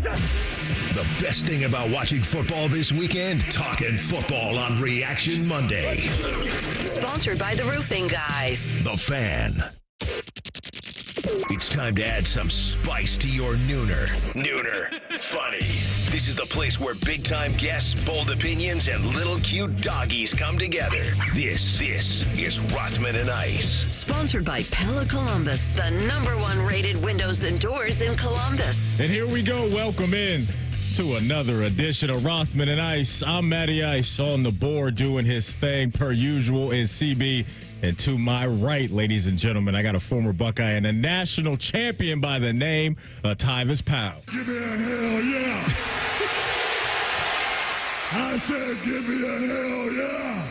The best thing about watching football this weekend, talking football on Reaction Monday. Sponsored by the Roofing Guys. The Fan. It's time to add some spice to your nooner. Nooner funny. This is the place where big-time guests, bold opinions, and little cute doggies come together. This is Rothman and Ice. Sponsored by Pella Columbus, the #1 rated windows and doors in Columbus. And here we go. Welcome in to another edition of Rothman and Ice. I'm Matty Ice on the board doing his thing per usual in CB. And to my right, ladies and gentlemen, I got a former Buckeye and a national champion by the name of Tyvis Powell. Give me a hell yeah. I said give me a hell yeah.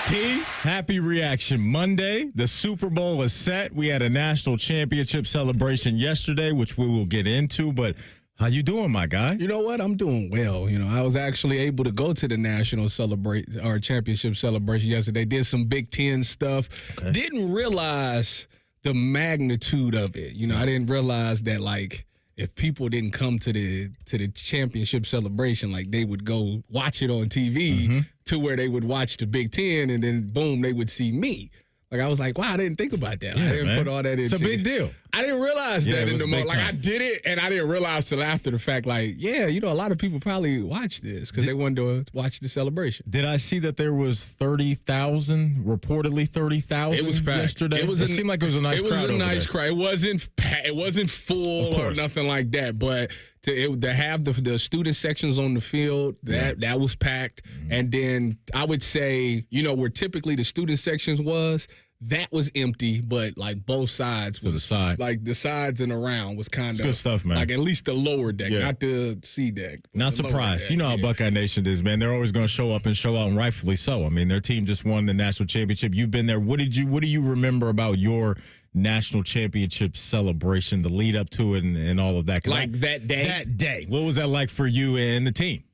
T, happy Reaction Monday. The Super Bowl is set. We had a national championship celebration yesterday, which we will get into, but how you doing, my guy? You know what? I'm doing well. You know, I was actually able to go to the national championship celebration yesterday. Did some Big Ten stuff. Okay. Didn't realize the magnitude of it. You know, I didn't realize that, like, if people didn't come to the championship celebration, like, they would go watch it on TV to where they would watch the Big Ten, and then boom, they would see me. Like, I was like, wow, I didn't think about that. Yeah, I didn't put all that into it. It's a big deal. I didn't realize that in the moment. Like, I did it, and I didn't realize till after the fact, like, yeah, you know, a lot of people probably watched this because they wanted to watch the celebration. Did I see that there was 30,000, reportedly 30,000 it was packed. Yesterday? It seemed like it was a nice crowd. It was a nice there. crowd. It wasn't packed. It wasn't full or nothing like that, but to have the student sections on the field, that was packed. And then I would say, you know, where typically the student sections was, that was empty, but like both sides to the side, like the sides and around was kind of good stuff, man. Like at least the lower deck, not the C deck. Not surprised. You know how Buckeye Nation is, man. They're always going to show up and show out, and rightfully so. I mean, their team just won the national championship. You've been there. What do you remember about your national championship celebration, the lead up to it, and all of that? Like that day. That day. What was that like for you and the team?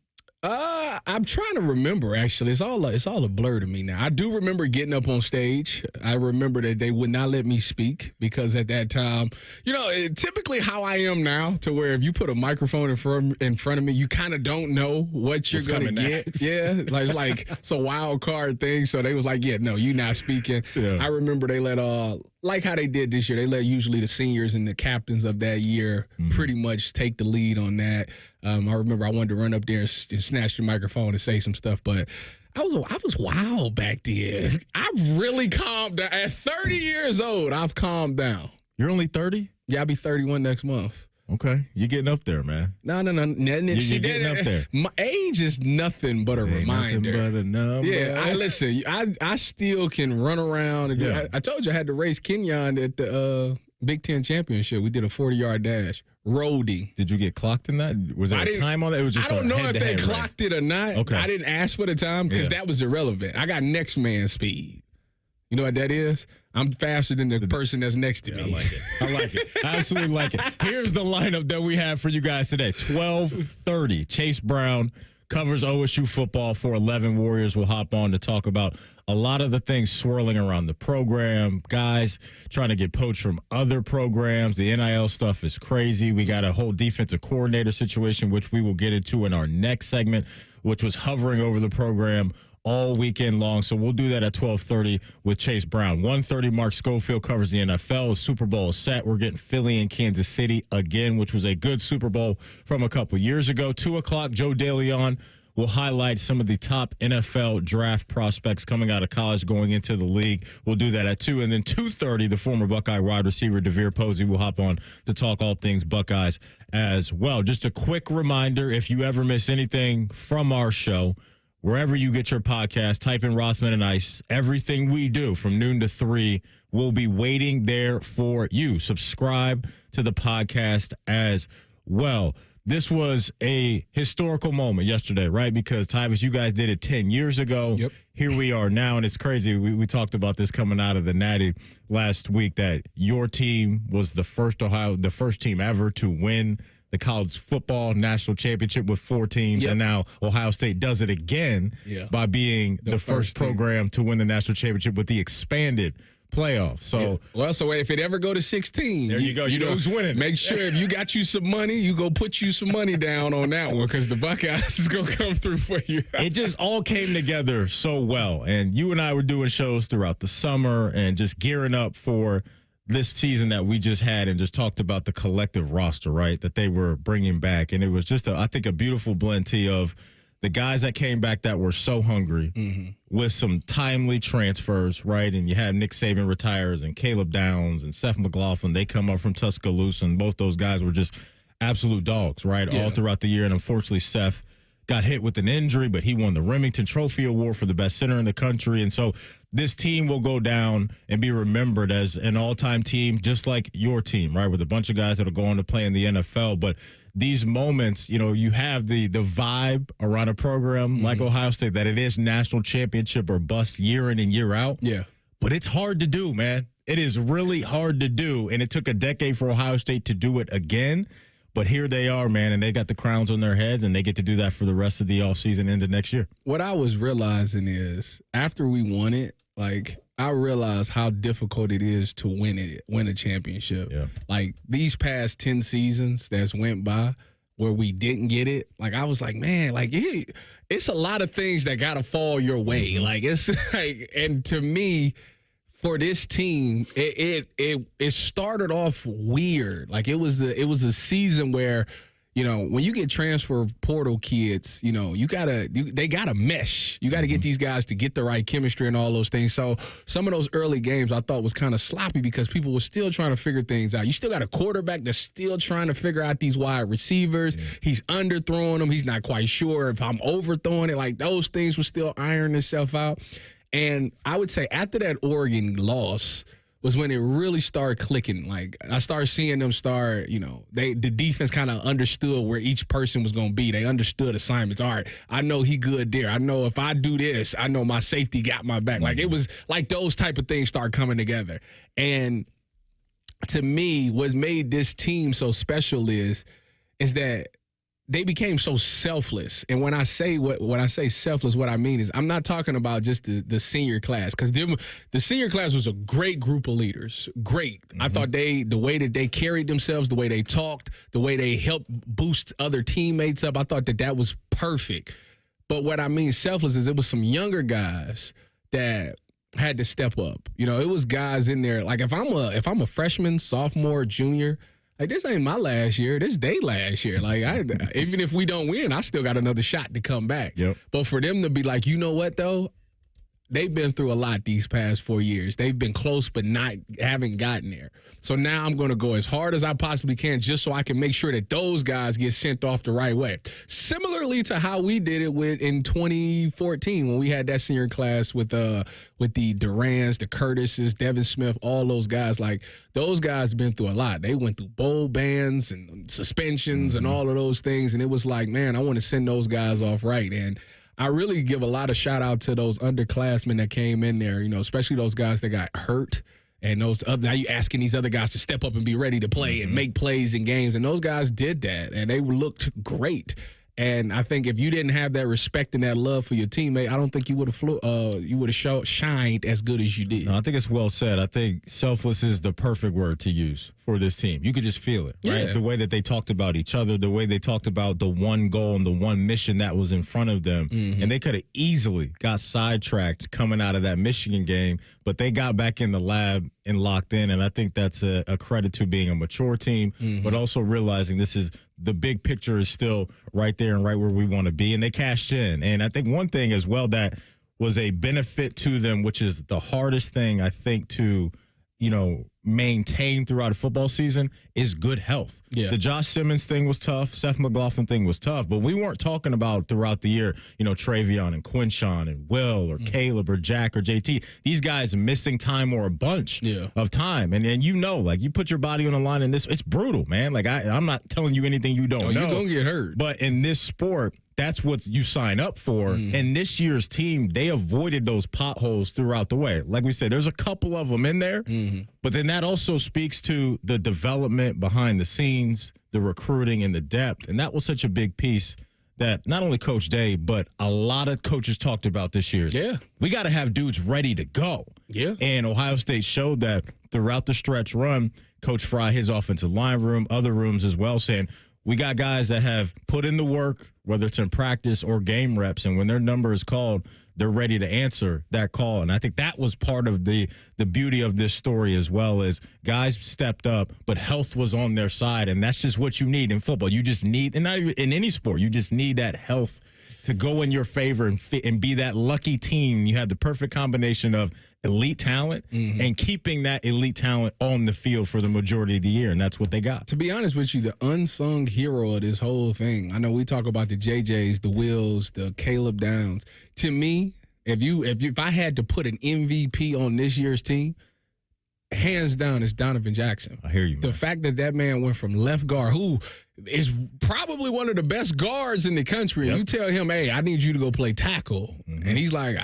I'm trying to remember, actually. It's all a blur to me now. I do remember getting up on stage. I remember that they would not let me speak because at that time, you know, typically how I am now, to where if you put a microphone in front of me, you kind of don't know what you're going to get. Next. Yeah, like it's a wild card thing. So they was like, yeah, no, you're not speaking. Yeah. I remember they let like how they did this year, they let usually the seniors and the captains of that year pretty much take the lead on that. I remember I wanted to run up there and snatch the microphone and say some stuff, but I was wild back then. I've really calmed down. At 30 years old, I've calmed down. You're only 30? Yeah, I'll be 31 next month. Okay. You're getting up there, man. No. You're getting up there. My age is nothing but a reminder. Nothing but a number. Yeah, listen, I still can run around. And I told you I had to race Kenyon at the Big Ten Championship. We did a 40-yard dash. Roadie. Did you get clocked in that? Was there a time on that? It was just I don't know if they clocked it or not. Okay. I didn't ask for the time because that was irrelevant. I got next man speed. You know what that is? I'm faster than the person that's next to me. I like it. I like it. I absolutely like it. Here's the lineup that we have for you guys today. 12:30. Chase Brown covers OSU football for 11 Warriors. We'll hop on to talk about a lot of the things swirling around the program. Guys trying to get poached from other programs. The NIL stuff is crazy. We got a whole defensive coordinator situation, which we will get into in our next segment, which was hovering over the program all weekend long. So we'll do that at 12:30 with Chase Brown. 1:30, Mark Schofield covers the NFL. The Super Bowl is set. We're getting Philly and Kansas City again, which was a good Super Bowl from a couple years ago. 2 o'clock, Joe DeLeone will highlight some of the top NFL draft prospects coming out of college going into the league. We'll do that at 2. And then 2:30, the former Buckeye wide receiver DeVier Posey will hop on to talk all things Buckeyes as well. Just a quick reminder, if you ever miss anything from our show, wherever you get your podcast, type in Rothman and Ice. Everything we do from noon to 3 will be waiting there for you. Subscribe to the podcast as well. This was a historical moment yesterday, right? Because, Tyvis, you guys did it 10 years ago. Yep. Here we are now, and it's crazy. We talked about this coming out of the Natty last week, that your team was the first team ever to win the college football national championship with 4 teams, and now Ohio State does it again by being the first program to win the national championship with the expanded playoffs. So, so if it ever go to 16, there you go. You know who's winning. Make sure if you got you some money, you go put you some money down on that one because the Buckeyes is going to come through for you. It just all came together so well. And you and I were doing shows throughout the summer and just gearing up for this season that we just had and just talked about the collective roster, right, that they were bringing back. And it was just, I think, a beautiful blend of the guys that came back that were so hungry with some timely transfers, right? And you had Nick Saban retires and Caleb Downs and Seth McLaughlin. They come up from Tuscaloosa, and both those guys were just absolute dogs, right, all throughout the year. And unfortunately, Seth got hit with an injury, but he won the Remington Trophy Award for the best center in the country. And so this team will go down and be remembered as an all-time team, just like your team, right, with a bunch of guys that are going to play in the NFL. But these moments, you know, you have the vibe around a program like Ohio State that it is national championship or bust year in and year out. Yeah. But it's hard to do, man. It is really hard to do. And it took a decade for Ohio State to do it again. But here they are, man, and they got the crowns on their heads, and they get to do that for the rest of the offseason into next year. What I was realizing is after we won it, like, I realized how difficult it is to win a championship. Yeah. Like, these past 10 seasons that's went by where we didn't get it, like, I was like, man, like, it's a lot of things that got to fall your way. Like, it's like, and to me, for this team, it started off weird. Like, it was a season where, you know, when you get transfer portal kids, you know, they gotta mesh. You gotta get these guys to get the right chemistry and all those things. So some of those early games I thought was kind of sloppy because people were still trying to figure things out. You still got a quarterback that's still trying to figure out these wide receivers. Yeah. He's underthrowing them. He's not quite sure if I'm overthrowing it. Like, those things were still ironing itself out. And I would say after that Oregon loss was when it really started clicking. Like, I started seeing them start, you know, the defense kind of understood where each person was going to be. They understood assignments. All right, I know he good there. I know if I do this, I know my safety got my back. Like, it was like those type of things start coming together. And to me, what made this team so special is that they became so selfless. And when I say selfless, what I mean is I'm not talking about just the senior class, because the senior class was a great group of leaders. Great. I thought the way that they carried themselves, the way they talked, the way they helped boost other teammates up, I thought that was perfect. But what I mean selfless is it was some younger guys that had to step up. You know, it was guys in there. Like, if I'm a freshman, sophomore, junior, like, this ain't my last year. This they last year. Like, even if we don't win, I still got another shot to come back. Yep. But for them to be like, you know what, though? They've been through a lot these past 4 years. They've been close but haven't gotten there. So now I'm going to go as hard as I possibly can just so I can make sure that those guys get sent off the right way. Similarly to how we did it in 2014 when we had that senior class with the Durans, the Curtises, Devin Smith, all those guys. Like, those guys have been through a lot. They went through bowl bans and suspensions and all of those things. And it was like, man, I want to send those guys off right. And I really give a lot of shout out to those underclassmen that came in there, you know, especially those guys that got hurt. And now you asking these other guys to step up and be ready to play and make plays in games. And those guys did that, and they looked great. And I think if you didn't have that respect and that love for your teammate, I don't think you would have shined as good as you did. No, I think it's well said. I think selfless is the perfect word to use for this team. You could just feel it, right? Yeah. The way that they talked about each other, the way they talked about the one goal and the one mission that was in front of them. And they could have easily got sidetracked coming out of that Michigan game, but they got back in the lab and locked in. And I think that's a credit to being a mature team, but also realizing the big picture is still right there and right where we want to be. And they cashed in. And I think one thing as well that was a benefit to them, which is the hardest thing I think to, you know, maintain throughout a football season, is good health. Yeah. The Josh Simmons thing was tough. Seth McLaughlin thing was tough. But we weren't talking about throughout the year, you know, Travion and Quinshawn and Will or Caleb or Jack or JT. These guys missing time or a bunch of time. And you know, like, you put your body on the line in this, it's brutal, man. Like, I'm not telling you anything you don't know. You're going to get hurt. But in this sport, that's what you sign up for. And this year's team, they avoided those potholes throughout the way. Like we said, there's a couple of them in there, but then that also speaks to the development behind the scenes, the recruiting and the depth. And that was such a big piece that not only Coach Day, but a lot of coaches talked about this year. Yeah. We got to have dudes ready to go. Yeah. And Ohio State showed that throughout the stretch run. Coach Fry, his offensive line room, other rooms as well, saying we got guys that have put in the work, whether it's in practice or game reps, and when their number is called, they're ready to answer that call. And I think that was part of the beauty of this story as well, as guys stepped up, but health was on their side, and that's just what you need in football. You just need, and not even in any sport, you just need that health to go in your favor and be that lucky team. You have the perfect combination of elite talent and keeping that elite talent on the field for the majority of the year, and that's what they got. To be honest with you, the unsung hero of this whole thing, I know we talk about the JJs, the Wills, the Caleb Downs. To me, if I had to put an MVP on this year's team, hands down, it's Donovan Jackson. I hear you, man. The fact that man went from left guard, who is probably one of the best guards in the country, and you tell him, hey, I need you to go play tackle. And he's like,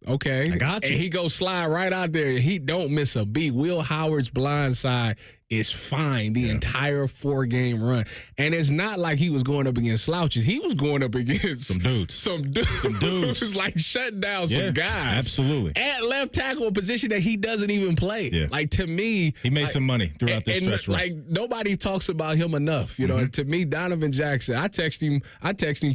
okay. I got you. And he goes slide right out there. He don't miss a beat. Will Howard's blind side is fine the entire 4-game run. And it's not like he was going up against slouches. He was going up against some dudes. Some dudes. Like shutting down some guys. Absolutely. At left tackle, a position that he doesn't even play. Yeah. Like, to me, he made some money throughout this stretch. Like, nobody talks about him enough. You know, to me, Donovan Jackson, I text him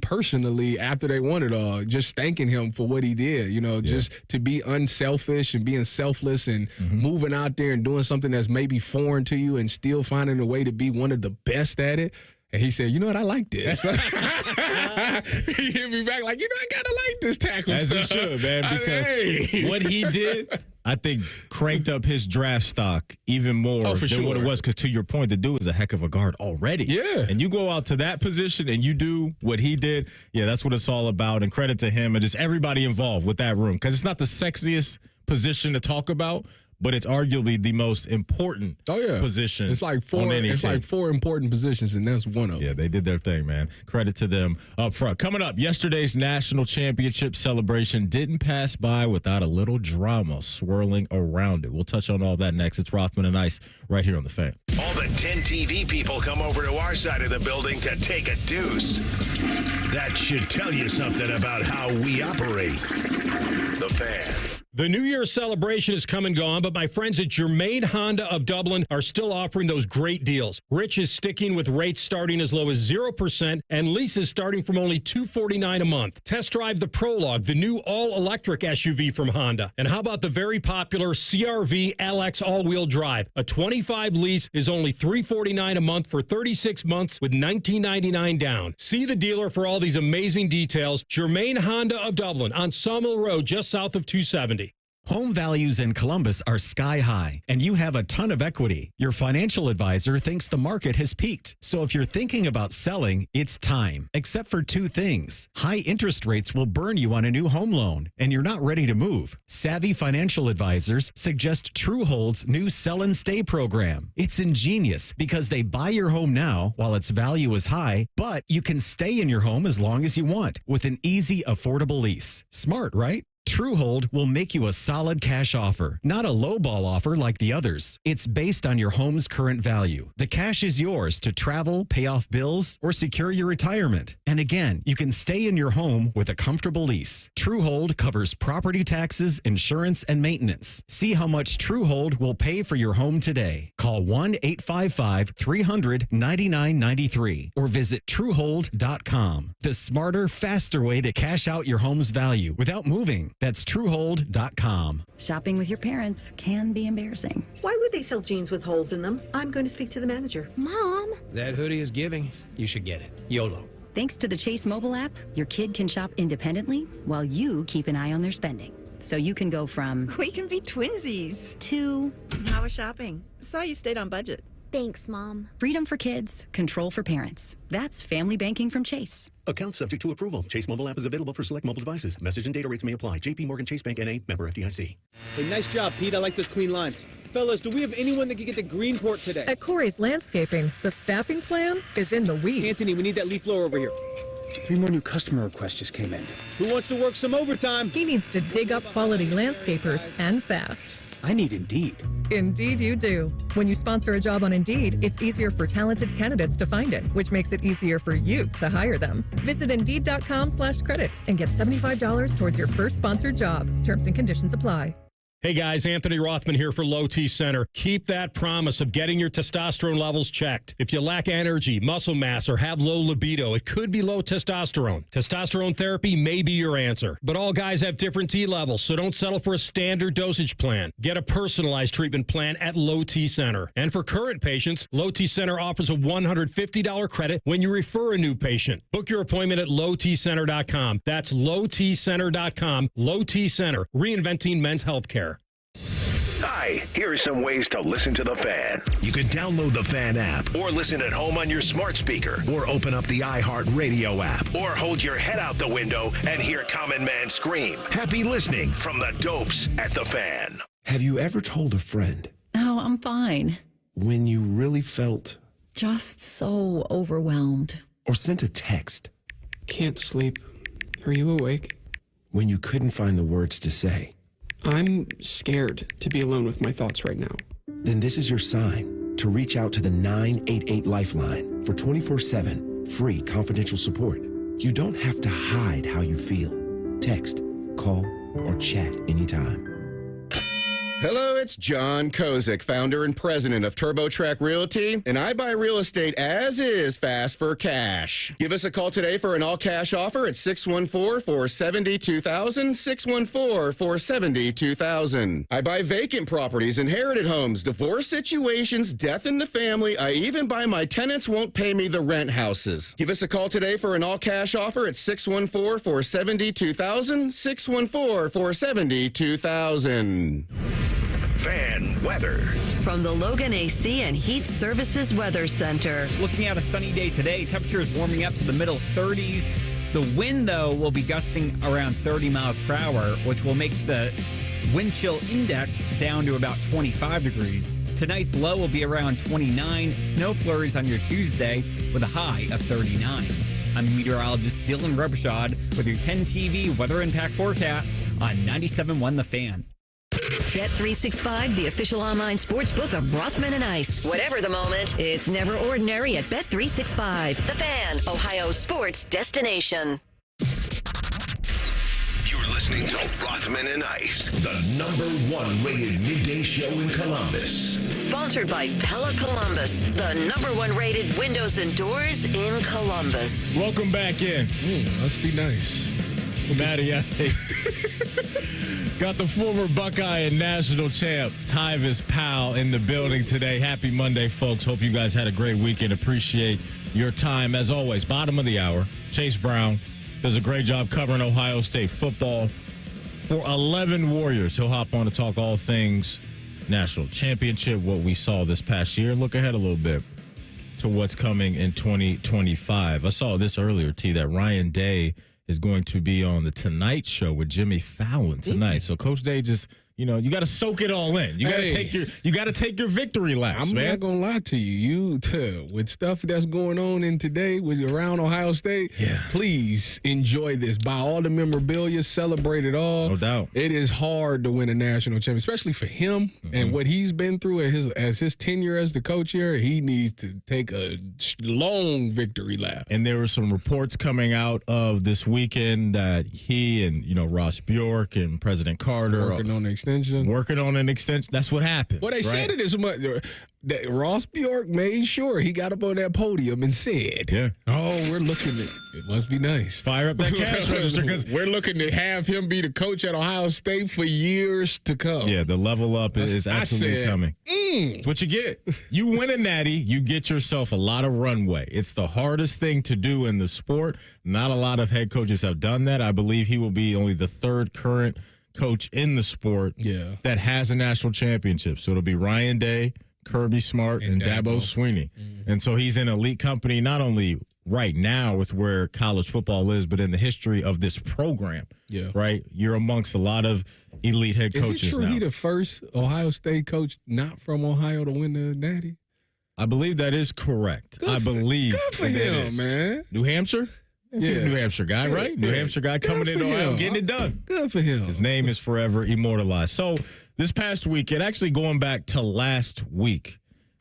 personally after they won it all, just thanking him for what he did. You know, just to be unselfish and being selfless and moving out there and doing something that's maybe foreign to you and still finding a way to be one of the best at it. And he said, you know what, I like this. He hit me back like, you know, I kind of like this tackle As stuff. he should, man, because what he did, I think, cranked up his draft stock even more than what it was. Because to your point, the dude is a heck of a guard already. Yeah. And you go out to that position and you do what he did, that's what it's all about. And credit to him and just everybody involved with that room. Because it's not the sexiest position to talk about, but it's arguably the most important position. It's like four important positions, and that's one of them. Yeah, they did their thing, man. Credit to them up front. Coming up, yesterday's national championship celebration didn't pass by without a little drama swirling around it. We'll touch on all that next. It's Rothman and Ice right here on The Fan. All the 10 TV people come over to our side of the building to take a deuce. That should tell you something about how we operate. The Fan. The New Year's celebration is come and gone, but my friends at Germain Honda of Dublin are still offering those great deals. Rich is sticking with rates starting as low as 0% and leases starting from only $249 a month. Test drive the Prologue, the new all-electric SUV from Honda. And how about the very popular CR-V LX all-wheel drive? A 25 lease is only $349 a month for 36 months with $19.99 down. See the dealer for all these amazing details. Germain Honda of Dublin on Sawmill Road, just south of 270. Home values in Columbus are sky high, and you have a ton of equity. Your financial advisor thinks the market has peaked. So if you're thinking about selling, it's time. Except for two things. High interest rates will burn you on a new home loan, and you're not ready to move. Savvy financial advisors suggest Truehold's new Sell and Stay program. It's ingenious because they buy your home now while its value is high, but you can stay in your home as long as you want with an easy, affordable lease. Smart, right? Truehold will make you a solid cash offer, not a lowball offer like the others. It's based on your home's current value. The cash is yours to travel, pay off bills, or secure your retirement. And again, you can stay in your home with a comfortable lease. Truehold covers property taxes, insurance, and maintenance. See how much Truehold will pay for your home today. Call 1-855-300-9993 or visit Truehold.com. The smarter, faster way to cash out your home's value without moving. That's Truehold.com. Shopping with your parents can be embarrassing. Why would they sell jeans with holes in them? I'm going to speak to the manager. Mom! That hoodie is giving. You should get it. YOLO. Thanks to the Chase mobile app, your kid can shop independently while you keep an eye on their spending. So you can go from... We can be twinsies. ...to... How was shopping? Saw you stayed on budget. Thanks, Mom. Freedom for kids, control for parents. That's family banking from Chase. Account subject to approval. Chase mobile app is available for select mobile devices. Message and data rates may apply. JP Morgan Chase Bank N.A. member FDIC. Hey, nice job, Pete. I like those clean lines. Fellas, do we have anyone that can get to Greenport today? At Corey's Landscaping, the staffing plan is in the weeds. Anthony, we need that leaf blower over here. 3 more new customer requests just came in. Who wants to work some overtime? He needs to dig up quality landscapers and fast. I need Indeed. Indeed you do. When you sponsor a job on Indeed, it's easier for talented candidates to find it, which makes it easier for you to hire them. Visit Indeed.com/credit and get $75 towards your first sponsored job. Terms and conditions apply. Hey guys, Anthony Rothman here for Low T Center. Keep that promise of getting your testosterone levels checked. If you lack energy, muscle mass, or have low libido, it could be low testosterone. Testosterone therapy may be your answer. But all guys have different T levels, so don't settle for a standard dosage plan. Get a personalized treatment plan at Low T Center. And for current patients, Low T Center offers a $150 credit when you refer a new patient. Book your appointment at lowtcenter.com. That's lowtcenter.com. Low T Center, reinventing men's healthcare. Hi, here are some ways to listen to The Fan. You can download the Fan app or listen at home on your smart speaker or open up the iHeartRadio app or hold your head out the window and hear Common Man scream. Happy listening from the Dopes at The Fan. Have you ever told a friend? Oh, I'm fine. When you really felt? Just so overwhelmed. Or sent a text? Can't sleep. Are you awake? When you couldn't find the words to say? I'm scared to be alone with my thoughts right now. Then this is your sign to reach out to the 988 Lifeline for 24/7 free confidential support. You don't have to hide how you feel. Text, call, or chat anytime. Hello, it's John Kozik, founder and president of TurboTrack Realty, and I buy real estate as is fast for cash. Give us a call today for an all-cash offer at 614-470-2000, 614-470-2000. I buy vacant properties, inherited homes, divorce situations, death in the family. I even buy my tenants won't pay me the rent houses. Give us a call today for an all-cash offer at 614-470-2000, 614-470-2000. Fan weather. From the Logan AC and Heat Services Weather Center. Looking at a sunny day today, temperatures warming up to the middle 30s. The wind, though, will be gusting around 30 miles per hour, which will make the wind chill index down to about 25 degrees. Tonight's low will be around 29. Snow flurries on your Tuesday with a high of 39. I'm meteorologist Dylan Robichaud with your 10 TV weather impact forecast on 97.1 The Fan. Bet365, the official online sports book of Rothman and Ice. Whatever the moment, it's never ordinary at Bet365. The Fan, Ohio sports destination. You're listening to Rothman and Ice, the #1 rated midday show in Columbus. Sponsored by Pella Columbus, the #1 rated windows and doors in Columbus. Welcome back in. Must be nice. Matty Ice. Got the former Buckeye and national champ, Tyvis Powell, in the building today. Happy Monday, folks. Hope you guys had a great weekend. Appreciate your time. As always, bottom of the hour, Chase Brown does a great job covering Ohio State football for 11 Warriors. He'll hop on to talk all things national championship, what we saw this past year. Look ahead a little bit to what's coming in 2025. I saw this earlier, T, that Ryan Day is going to be on the Tonight Show with Jimmy Fallon tonight. So Coach Day just, you got to soak it all in. You got to take your victory laps, I'm man. not gonna lie to you. With stuff that's going on in today around Ohio State, please enjoy this. Buy all the memorabilia, celebrate it all. No doubt. It is hard to win a national championship, especially for him and what he's been through as his tenure as the coach here. He needs to take a long victory lap. And there were some reports coming out of this weekend that he and Ross Bjork and President Carter working on the extension. That's what happened. Well, they said it as much. That Ross Bjork made sure he got up on that podium and said, we're looking at it must be nice. Fire up that cash register because we're looking to have him be the coach at Ohio State for years to come. Yeah, the level up is absolutely coming. It's what you get. You win a natty, you get yourself a lot of runway. It's the hardest thing to do in the sport. Not a lot of head coaches have done that. I believe he will be only the third current coach in the sport that has a national championship. So it'll be Ryan Day, Kirby Smart, and Dabo Swinney. And so he's in elite company, not only right now with where college football is, but in the history of this program. Yeah. Right? You're amongst a lot of elite head coaches now. Is it true he the first Ohio State coach not from Ohio to win the Natty? I believe that is correct. Good for him, man. New Hampshire? He's a New Hampshire guy, right? New Hampshire guy coming into Ohio, getting it done. Good for him. His name is forever immortalized. So this past weekend, actually going back to last week,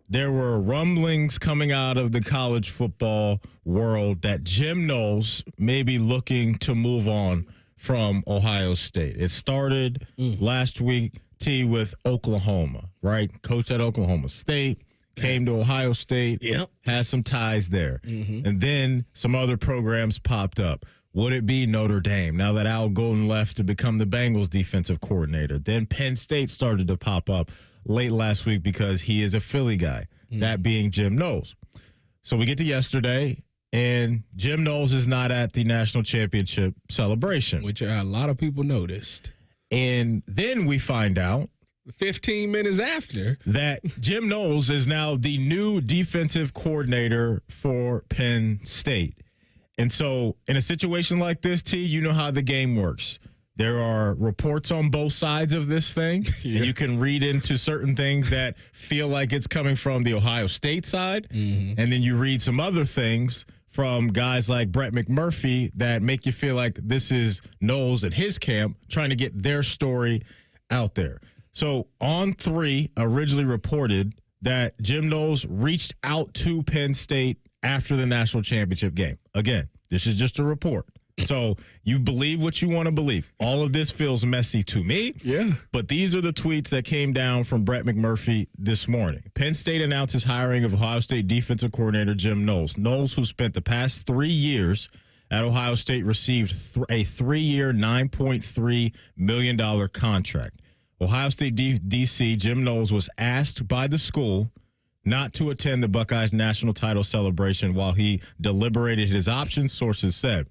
there were rumblings coming out of the college football world that Jim Knowles may be looking to move on from Ohio State. It started last week, with Oklahoma, right? Coach at Oklahoma State, came to Ohio State, has some ties there. And then some other programs popped up. Would it be Notre Dame, now that Al Golden left to become the Bengals defensive coordinator? Then Penn State started to pop up late last week because he is a Philly guy, that being Jim Knowles. So we get to yesterday, and Jim Knowles is not at the national championship celebration. Which a lot of people noticed. And then we find out 15 minutes after that Jim Knowles is now the new defensive coordinator for Penn State. And so in a situation like this, T, you know how the game works. There are reports on both sides of this thing, and you can read into certain things that feel like it's coming from the Ohio State side, and then you read some other things from guys like Brett McMurphy that make you feel like this is Knowles and his camp trying to get their story out there. So On 3 originally reported that Jim Knowles reached out to Penn State after the national championship game. Again, this is just a report. So you believe what you want to believe. All of this feels messy to me. Yeah. But these are the tweets that came down from Brett McMurphy this morning. Penn State announces hiring of Ohio State defensive coordinator Jim Knowles. Knowles, who spent the past 3 years at Ohio State, received a 3-year, $9.3 million contract. Ohio State DC Jim Knowles was asked by the school not to attend the Buckeyes national title celebration while he deliberated his options, sources said.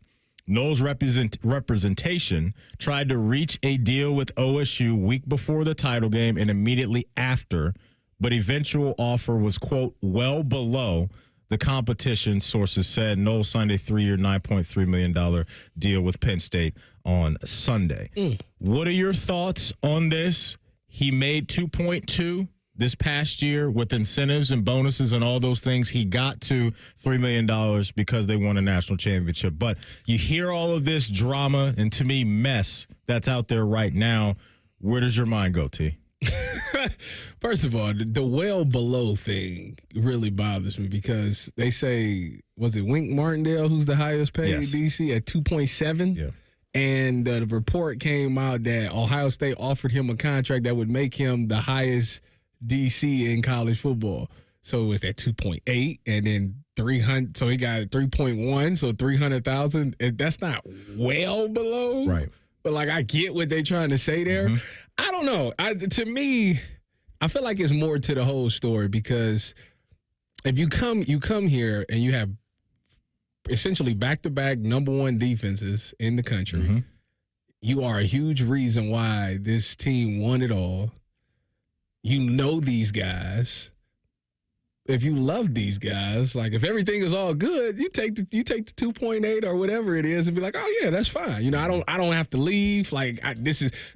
Knowles' representation tried to reach a deal with OSU week before the title game and immediately after, but eventual offer was, quote, well below the competition, sources said. Knowles signed a 3-year, $9.3 million deal with Penn State on Sunday. What are your thoughts on this? He made 2.2 this past year with incentives and bonuses and all those things. He got to $3 million because they won a national championship. But you hear all of this drama and, to me, mess that's out there right now. Where does your mind go, T? First of all, the well below thing really bothers me because they say, was it Wink Martindale who's the highest paid DC at 2.7? Yeah. And the report came out that Ohio State offered him a contract that would make him the highest DC in college football. So it was at 2.8 and then 300. So he got 3.1. So 300,000. That's not well below. Right. But like, I get what they're trying to say there. I don't know. To me, I feel like it's more to the whole story because if you come here and you have essentially back-to-back number one defenses in the country, you are a huge reason why this team won it all. You know these guys. If you love these guys, like if everything is all good, you take the 2.8 or whatever it is and be like, oh yeah, that's fine. You know, I don't have to leave. Like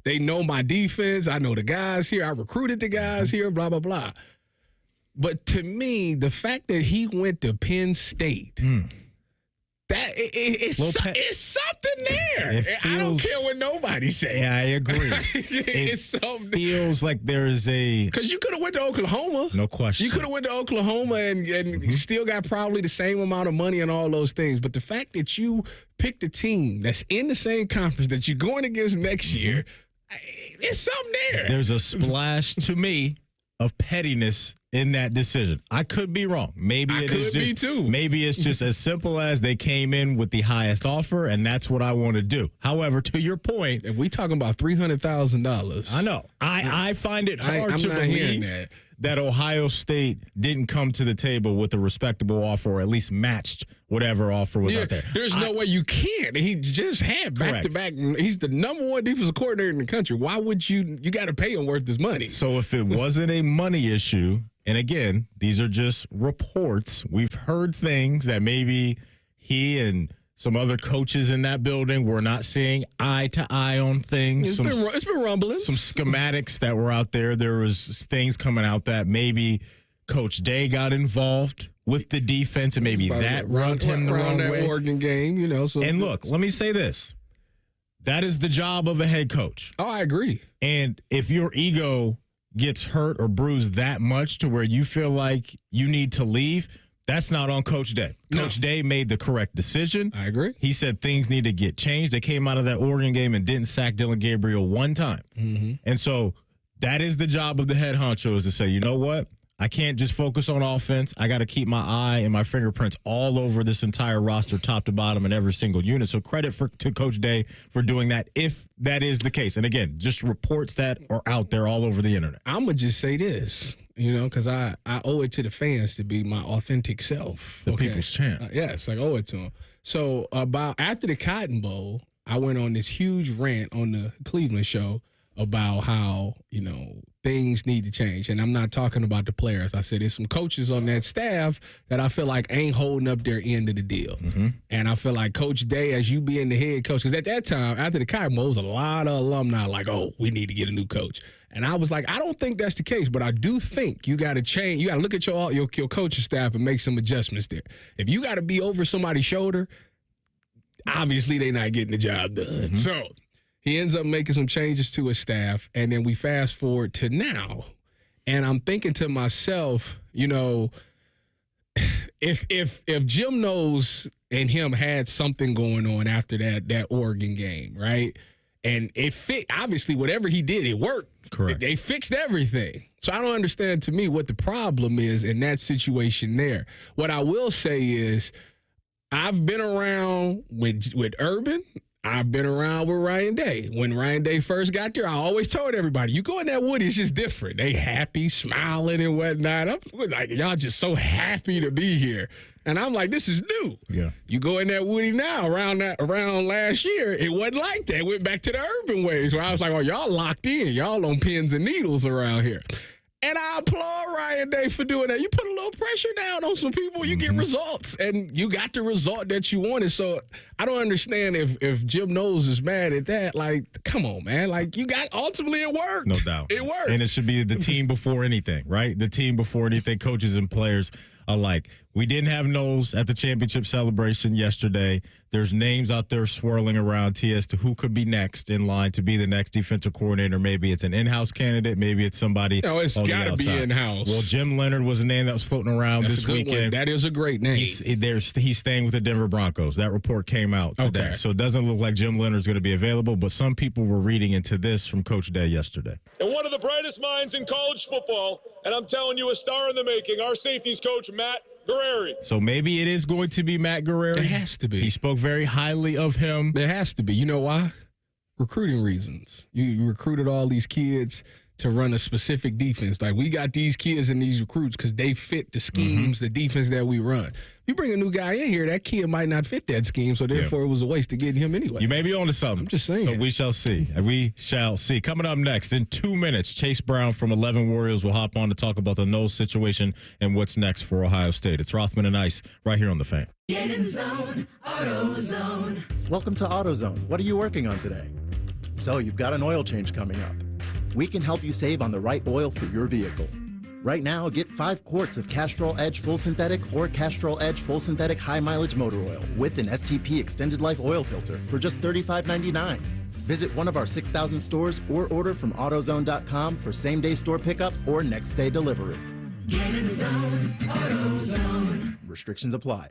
they know my defense. I know the guys here. I recruited the guys here. Blah blah blah. But to me, the fact that he went to Penn State. That it's something there. I don't care what nobody says. Yeah, I agree. It's something. Feels like there is a because you could have went to Oklahoma. No question. You could have went to Oklahoma and still got probably the same amount of money and all those things. But the fact that you picked a team that's in the same conference that you're going against next year, there's something there. There's a splash to me of pettiness in that decision. I could be wrong. Maybe it is just, too. Maybe it's just as simple as they came in with the highest offer, and that's what I want to do. However, to your point, if we talking about $300,000, I know. I find it hard to believe that Ohio State didn't come to the table with a respectable offer, or at least matched whatever offer was out there. There's no way you can't. He just had back-to-back. He's the number one defensive coordinator in the country. Why would you got to pay him worth his money? So if it wasn't a money issue, and again, these are just reports, we've heard things that maybe he and some other coaches in that building were not seeing eye to eye on things. It's been rumbling. Some schematics that were out there. There was things coming out that maybe Coach Day got involved with the defense, and maybe that rubbed him the wrong way. Oregon game, you know. So and look, let me say this. That is the job of a head coach. Oh, I agree. And if your ego gets hurt or bruised that much to where you feel like you need to leave, that's not on Coach Day. Coach Day made the correct decision. I agree. He said things need to get changed. They came out of that Oregon game and didn't sack Dylan Gabriel one time. Mm-hmm. And so that is the job of the head honcho, is to say, you know what? I can't just focus on offense. I got to keep my eye and my fingerprints all over this entire roster, top to bottom, in every single unit. So credit to Coach Day for doing that, if that is the case. And again, just reports that are out there all over the internet. I'm going to just say this, because I owe it to the fans to be my authentic self. The people's champ. Yes, I owe it to them. So after the Cotton Bowl, I went on this huge rant on the Cleveland show about how, things need to change. And I'm not talking about the players. I said there's some coaches on that staff that I feel like ain't holding up their end of the deal. Mm-hmm. And I feel like Coach Day, as you being the head coach, because at that time, after the Cotton Bowl, there was a lot of alumni like, oh, we need to get a new coach. And I was like, I don't think that's the case, but I do think you got to change. You got to look at your coaching staff and make some adjustments there. If you got to be over somebody's shoulder, obviously they're not getting the job done. Mm-hmm. So he ends up making some changes to his staff, and then we fast forward to now, and I'm thinking to myself, if Jim Knowles and him had something going on after that Oregon game, right? And it fit, obviously, whatever he did, it worked. Correct. They fixed everything. So I don't understand, to me, what the problem is in that situation there. What I will say is I've been around with Urban. I've been around with Ryan Day. When Ryan Day first got there, I always told everybody, you go in that Woody, it's just different. They happy, smiling and whatnot. I'm like, y'all just so happy to be here. And I'm like, this is new. Yeah. You go in that Woody now, around last year, it wasn't like that. It went back to the Urban ways where I was like, oh, y'all locked in. Y'all on pins and needles around here. And I applaud Ryan Day for doing that. You put a little pressure down on some people, you get results. And you got the result that you wanted. So I don't understand if Jim Knowles is mad at that. Like, come on, man. Like, ultimately it worked. No doubt. It worked. And it should be the team before anything, right? The team before anything, coaches and players alike. We didn't have Knowles at the championship celebration yesterday. There's names out there swirling around as to who could be next in line to be the next defensive coordinator. Maybe it's an in-house candidate. Maybe it's somebody it's got to be in-house. Well, Jim Leonard was a name that was floating around this weekend. That is a great name. He's staying with the Denver Broncos. That report came out today. Okay. So it doesn't look like Jim Leonard's going to be available, but some people were reading into this from Coach Day yesterday. And one of the brightest minds in college football, and I'm telling you, a star in the making, our safeties coach, Matt Guerrieri. So maybe it is going to be Matt Guerrieri. It has to be. He spoke very highly of him. There has to be. You know why? Recruiting reasons. You recruited all these kids to run a specific defense. Like, we got these kids and these recruits because they fit the schemes, the defense that we run. You bring a new guy in here, that kid might not fit that scheme, so therefore it was a waste to get him anyway. You may be on to something. I'm just saying. So we shall see. We shall see. Coming up next, in 2 minutes, Chase Brown from 11 Warriors will hop on to talk about the Knowles situation and what's next for Ohio State. It's Rothman and Ice right here on The Fan. Get in zone, AutoZone. Welcome to AutoZone. What are you working on today? So you've got an oil change coming up. We can help you save on the right oil for your vehicle. Right now, get 5 quarts of Castrol Edge Full Synthetic or Castrol Edge Full Synthetic High Mileage Motor Oil with an STP Extended Life Oil Filter for just $35.99. Visit one of our 6,000 stores or order from AutoZone.com for same-day store pickup or next-day delivery. Get in zone, AutoZone. Restrictions apply.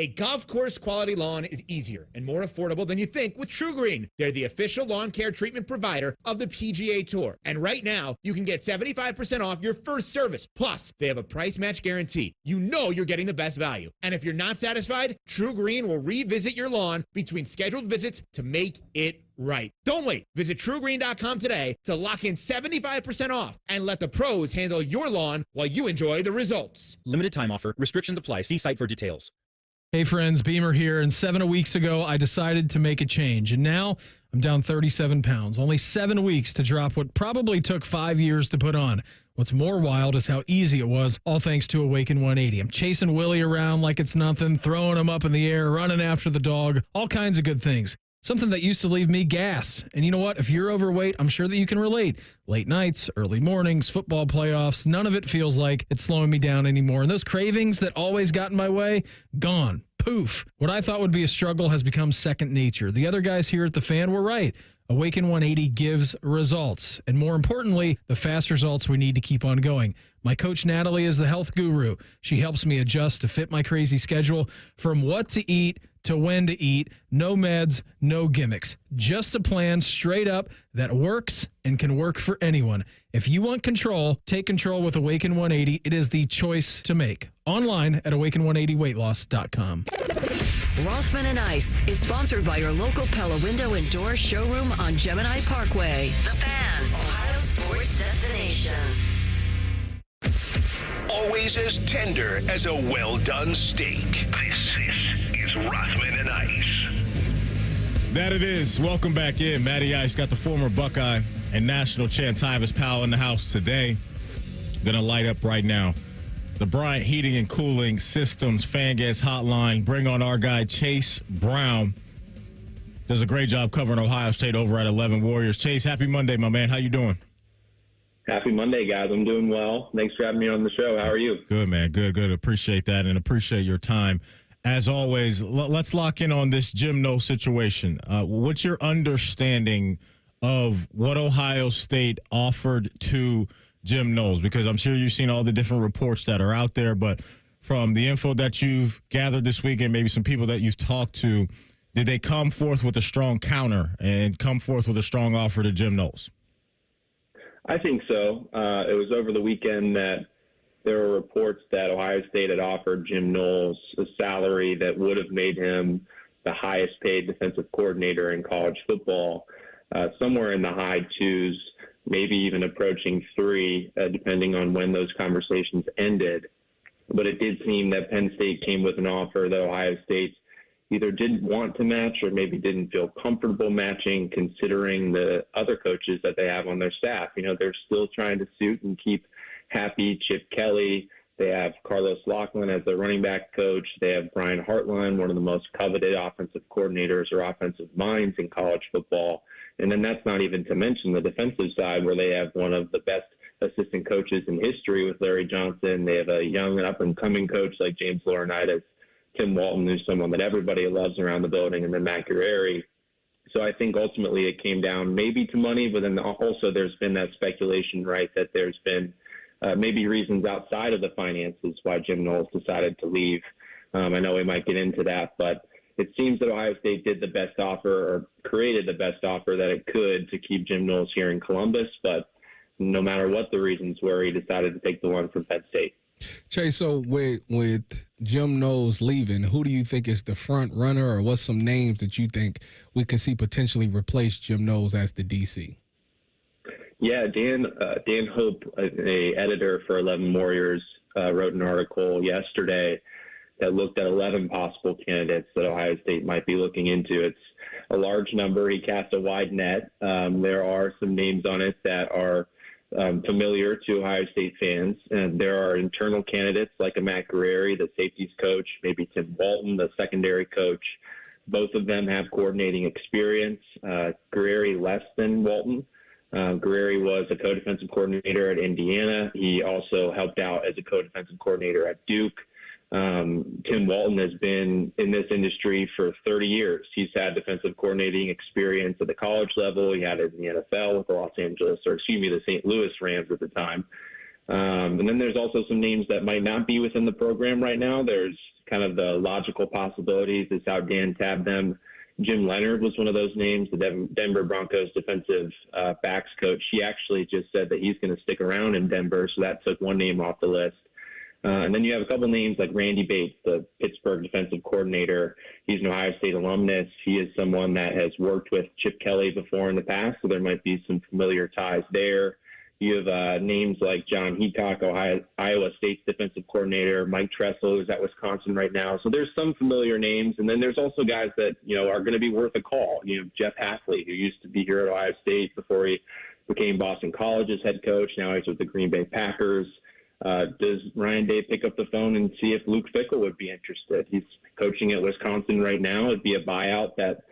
A golf course quality lawn is easier and more affordable than you think with True Green. They're the official lawn care treatment provider of the PGA Tour. And right now, you can get 75% off your first service. Plus, they have a price match guarantee. You know you're getting the best value. And if you're not satisfied, True Green will revisit your lawn between scheduled visits to make it right. Don't wait. Visit TrueGreen.com today to lock in 75% off and let the pros handle your lawn while you enjoy the results. Limited time offer. Restrictions apply. See site for details. Hey friends, Beamer here, and 7 weeks ago I decided to make a change, and now I'm down 37 pounds. Only 7 weeks to drop what probably took 5 years to put on. What's more wild is how easy it was, all thanks to Awaken 180. I'm chasing Willie around like it's nothing, throwing him up in the air, running after the dog, all kinds of good things. Something that used to leave me gas. And you know what? If you're overweight, I'm sure that you can relate. Late nights, early mornings, football playoffs, none of it feels like it's slowing me down anymore. And those cravings that always got in my way, gone. poof. What I thought would be a struggle has become second nature. The other guys here at the Fan were right. Awaken 180 gives results, and more importantly, the fast results we need to keep on going. My coach Natalie is the health guru. She helps me adjust to fit my crazy schedule, from what to eat to when to eat. No meds, no gimmicks. Just a plan straight up that works and can work for anyone. If you want control, take control with Awaken 180. It is the choice to make. Online at awaken180weightloss.com. Rothman and Ice is sponsored by your local Pella Window and Door showroom on Gemini Parkway. The Fan, Ohio sports destination. Always as tender as a well-done steak. This is Rothman and Ice. That it is. Welcome back in. Matty Ice got the former Buckeye and national champ Tyvis Powell in the house today. Gonna light up right now. The Bryant Heating and Cooling Systems Fan Guest Hotline. Bring on our guy, Chase Brown. Does a great job covering Ohio State over at 11 Warriors. Chase, happy Monday, my man. How you doing? Happy Monday, guys. I'm doing well. Thanks for having me on the show. How are you? Good, man. Good. Appreciate that and appreciate your time. As always, let's lock in on this Jim Knowles situation. What's your understanding of what Ohio State offered to Jim Knowles? Because I'm sure you've seen all the different reports that are out there, but from the info that you've gathered this week and maybe some people that you've talked to, did they come forth with a strong counter and come forth with a strong offer to Jim Knowles? I think so. It was over the weekend that there were reports that Ohio State had offered Jim Knowles a salary that would have made him the highest paid defensive coordinator in college football, somewhere in the high twos, maybe even approaching three, depending on when those conversations ended. But it did seem that Penn State came with an offer that Ohio State either didn't want to match or maybe didn't feel comfortable matching, considering the other coaches that they have on their staff. You know, they're still trying to suit and keep happy Chip Kelly. They have Carlos Loughlin as their running back coach. They have Brian Hartline, one of the most coveted offensive coordinators or offensive minds in college football. And then that's not even to mention the defensive side, where they have one of the best assistant coaches in history with Larry Johnson. They have a young and up-and-coming coach like James Laurinaitis, Tim Walton, who's someone that everybody loves around the building, and then Matt Guerrieri. So I think ultimately it came down maybe to money, but then also there's been that speculation, right, that there's been maybe reasons outside of the finances why Jim Knowles decided to leave. I know we might get into that, but it seems that Ohio State did the best offer or created the best offer that it could to keep Jim Knowles here in Columbus. But no matter what the reasons were, he decided to take the one from Penn State. Chase, so with Jim Knowles leaving, who do you think is the front runner, or what's some names that you think we could see potentially replace Jim Knowles as the DC? Yeah, Dan Hope, a editor for 11 Warriors, wrote an article yesterday that looked at 11 possible candidates that Ohio State might be looking into. It's a large number. He cast a wide net. There are some names on it that are familiar to Ohio State fans. And there are internal candidates like a Matt Guerrieri, the safeties coach, maybe Tim Walton, the secondary coach. Both of them have coordinating experience. Guerrieri less than Walton. Guerrieri was a co-defensive coordinator at Indiana. He also helped out as a co-defensive coordinator at Duke. Tim Walton has been in this industry for 30 years. He's had defensive coordinating experience at the college level. He had it in the NFL with the St. Louis Rams at the time. And then there's also some names that might not be within the program right now. There's kind of the logical possibilities. Is how Dan tabbed them. Jim Leonard was one of those names, the Denver Broncos defensive backs coach. He actually just said that he's going to stick around in Denver, so that took one name off the list. And then you have a couple names like Randy Bates, the Pittsburgh defensive coordinator. He's an Ohio State alumnus. He is someone that has worked with Chip Kelly before in the past, so there might be some familiar ties there. You have names like John Heacock, Iowa State's defensive coordinator, Mike Tressel, who's at Wisconsin right now. So there's some familiar names. And then there's also guys that, are going to be worth a call. Jeff Hafley, who used to be here at Ohio State before he became Boston College's head coach. Now he's with the Green Bay Packers. Does Ryan Day pick up the phone and see if Luke Fickell would be interested? He's coaching at Wisconsin right now. It'd be a buyout that,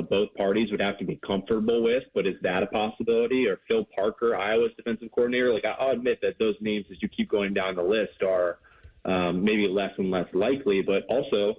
both parties would have to be comfortable with, but is that a possibility? Or Phil Parker, Iowa's defensive coordinator? I'll admit that those names, as you keep going down the list, are maybe less and less likely, but also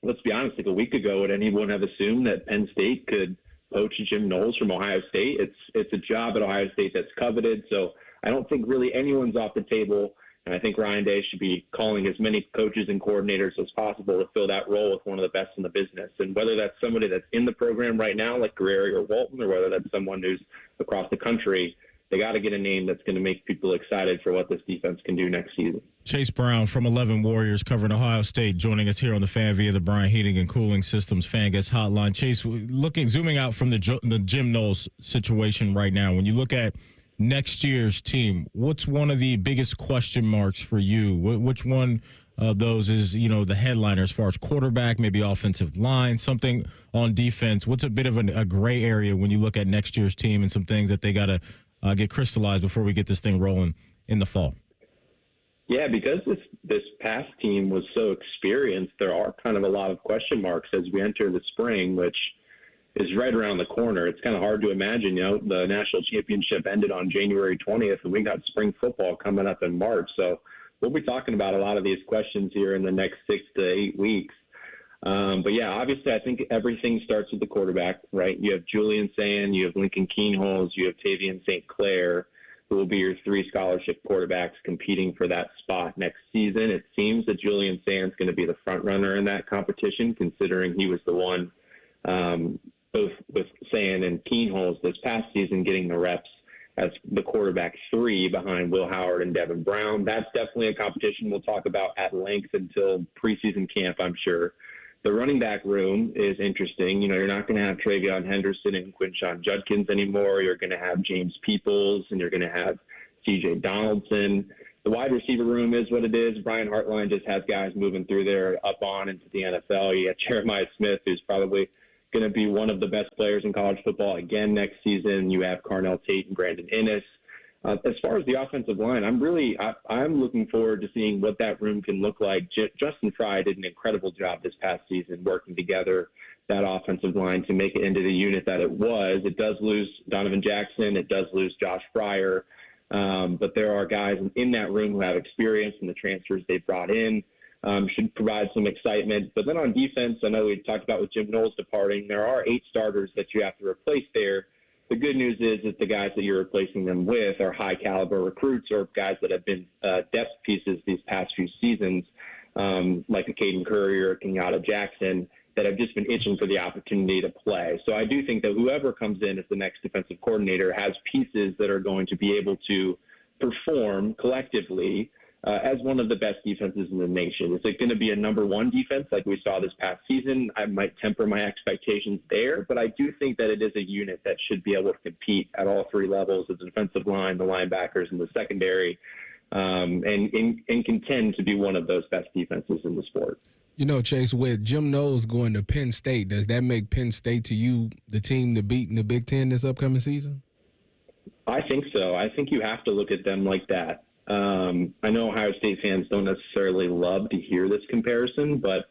let's be honest, like a week ago, would anyone have assumed that Penn State could poach Jim Knowles from Ohio State? It's a job at Ohio State that's coveted, so I don't think really anyone's off the table. And I think Ryan Day should be calling as many coaches and coordinators as possible to fill that role with one of the best in the business. And whether that's somebody that's in the program right now, like Guerrero or Walton, or whether that's someone who's across the country, they got to get a name that's going to make people excited for what this defense can do next season. Chase Brown from 11 Warriors covering Ohio State joining us here on the Fan via the Brian Heating and Cooling Systems Fan Guest Hotline. Chase, zooming out from the Jim Knowles situation right now, when you look at next year's team, what's one of the biggest question marks for you? Which one of those is, the headliner as far as quarterback, maybe offensive line, something on defense? What's a bit of a gray area when you look at next year's team and some things that they got to get crystallized before we get this thing rolling in the fall? Yeah, because this past team was so experienced, there are kind of a lot of question marks as we enter the spring, which is right around the corner. It's kind of hard to imagine, the national championship ended on January 20th, and we got spring football coming up in March. So we'll be talking about a lot of these questions here in the next 6 to 8 weeks. But yeah, obviously I think everything starts with the quarterback, right? You have Julian Sand, you have Lincoln Keenholz, you have Tavian St. Clair, who will be your 3 scholarship quarterbacks competing for that spot next season. It seems that Julian Sand's going to be the front runner in that competition, considering he was the one, both with Sand and Keenholz this past season, getting the reps as the quarterback 3 behind Will Howard and Devin Brown. That's definitely a competition we'll talk about at length until preseason camp, I'm sure. The running back room is interesting. You're not going to have Travion Henderson and Quinshon Judkins anymore. You're going to have James Peoples, and you're going to have C.J. Donaldson. The wide receiver room is what it is. Brian Hartline just has guys moving through there up on into the NFL. You got Jeremiah Smith, who's probably going to be one of the best players in college football again next season. You have Carnell Tate and Brandon Inniss. As far as the offensive line, I'm looking forward to seeing what that room can look like. Justin Fry did an incredible job this past season working together that offensive line to make it into the unit that it was. It does lose Donovan Jackson. It does lose Josh Fryer. But there are guys in that room who have experience, and the transfers they brought in should provide some excitement. But then on defense, I know we talked about with Jim Knowles departing, there are 8 starters that you have to replace there. The good news is that the guys that you're replacing them with are high-caliber recruits or guys that have been depth pieces these past few seasons, like a Caden Curry or Kenyatta Jackson, that have just been itching for the opportunity to play. So I do think that whoever comes in as the next defensive coordinator has pieces that are going to be able to perform collectively as one of the best defenses in the nation. Is it going to be a number 1 defense like we saw this past season? I might temper my expectations there, but I do think that it is a unit that should be able to compete at all 3 levels of the defensive line, the linebackers, and the secondary, and contend to be one of those best defenses in the sport. Chase, with Jim Knowles going to Penn State, does that make Penn State to you the team to beat in the Big Ten this upcoming season? I think so. I think you have to look at them like that. I know Ohio State fans don't necessarily love to hear this comparison, but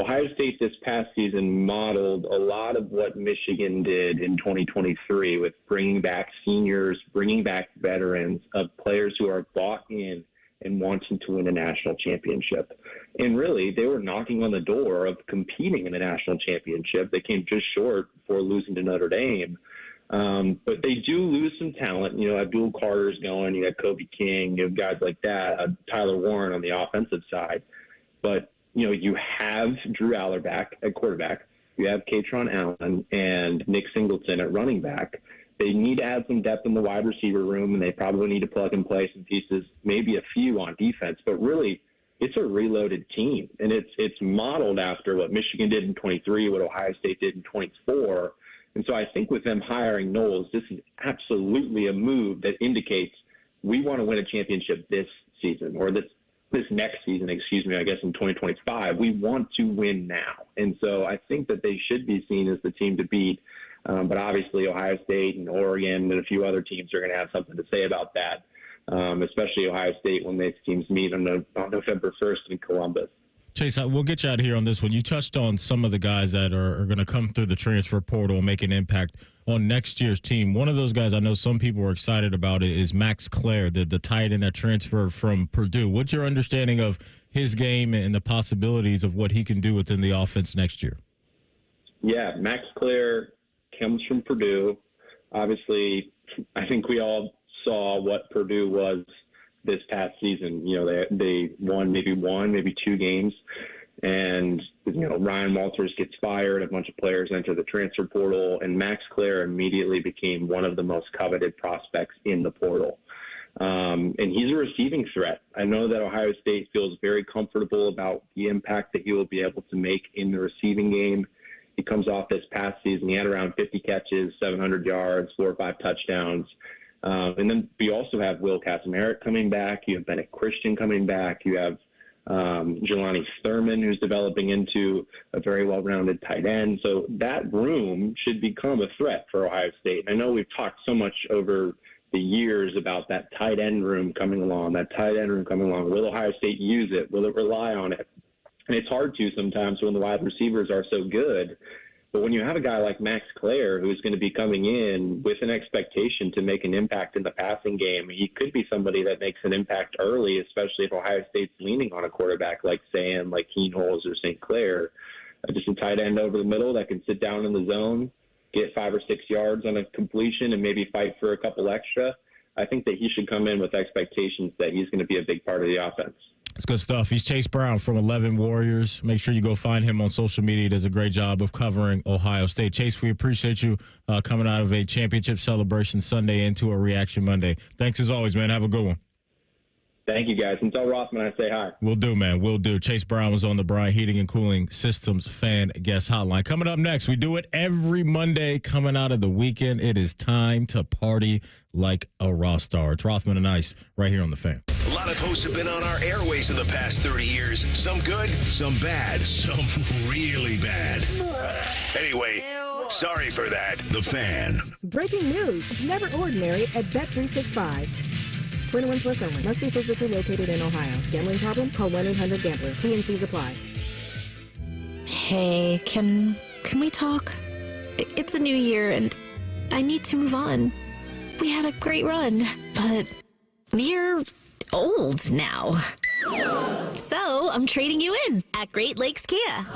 Ohio State this past season modeled a lot of what Michigan did in 2023 with bringing back seniors, bringing back veterans of players who are bought in and wanting to win a national championship. And really, they were knocking on the door of competing in a national championship. They came just short before losing to Notre Dame. But they do lose some talent. Abdul Carter's going. You got Kobe King. You have guys like that. Tyler Warren on the offensive side. But, you have Drew Allerback at quarterback. You have Katron Allen and Nick Singleton at running back. They need to add some depth in the wide receiver room, and they probably need to plug and play some pieces, maybe a few on defense. But really, it's a reloaded team, and it's modeled after what Michigan did in 23, what Ohio State did in 24. And so I think with them hiring Knowles, this is absolutely a move that indicates we want to win a championship this season, or this next season, I guess in 2025. We want to win now. And so I think that they should be seen as the team to beat. But obviously Ohio State and Oregon and a few other teams are going to have something to say about that, especially Ohio State when these teams meet on November 1st in Columbus. Chase, we'll get you out of here on this one. You touched on some of the guys that are going to come through the transfer portal and make an impact on next year's team. One of those guys I know some people are excited about is Max Clare, the tight end that transferred from Purdue. What's your understanding of his game and the possibilities of what he can do within the offense next year? Yeah, Max Clare comes from Purdue. Obviously, I think we all saw what Purdue was this past season. You know, they won, maybe two games. And, you know, Ryan Walters gets fired. A bunch of players enter the transfer portal. And Max Clare immediately became one of the most coveted prospects in the portal. And he's a receiving threat. I know that Ohio State feels very comfortable about the impact that he will be able to make in the receiving game. He comes off this past season. He had around 50 catches, 700 yards, 4 or 5 touchdowns. And then we also have Will Kaczmarek coming back. You have Bennett Christian coming back. You have Jelani Thurman, who's developing into a very well-rounded tight end. So that room should become a threat for Ohio State. I know we've talked so much over the years about that tight end room coming along, Will Ohio State use it? Will it rely on it? And it's hard to sometimes when the wide receivers are so good. But when you have a guy like Max Clare, who's going to be coming in with an expectation to make an impact in the passing game, he could be somebody that makes an impact early, especially if Ohio State's leaning on a quarterback like Sam, like Knowles or St. Clair. Just a tight end over the middle that can sit down in the zone, get 5 or 6 yards on a completion, and maybe fight for a couple extra. I think that he should come in with expectations that he's going to be a big part of the offense. It's good stuff. He's Chase Brown from 11 Warriors. Make sure you go find him on social media. He does a great job of covering Ohio State. Chase, we appreciate you coming out of a championship celebration Sunday into a Reaction Monday. Thanks as always, man. Have a good one. Thank you, guys. And tell Rothman I say hi. Will do, man. Will do. Chase Brown was on the Bryant Heating and Cooling Systems fan guest hotline. Coming up next, we do it every Monday coming out of the weekend. It is time to party like a Rothstar. It's Rothman and Ice right here on the Fan. A lot of hosts have been on our airways in the past 30 years. Some good, some bad, some really bad. Anyway, sorry for that. The Fan. Breaking news. It's never ordinary at Bet365. 21 plus only. Must be physically located in Ohio. Gambling problem? Call 1-800-GAMBLER. TNCs apply. Hey, can we talk? It's a new year and I need to move on. We had a great run, but you're old now. So I'm trading you in at Great Lakes Kia.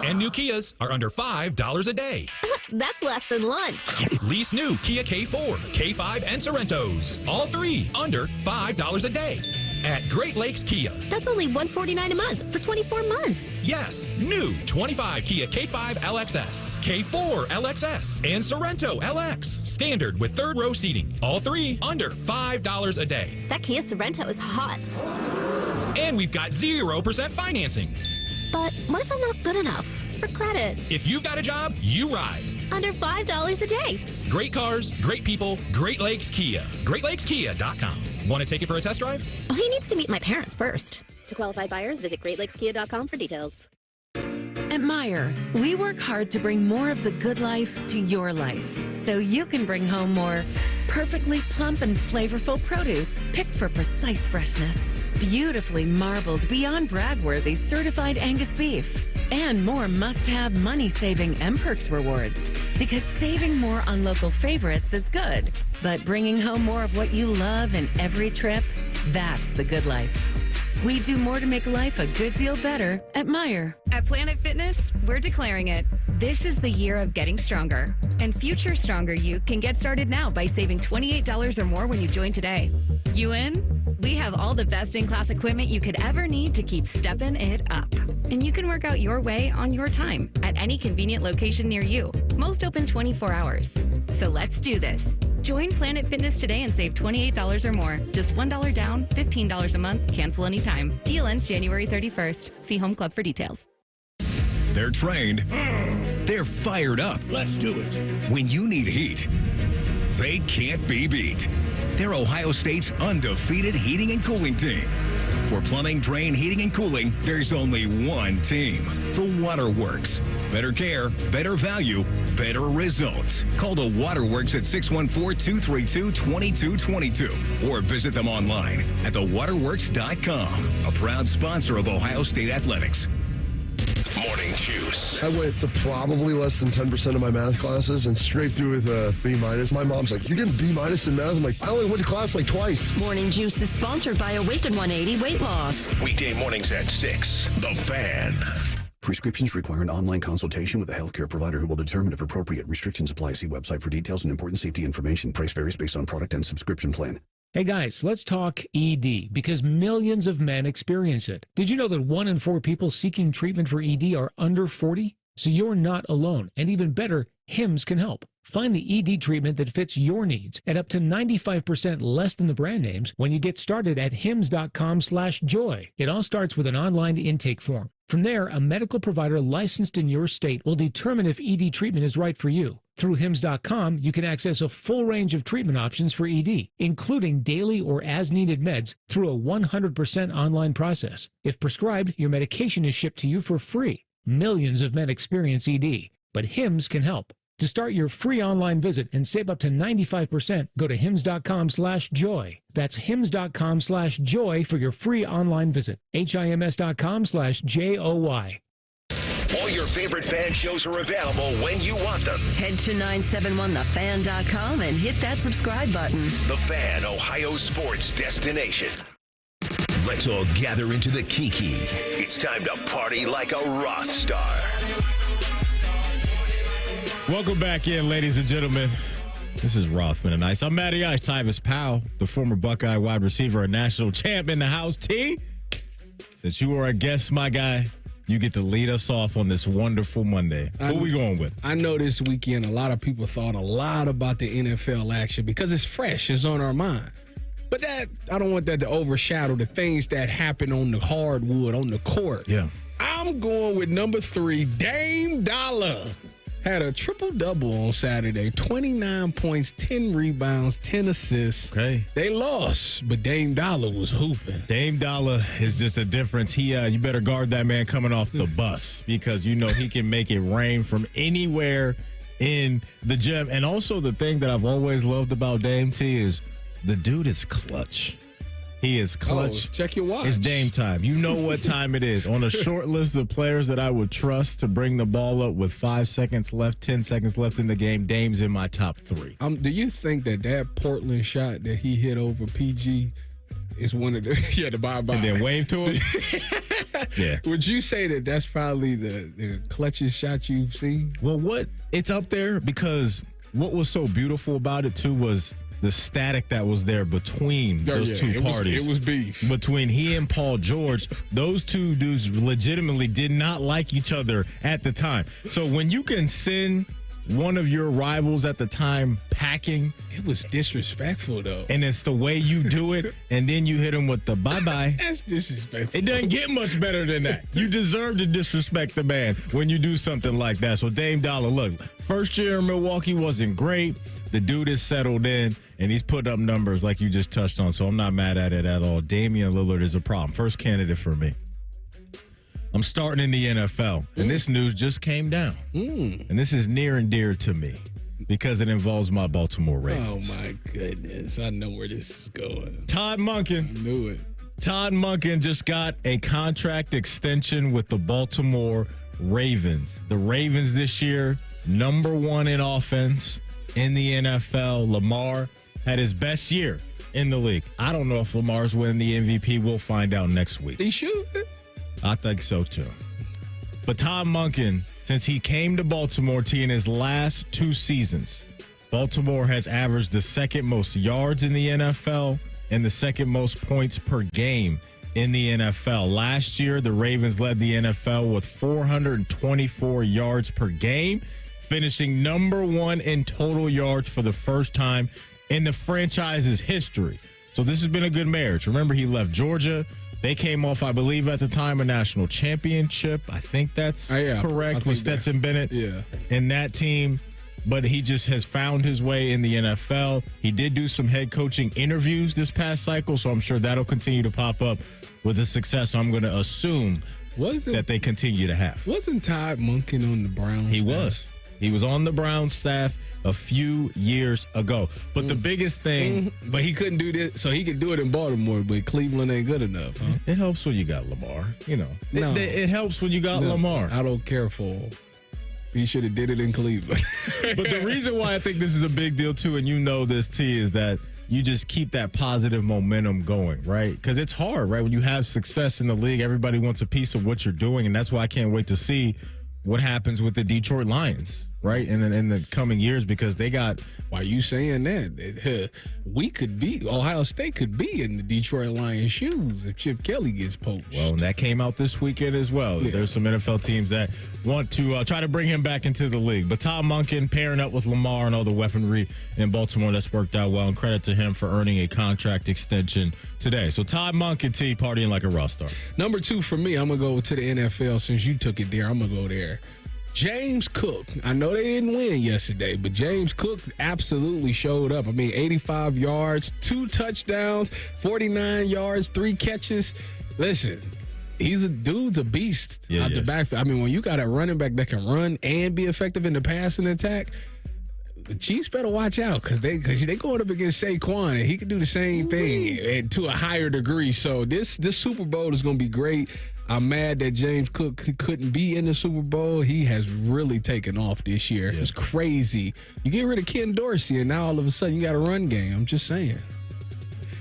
And new Kias are under $5 a day. That's less than lunch. Lease new Kia K4, K5, and Sorrentos. All 3 under $5 a day at Great Lakes Kia. That's only $149 a month for 24 months. Yes, new 25 Kia K5 LXS, K4 LXS, and Sorrento LX. Standard with 3rd row seating. All 3 under $5 a day. That Kia Sorrento is hot. And we've got 0% financing. But what if I'm not good enough for credit? If you've got a job, you ride. Under $5 a day. Great cars, great people, Great Lakes Kia. GreatLakesKia.com. Want to take it for a test drive? Oh, he needs to meet my parents first. To qualified buyers, visit GreatLakesKia.com for details. At Meijer, we work hard to bring more of the good life to your life, so you can bring home more perfectly plump and flavorful produce picked for precise freshness, beautifully marbled beyond brag-worthy certified Angus beef, and more must-have money-saving M-Perks rewards. Because saving more on local favorites is good, but bringing home more of what you love in every trip, that's the good life. We do more to make life a good deal better at Meijer. At Planet Fitness, we're declaring it. This is the year of getting stronger. And future stronger you can get started now by saving $28 or more when you join today. You in? We have all the best in-class equipment you could ever need to keep stepping it up. And you can work out your way on your time at any convenient location near you. Most open 24 hours. So let's do this. Join Planet Fitness today and save $28 or more. Just $1 down, $15 a month, cancel anytime. Deal ends January 31st. See Home Club for details. They're trained. They're fired up. Let's do it. When you need heat, they can't be beat. They're Ohio State's undefeated heating and cooling team. For plumbing, drain, heating, and cooling, there's only one team. The Waterworks. Better care, better value, better results. Call the Waterworks at 614-232-2222 or visit them online at thewaterworks.com. A proud sponsor of Ohio State Athletics. Morning Juice. I went to probably less than 10% of my math classes and straight through with a B-. My mom's like, you're getting B- in math? I'm like, I only went to class like twice. Morning Juice is sponsored by Awaken 180 Weight Loss. Weekday mornings at 6. The Fan. Prescriptions require an online consultation with a healthcare provider who will determine if appropriate. Restrictions apply. See website for details and important safety information. Price varies based on product and subscription plan. Hey guys, let's talk ED because millions of men experience it. Did you know that 1 in 4 people seeking treatment for ED are under 40? So you're not alone. And even better, Hims can help. Find the ED treatment that fits your needs at up to 95% less than the brand names when you get started at hims.com/joy. It all starts with an online intake form. From there, a medical provider licensed in your state will determine if ED treatment is right for you. Through hims.com, you can access a full range of treatment options for ED, including daily or as-needed meds through a 100% online process. If prescribed, your medication is shipped to you for free. Millions of men experience ED, but Hims can help. To start your free online visit and save up to 95%, go to hims.com/joy. That's hims.com/joy for your free online visit. hims.com/joy. All your favorite fan shows are available when you want them. Head to 971thefan.com and hit that subscribe button. The Fan, Ohio sports destination. Let's all gather into the Kiki. It's time to party like a Rothstar. Welcome back in, ladies and gentlemen. This is Rothman and Ice. I'm Matty Ice. Tyvis Powell, the former Buckeye wide receiver, a national champ in the house. T, since you are a guest, my guy, you get to lead us off on this wonderful Monday. Who we going with? I know this weekend a lot of people thought a lot about the NFL action because it's fresh. It's on our mind. But I don't want that to overshadow the things that happen on the hardwood, on the court. Yeah. I'm going with number 3, Dame Dollar. Had a triple-double on Saturday, 29 points, 10 rebounds, 10 assists. Okay. They lost, but Dame Dollar was hooping. Dame Dollar is just a difference. You better guard that man coming off the bus because you know he can make it rain from anywhere in the gym. And also the thing that I've always loved about Dame T is the dude is clutch. He is clutch. Oh, check your watch. It's Dame time. You know what time it is. On a short list of players that I would trust to bring the ball up with 5 seconds left, 10 seconds left in the game, Dame's in my top 3. Do you think that Portland shot that he hit over PG is one of the the bye-bye? And then wave to him? Yeah. Would you say that that's probably the clutchest shot you've seen? Well, it's up there because what was so beautiful about it, too, was the static that was there between those two parties. It was beef. Between he and Paul George, those two dudes legitimately did not like each other at the time. So when you can send one of your rivals at the time packing. It was disrespectful, though. And it's the way you do it, and then you hit him with the bye-bye. That's disrespectful. It doesn't get much better than that. You deserve to disrespect the man when you do something like that. So Dame Dollar, look, first year in Milwaukee wasn't great. The dude is settled in, and he's put up numbers like you just touched on, so I'm not mad at it at all. Damian Lillard is a problem. First candidate for me. I'm starting in the NFL, and this news just came down. And this is near and dear to me because it involves my Baltimore Ravens. Oh, my goodness. I know where this is going. Todd Monken. I knew it. Todd Monken just got a contract extension with the Baltimore Ravens. The Ravens this year, #1 in offense in the NFL. Lamar had his best year in the league. I don't know if Lamar's winning the MVP. We'll find out next week. He should. I think so, too. But Todd Monken, since he came to Baltimore in his last 2 seasons, Baltimore has averaged the second most yards in the NFL and the second most points per game in the NFL. Last year, the Ravens led the NFL with 424 yards per game, finishing #1 in total yards for the first time in the franchise's history. So this has been a good marriage. Remember, he left Georgia. They came off, I believe, at the time, a national championship. I think that's correct with Stetson Bennett and that team. But he just has found his way in the NFL. He did do some head coaching interviews this past cycle, so I'm sure that'll continue to pop up with the success. I'm going to assume that they continue to have. Wasn't Todd Monken on the Browns? He staff? was. He was on the Browns staff a few years ago. But the biggest thing... But he couldn't do this, so he could do it in Baltimore, but Cleveland ain't good enough, huh? It helps when you got Lamar, No. It helps when you got Lamar. I don't care for him. He should have did it in Cleveland. But the reason why I think this is a big deal, too, and you know this, T, is that you just keep that positive momentum going, right? Because it's hard, right? When you have success in the league, everybody wants a piece of what you're doing, and that's why I can't wait to see what happens with the Detroit Lions, right? In the coming years, because they got... Why are you saying that? Ohio State could be in the Detroit Lions' shoes if Chip Kelly gets poached. Well, and that came out this weekend as well. Yeah. There's some NFL teams that want to try to bring him back into the league. But Todd Monken pairing up with Lamar and all the weaponry in Baltimore, that's worked out well. And credit to him for earning a contract extension today. So Todd Monken, T, partying like a Rothstar. Number 2 for me, I'm going to go to the NFL. Since you took it there, I'm going to go there. James Cook. I know they didn't win yesterday, but James Cook absolutely showed up. I mean, 85 yards, 2 touchdowns, 49 yards, 3 catches. Listen, dude's a beast out the backfield. I mean, when you got a running back that can run and be effective in the passing attack, the Chiefs better watch out because they going up against Saquon, and he can do the same thing and to a higher degree. So this Super Bowl is going to be great. I'm mad that James Cook couldn't be in the Super Bowl. He has really taken off this year. Yeah. It's crazy. You get rid of Ken Dorsey, and now all of a sudden you got a run game. I'm just saying.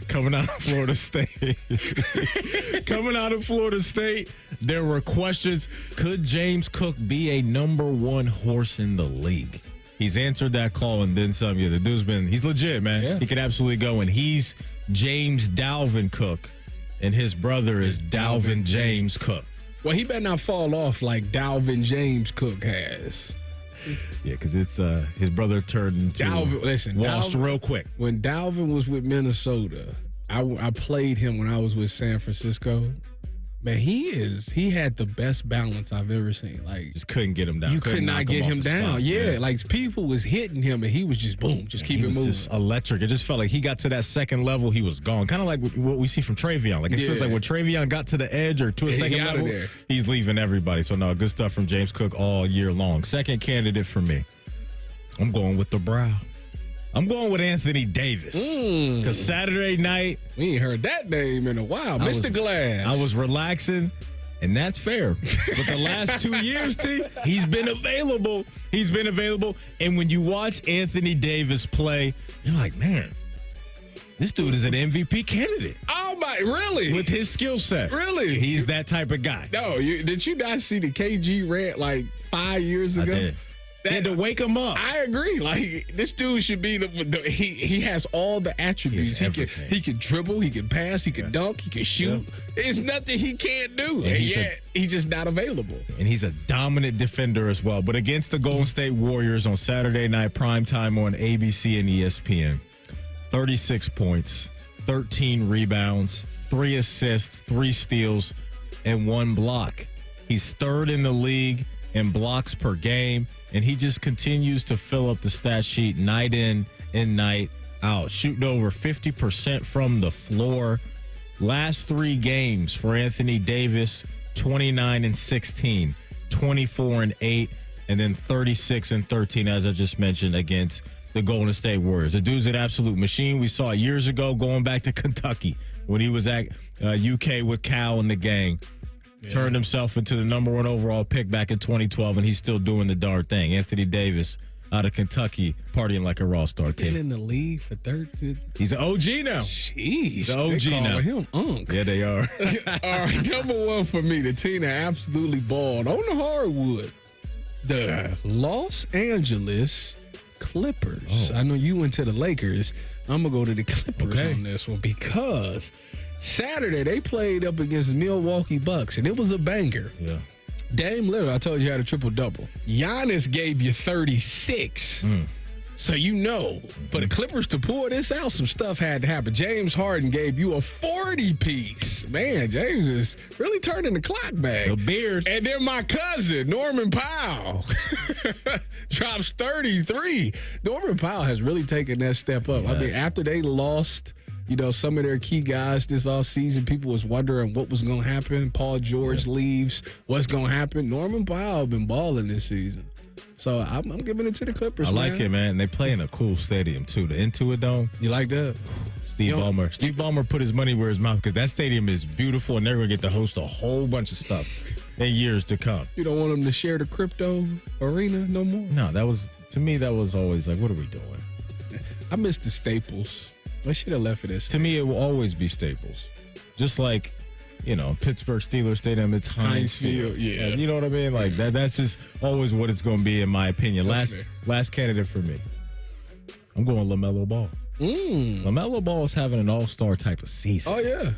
Coming out of Florida State. There were questions. Could James Cook be a number 1 horse in the league? He's answered that call and then some. Yeah, the dude's he's legit, man. Yeah. He can absolutely go, and he's James Dalvin Cook. And his brother is Dalvin James Cook. Well, he better not fall off like Dalvin James Cook has. Yeah, because it's his brother turned into washed real quick. When Dalvin was with Minnesota, I played him when I was with San Francisco. Man, he had the best balance I've ever seen. Like, just couldn't get him down. You could not get him down. Yeah, like people was hitting him, and he was just boom, keep it moving. Just electric. It just felt like he got to that second level, he was gone. Kind of like what we see from Travion. Like it feels like when Travion got to the edge or to a second level, he's leaving everybody. So no, good stuff from James Cook all year long. Second candidate for me, I'm going with the brow. I'm going with Anthony Davis. Because Saturday night... We ain't heard that name in a while. Mr. Glass. I was relaxing, and that's fair. But the last 2 years, T, he's been available. And when you watch Anthony Davis play, you're like, man, this dude is an MVP candidate. Oh, my, really? With his skill set. Really? He's that type of guy. No, did you not see the KG rant like 5 years ago? I did. They had to wake him up. I agree. Like, this dude should be he has all the attributes. He can dribble, he can pass, he can dunk, he can shoot. There's nothing he can't do. And he's just not available. And he's a dominant defender as well. But against the Golden State Warriors on Saturday night, primetime on ABC and ESPN, 36 points, 13 rebounds, 3 assists, 3 steals, and 1 block. He's 3rd in the league in blocks per game. And he just continues to fill up the stat sheet night in and night out, shooting over 50% from the floor. Last 3 games for Anthony Davis, 29-16, 24-8, and then 36-13, as I just mentioned, against the Golden State Warriors. The dude's an absolute machine. We saw it years ago going back to Kentucky when he was at UK with Cal and the gang. Turned himself into the number 1 overall pick back in 2012, and he's still doing the darn thing. Anthony Davis out of Kentucky, partying like a Rothstar team. Been in the league for 13. He's an OG now. Sheesh. He's an OG now. Him Unc. Yeah, they are. All right, number 1 for me, the team that absolutely balled on the hardwood. The Los Angeles Clippers. Oh. I know you went to the Lakers. I'm going to go to the Clippers on this one because Saturday they played up against the Milwaukee Bucks, and it was a banger. Yeah. Dame Lillard, I told you, had a triple-double. Giannis gave you 36. So you know, for the Clippers to pull this out, some stuff had to happen. James Harden gave you a 40-piece. Man, James is really turning the clock back. The beard. And then my cousin, Norman Powell, drops 33. Norman Powell has really taken that step up. I mean, after they lost some of their key guys this offseason, people was wondering what was going to happen. Paul George leaves. What's going to happen? Norman Powell been balling this season. So I'm giving it to the Clippers, I like it, man. They play in a cool stadium, too. The Intuit Dome. You like that? Steve Ballmer. Steve Ballmer put his money where his mouth because that stadium is beautiful, and they're going to get to host a whole bunch of stuff in years to come. You don't want them to share the crypto arena no more? No, to me, that was always like, what are we doing? I miss the Staples. I should have left it as To me, it will always be Staples. Just like, Pittsburgh Steelers Stadium, it's Heinz Field. Yeah. You know what I mean? Like, that's just always what it's going to be, in my opinion. Last candidate for me. I'm going LaMelo Ball. LaMelo Ball is having an all-star type of season. Oh, yeah.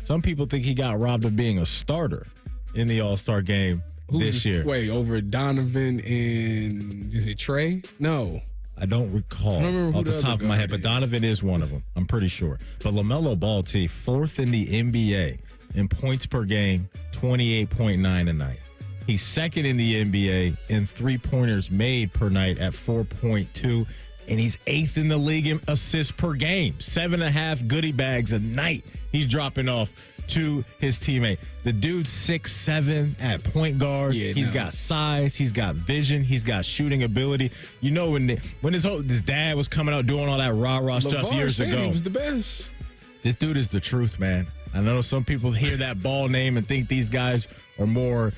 Some people think he got robbed of being a starter in the all-star game this year. Wait, over Donovan and is it Trey? No. I don't recall off the top of my head, but Donovan is one of them. I'm pretty sure. But LaMelo Ball, fourth in the NBA in points per game, 28.9 a night. He's second in the NBA in three-pointers made per night at 4.2, and he's eighth in the league in assists per game, 7.5 goodie bags a night he's dropping off to his teammate. The dude's 6'7" at point guard. He's got size. He's got vision. He's got shooting ability. When his dad was coming out doing all that rah-rah stuff years ago. He was the best. This dude is the truth, man. I know some people hear that Ball name and think these guys are more,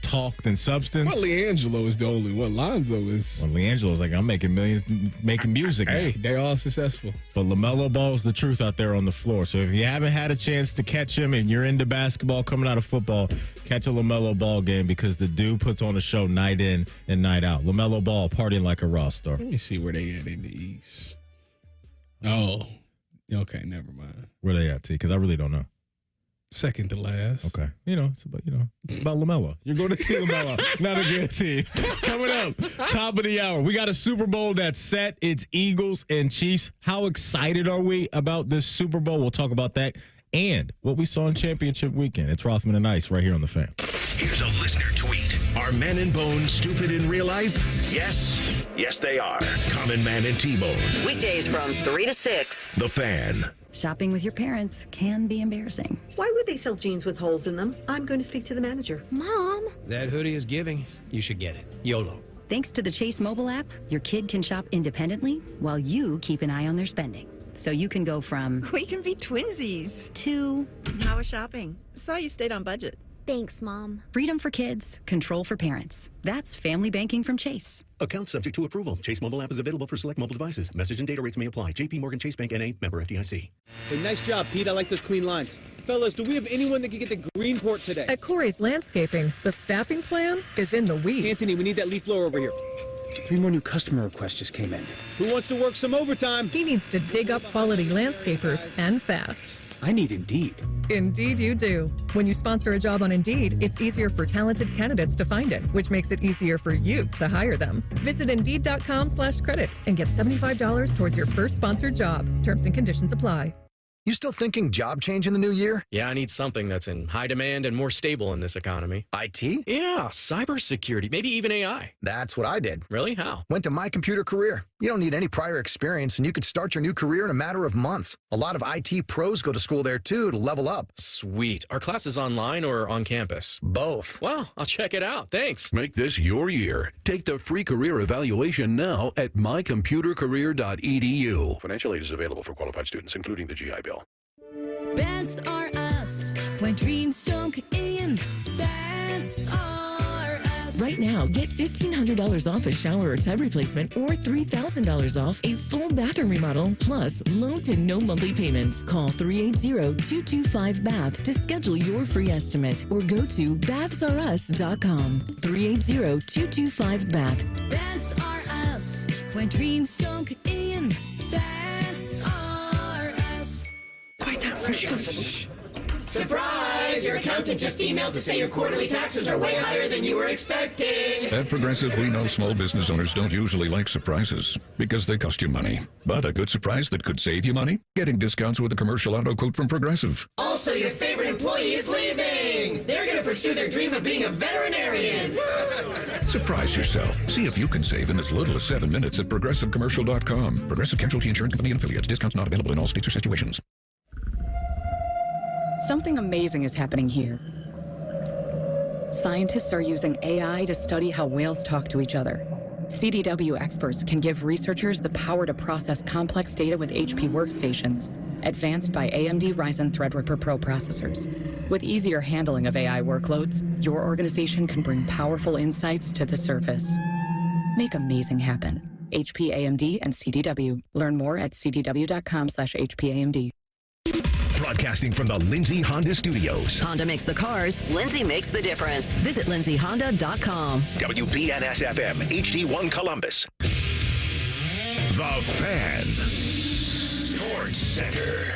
talk than substance. Well, LiAngelo is the only one. Lonzo is. Well, LiAngelo's like, I'm making millions making music now. Hey, they're all successful. But LaMelo Ball is the truth out there on the floor. So if you haven't had a chance to catch him and you're into basketball coming out of football, catch a LaMelo Ball game because the dude puts on a show night in and night out. LaMelo Ball partying like a Rothstar. Let me see where they at in the East. Oh, okay, never mind. Where they at, T? Because I really don't know. Second to last. Okay. It's about LaMelo. You're going to see LaMelo. Not a good team. Coming up, top of the hour. We got a Super Bowl that's set. It's Eagles and Chiefs. How excited are we about this Super Bowl? We'll talk about that and what we saw in championship weekend. It's Rothman and Ice right here on The Fan. Here's a listener tweet. Are Men and Bone stupid in real life? Yes. Yes, they are. Common Man and T-Bone. Weekdays from 3 to 6. The Fan. Shopping with your parents can be embarrassing. Why would they sell jeans with holes in them? I'm going to speak to the manager. Mom! That hoodie is giving. You should get it. YOLO. Thanks to the Chase mobile app, your kid can shop independently while you keep an eye on their spending. So you can go from... We can be twinsies. ...to... How was shopping? Saw you stayed on budget. Thanks, Mom. Freedom for kids, control for parents. That's family banking from Chase. Account subject to approval. Chase mobile app is available for select mobile devices. Message and data rates may apply. JP Morgan Chase Bank N.A. Member FDIC. Hey, nice job, Pete. I like those clean lines. Fellas, do we have anyone that can get to Greenport today? At Corey's Landscaping, the staffing plan is in the weeds. Anthony, we need that leaf blower over here. 3 more new customer requests just came in. Who wants to work some overtime? He needs to dig up quality landscapers and fast. I need Indeed. Indeed you do. When you sponsor a job on Indeed, it's easier for talented candidates to find it, which makes it easier for you to hire them. Visit Indeed.com/credit and get $75 towards your first sponsored job. Terms and conditions apply. You still thinking job change in the new year? Yeah, I need something that's in high demand and more stable in this economy. IT? Yeah, cybersecurity, maybe even AI. That's what I did. Really? How? Went to My Computer Career. You don't need any prior experience, and you could start your new career in a matter of months. A lot of IT pros go to school there, too, to level up. Sweet. Are classes online or on campus? Both. Well, I'll check it out. Thanks. Make this your year. Take the free career evaluation now at mycomputercareer.edu. Financial aid is available for qualified students, including the GI Bill. Beds are us when dreams sunk in. Beds are us. Right now, get $1,500 off a shower or tub replacement or $3,000 off a full bathroom remodel, plus low to no monthly payments. Call 380-225-BATH to schedule your free estimate or go to bathsareus.com. 380-225-BATH. Beds are us when dreams sunk in. Beds are us. Quiet down, first you Shh. Surprise! Your accountant just emailed to say your quarterly taxes are way higher than you were expecting. At Progressive, we know small business owners don't usually like surprises because they cost you money. But a good surprise that could save you money? Getting discounts with a commercial auto quote from Progressive. Also, your favorite employee is leaving. They're going to pursue their dream of being a veterinarian. Surprise yourself. See if you can save in as little as 7 minutes at ProgressiveCommercial.com. Progressive Casualty Insurance Company and Affiliates. Discounts not available in all states or situations. Something amazing is happening here. Scientists are using AI to study how whales talk to each other. CDW experts can give researchers the power to process complex data with HP workstations, advanced by AMD Ryzen Threadripper Pro processors. With easier handling of AI workloads, your organization can bring powerful insights to the surface. Make amazing happen. HP, AMD, and CDW. Learn more at cdw.com/HPAMD. Broadcasting from the Lindsay Honda Studios. Honda makes the cars. Lindsay makes the difference. Visit lindsayhonda.com. WBNS-FM, HD1 Columbus. The Fan. Sports Center.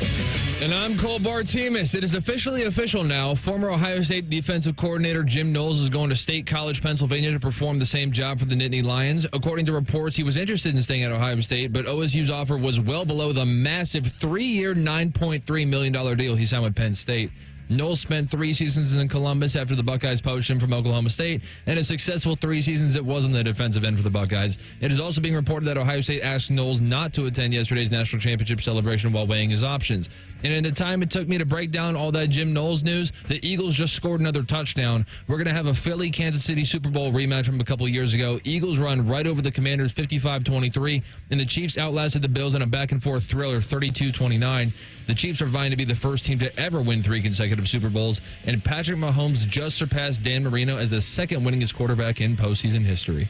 And I'm Cole Bartemus. It is officially official now. Former Ohio State defensive coordinator Jim Knowles is going to State College, Pennsylvania to perform the same job for the Nittany Lions. According to reports, he was interested in staying at Ohio State, but OSU's offer was well below the massive 3-year, $9.3 million deal he signed with Penn State. Knowles spent 3 seasons in Columbus after the Buckeyes poached him from Oklahoma State, and a successful 3 seasons it was on the defensive end for the Buckeyes. It is also being reported that Ohio State asked Knowles not to attend yesterday's national championship celebration while weighing his options. And in the time it took me to break down all that Jim Knowles news, the Eagles just scored another touchdown. We're going to have a Philly-Kansas City Super Bowl rematch from a couple years ago. Eagles run right over the Commanders 55-23, and the Chiefs outlasted the Bills in a back-and-forth thriller 32-29. The Chiefs are vying to be the first team to ever win 3 consecutive Super Bowls, and Patrick Mahomes just surpassed Dan Marino as the second winningest quarterback in postseason history.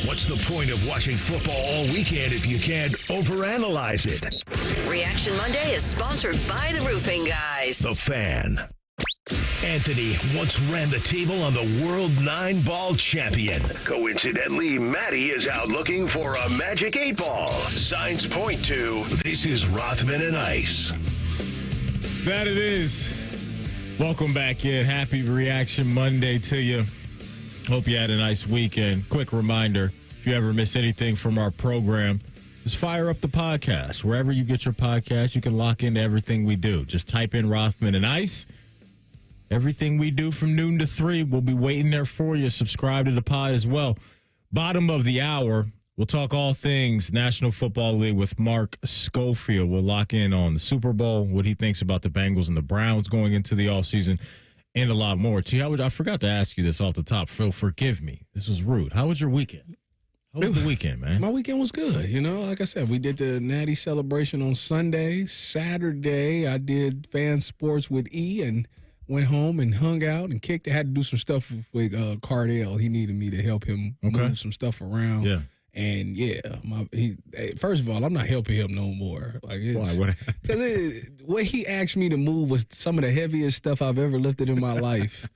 What's the point of watching football all weekend if you can't overanalyze it? Reaction Monday is sponsored by the Roofing Guys. The Fan. Anthony once ran the table on the World 9-Ball Champion. Coincidentally, Maddie is out looking for a magic 8-ball. Signs point to, this is Rothman and Ice. That it is. Welcome back in. Happy Reaction Monday to you. Hope you had a nice weekend. Quick reminder, if you ever miss anything from our program, just fire up the podcast. Wherever you get your podcast, you can lock into everything we do. Just type in Rothman and Ice. Everything we do from noon to 3, we'll be waiting there for you. Subscribe to the pod as well. Bottom of the hour, we'll talk all things National Football League with Mark Schofield. We'll lock in on the Super Bowl, what he thinks about the Bengals and the Browns going into the offseason, and a lot more. T, I forgot to ask you this off the top. Phil, forgive me. This was rude. How was your weekend? How was the weekend, man? My weekend was good. You know, like I said, we did the Natty celebration on Sunday. Saturday, I did fan sports with E and went home and hung out and kicked. I had to do some stuff with Cardell. He needed me to help him move some stuff around. Yeah. And first of all, I'm not helping him no more. Like, why? What he asked me to move was some of the heaviest stuff I've ever lifted in my life.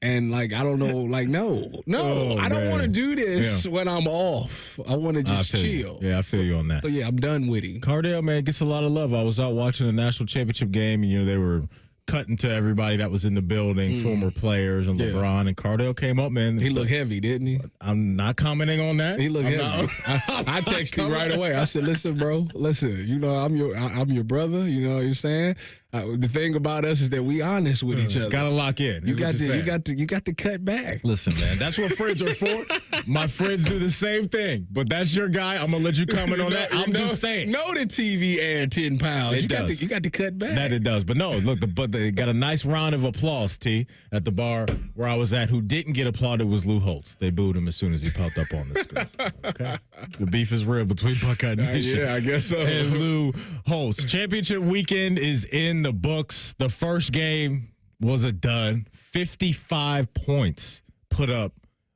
And like, I don't know, like, no, I don't want to do this when I'm off. I want to just chill. Yeah, I feel you on that. So yeah, I'm done with him. Cardell, man, gets a lot of love. I was out watching the national championship game, and they were cutting to everybody that was in the building, former players, and LeBron, and Cardell came up, man. He looked heavy, didn't he? I'm not commenting on that. He looked heavy. I texted him right away. I said, listen, bro, I'm your brother, you know what you're saying? The thing about us is that we honest with each other. Gotta lock in. You got to cut back. Listen, man, that's what friends are for. My friends do the same thing, but that's your guy. I'm gonna let you comment on that. I'm just saying. No, the TV aired 10 pounds. You got to cut back. That it does. But no, look, they got a nice round of applause, T, at the bar where I was at. Who didn't get applauded was Lou Holtz. They booed him as soon as he popped up on the screen. Okay, the beef is real between Buckeye Nation. Yeah, I guess so. And Lou Holtz. Championship weekend is in the books. The first game was a dud. 55 points put up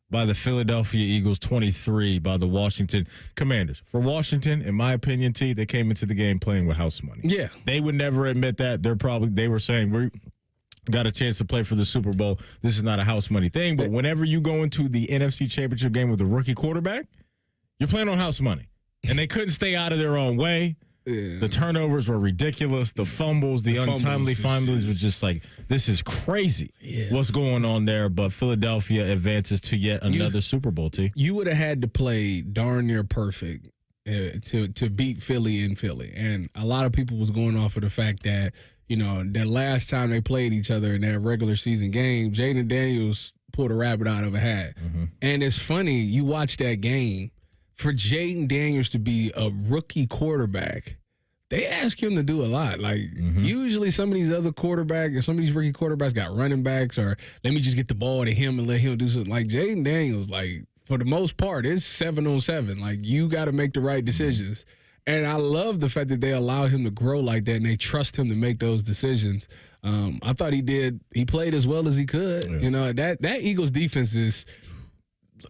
by the Philadelphia Eagles, 23 by the Washington Commanders. For Washington, in my opinion, T, they came into the game playing with house money. Yeah. They would never admit that. They were saying, we got a chance to play for the Super Bowl. This is not a house money thing. But whenever you go into the NFC Championship game with a rookie quarterback, you're playing on house money. And they couldn't stay out of their own way. Yeah. The turnovers were ridiculous. The fumbles, the untimely fumbles was just like, this is crazy. Yeah. What's going on there? But Philadelphia advances to yet another Super Bowl, T. You would have had to play darn near perfect to beat Philly in Philly. And a lot of people was going off of the fact that, that last time they played each other in that regular season game, Jaden Daniels pulled a rabbit out of a hat. Mm-hmm. And it's funny, you watch that game, for Jaden Daniels to be a rookie quarterback, they ask him to do a lot. Like, usually some of these other quarterbacks or some of these rookie quarterbacks got running backs or let me just get the ball to him and let him do something. Like, Jaden Daniels, like, for the most part, it's 7-on-7. Like, you got to make the right decisions. And I love the fact that they allow him to grow like that and they trust him to make those decisions. I thought he played as well as he could. Yeah. You know, that Eagles defense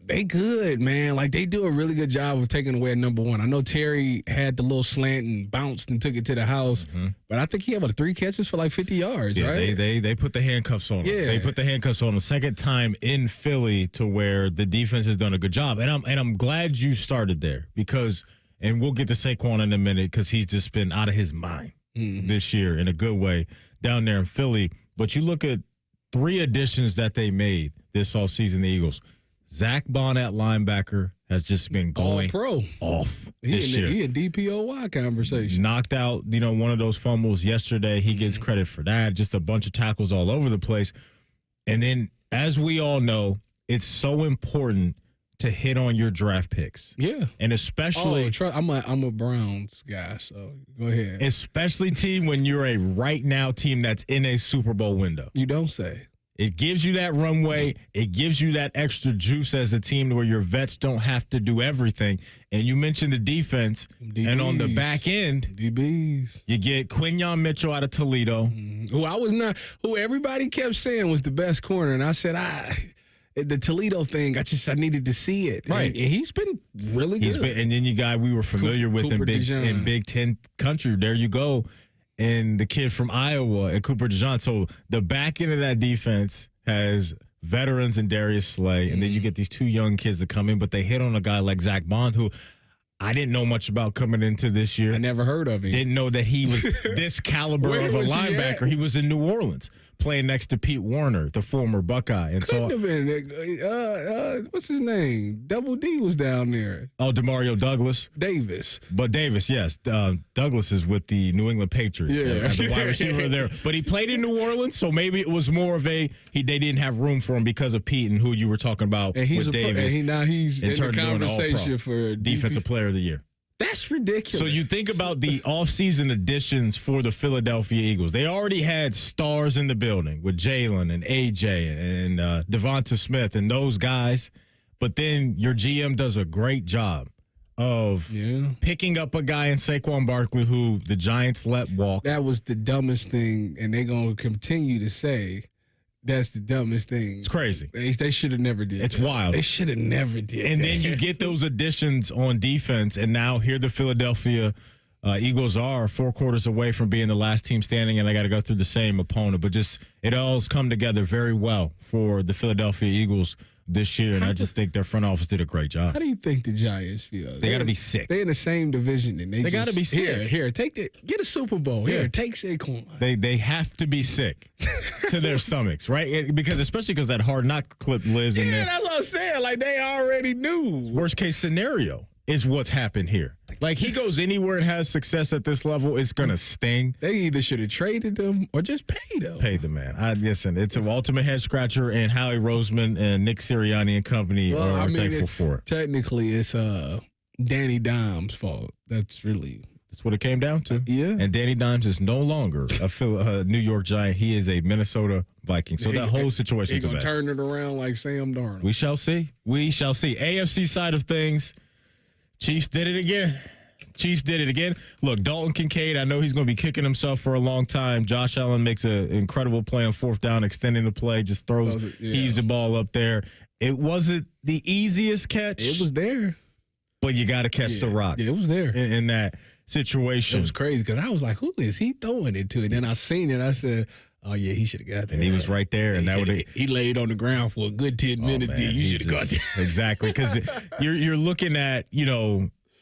they good, man. Like, they do a really good job of taking away a number one. I know Terry had the little slant and bounced and took it to the house, but I think he had 3 catches for like 50 yards, right? They put the handcuffs on him. Yeah. They put the handcuffs on him second time in Philly to where the defense has done a good job. And I'm glad you started there because, and we'll get to Saquon in a minute because he's just been out of his mind this year in a good way down there in Philly. But you look at 3 additions that they made this offseason, the Eagles. Zach Bond at linebacker has just been going off this year. He a DPOY conversation. Knocked out, one of those fumbles yesterday. He gets credit for that. Just a bunch of tackles all over the place. And then, as we all know, it's so important to hit on your draft picks. Yeah. And especially I'm a Browns guy, so go ahead. Especially team when you're a right now team that's in a Super Bowl window. You don't say. It gives you that runway. It gives you that extra juice as a team where your vets don't have to do everything. And you mentioned the defense. DBs. And on the back end, DBs. You get Quinyon Mitchell out of Toledo. Who everybody kept saying was the best corner. And I said, the Toledo thing, I needed to see it. Right. And he's been really good. And then you got we were familiar with in Big Ten country. There you go. And the kid from Iowa and Cooper DeJean. So the back end of that defense has veterans and Darius Slay. And then you get these 2 young kids that come in, but they hit on a guy like Zach Bond, who I didn't know much about coming into this year. I never heard of him. Didn't know that he was this caliber of a linebacker. He was in New Orleans playing next to Pete Warner, the former Buckeye. And Couldn't have been. What's his name? Double D was down there. Oh, DeMario Douglas. Davis. But Davis, yes. Douglas is with the New England Patriots. Yeah. As a wide receiver there. But he played in New Orleans, so maybe it was more of they didn't have room for him because of Pete and who you were talking about and he's with Davis. Now he's in the conversation for Defensive Player of the Year. That's ridiculous. So you think about the offseason additions for the Philadelphia Eagles. They already had stars in the building with Jalen and AJ and Devonta Smith and those guys. But then your GM does a great job of picking up a guy in Saquon Barkley who the Giants let walk. That was the dumbest thing, and they're going to continue to say that's the dumbest thing. It's crazy. They should have never did. It's that. wild. They should have never did. And that. then you get those additions on defense, and now here the Philadelphia Eagles are 4 quarters away from being the last team standing, and they got to go through the same opponent. But just it all's come together very well for the Philadelphia Eagles this year, and I just think their front office did a great job. How do you think the Giants feel? They got to be sick. They're in the same division, and they got to be sick. Here, get a Super Bowl. Here, take Saquon. They have to be sick to their stomachs, right? Especially because that hard knock clip lives in there. Yeah, that's what I'm saying. Like, they already knew. Worst case scenario is what's happened here. Like, he goes anywhere and has success at this level, it's going to sting. They either should have traded him or just paid him. Paid the man. Listen, it's an ultimate head scratcher, and Howie Roseman and Nick Sirianni and company are thankful for it. Technically, it's Danny Dimes' fault. That's what it came down to. Yeah. And Danny Dimes is no longer a New York Giant. He is a Minnesota Viking. So that whole situation is a mess. He's going to turn it around like Sam Darnold. We shall see. AFC side of things, Chiefs did it again. Look, Dalton Kincaid, I know he's going to be kicking himself for a long time. Josh Allen makes an incredible play on 4th down, extending the play, just heaves the ball up there. It wasn't the easiest catch. It was there. But you got to catch the rock. Yeah, it was there. In that situation. It was crazy because I was like, who is he throwing it to? And then I seen it. I said, oh, yeah, he should have got that. And he was right there. And he laid on the ground for a good 10 minutes. Man, you should have got that. Exactly. Because you're looking at,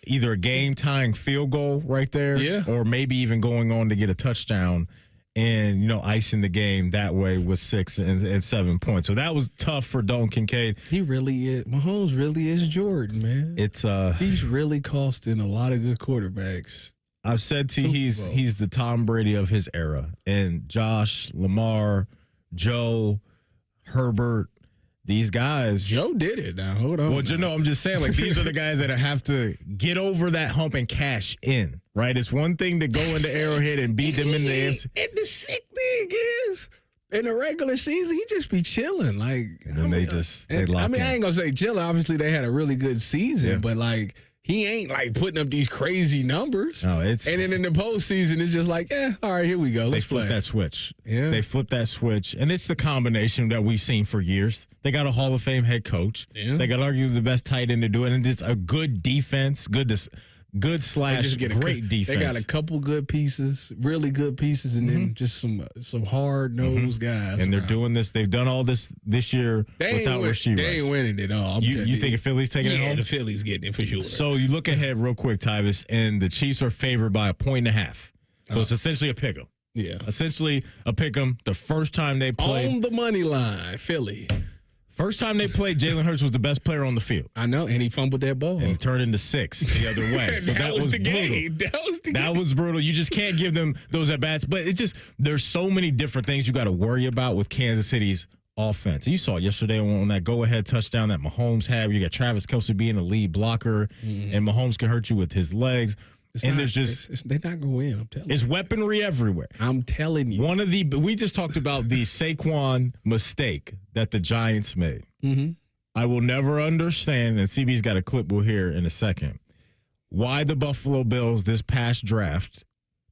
either a game-tying field goal right there, or maybe even going on to get a touchdown and, icing the game that way with 6 and 7 points. So that was tough for Dalton Kincaid. He really is. Mahomes really is Jordan, man. He's really costing a lot of good quarterbacks. I've said to you, he's the Tom Brady of his era. And Josh, Lamar, Joe, Herbert, these guys. Joe did it now. Hold on. Well, no, I'm just saying, like, these are the guys that have to get over that hump and cash in, right? It's one thing to go into Arrowhead and beat them in the AFC. And the sick thing is, in the regular season, he just be chilling. Like, and then they lock in. I ain't going to say chilling. Obviously, they had a really good season, but, like, he ain't, like, putting up these crazy numbers. No, and then in the postseason, it's just like, all right, here we go. Let's play. They flip that switch. Yeah. They flip that switch. And it's the combination that we've seen for years. They got a Hall of Fame head coach. Yeah. They got arguably the best tight end to do it. And it's a good defense, good / great defense. They got a couple good pieces, really good pieces, and then just some hard-nosed guys. And they're doing this. They've done all this year without Rasheed Rice. They ain't winning it all. You think the Phillies taking it home? Yeah, the Phillies getting it for sure. So you look ahead real quick, Tyvis, and the Chiefs are favored by 1.5. So it's essentially a pick-em. Yeah. Essentially a pick-em. The first time they played. On the money line, Philly. First time they played, Jalen Hurts was the best player on the field. I know, and he fumbled that ball. And it turned into 6 the other way. So that was the brutal. game. That was brutal. You just can't give them those at-bats. But it's just, there's so many different things you got to worry about with Kansas City's offense. You saw it yesterday on that go-ahead touchdown that Mahomes had. You got Travis Kelce being a lead blocker, and Mahomes can hurt you with his legs. They're not going to win, I'm telling you. It's weaponry everywhere. I'm telling you. We just talked about the Saquon mistake that the Giants made. Mm-hmm. I will never understand, and CB's got a clip we'll hear in a second, why the Buffalo Bills this past draft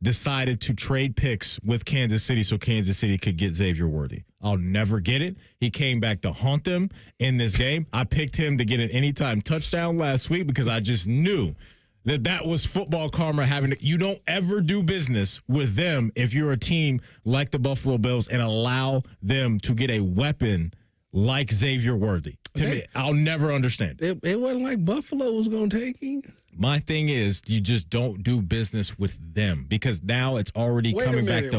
decided to trade picks with Kansas City so Kansas City could get Xavier Worthy. I'll never get it. He came back to haunt them in this game. I picked him to get an anytime touchdown last week because I just knew that was football karma you don't ever do business with them if you're a team like the Buffalo Bills and allow them to get a weapon like Xavier Worthy. To me, I'll never understand. It wasn't like Buffalo was going to take him. My thing is, you just don't do business with them because now it's already coming back to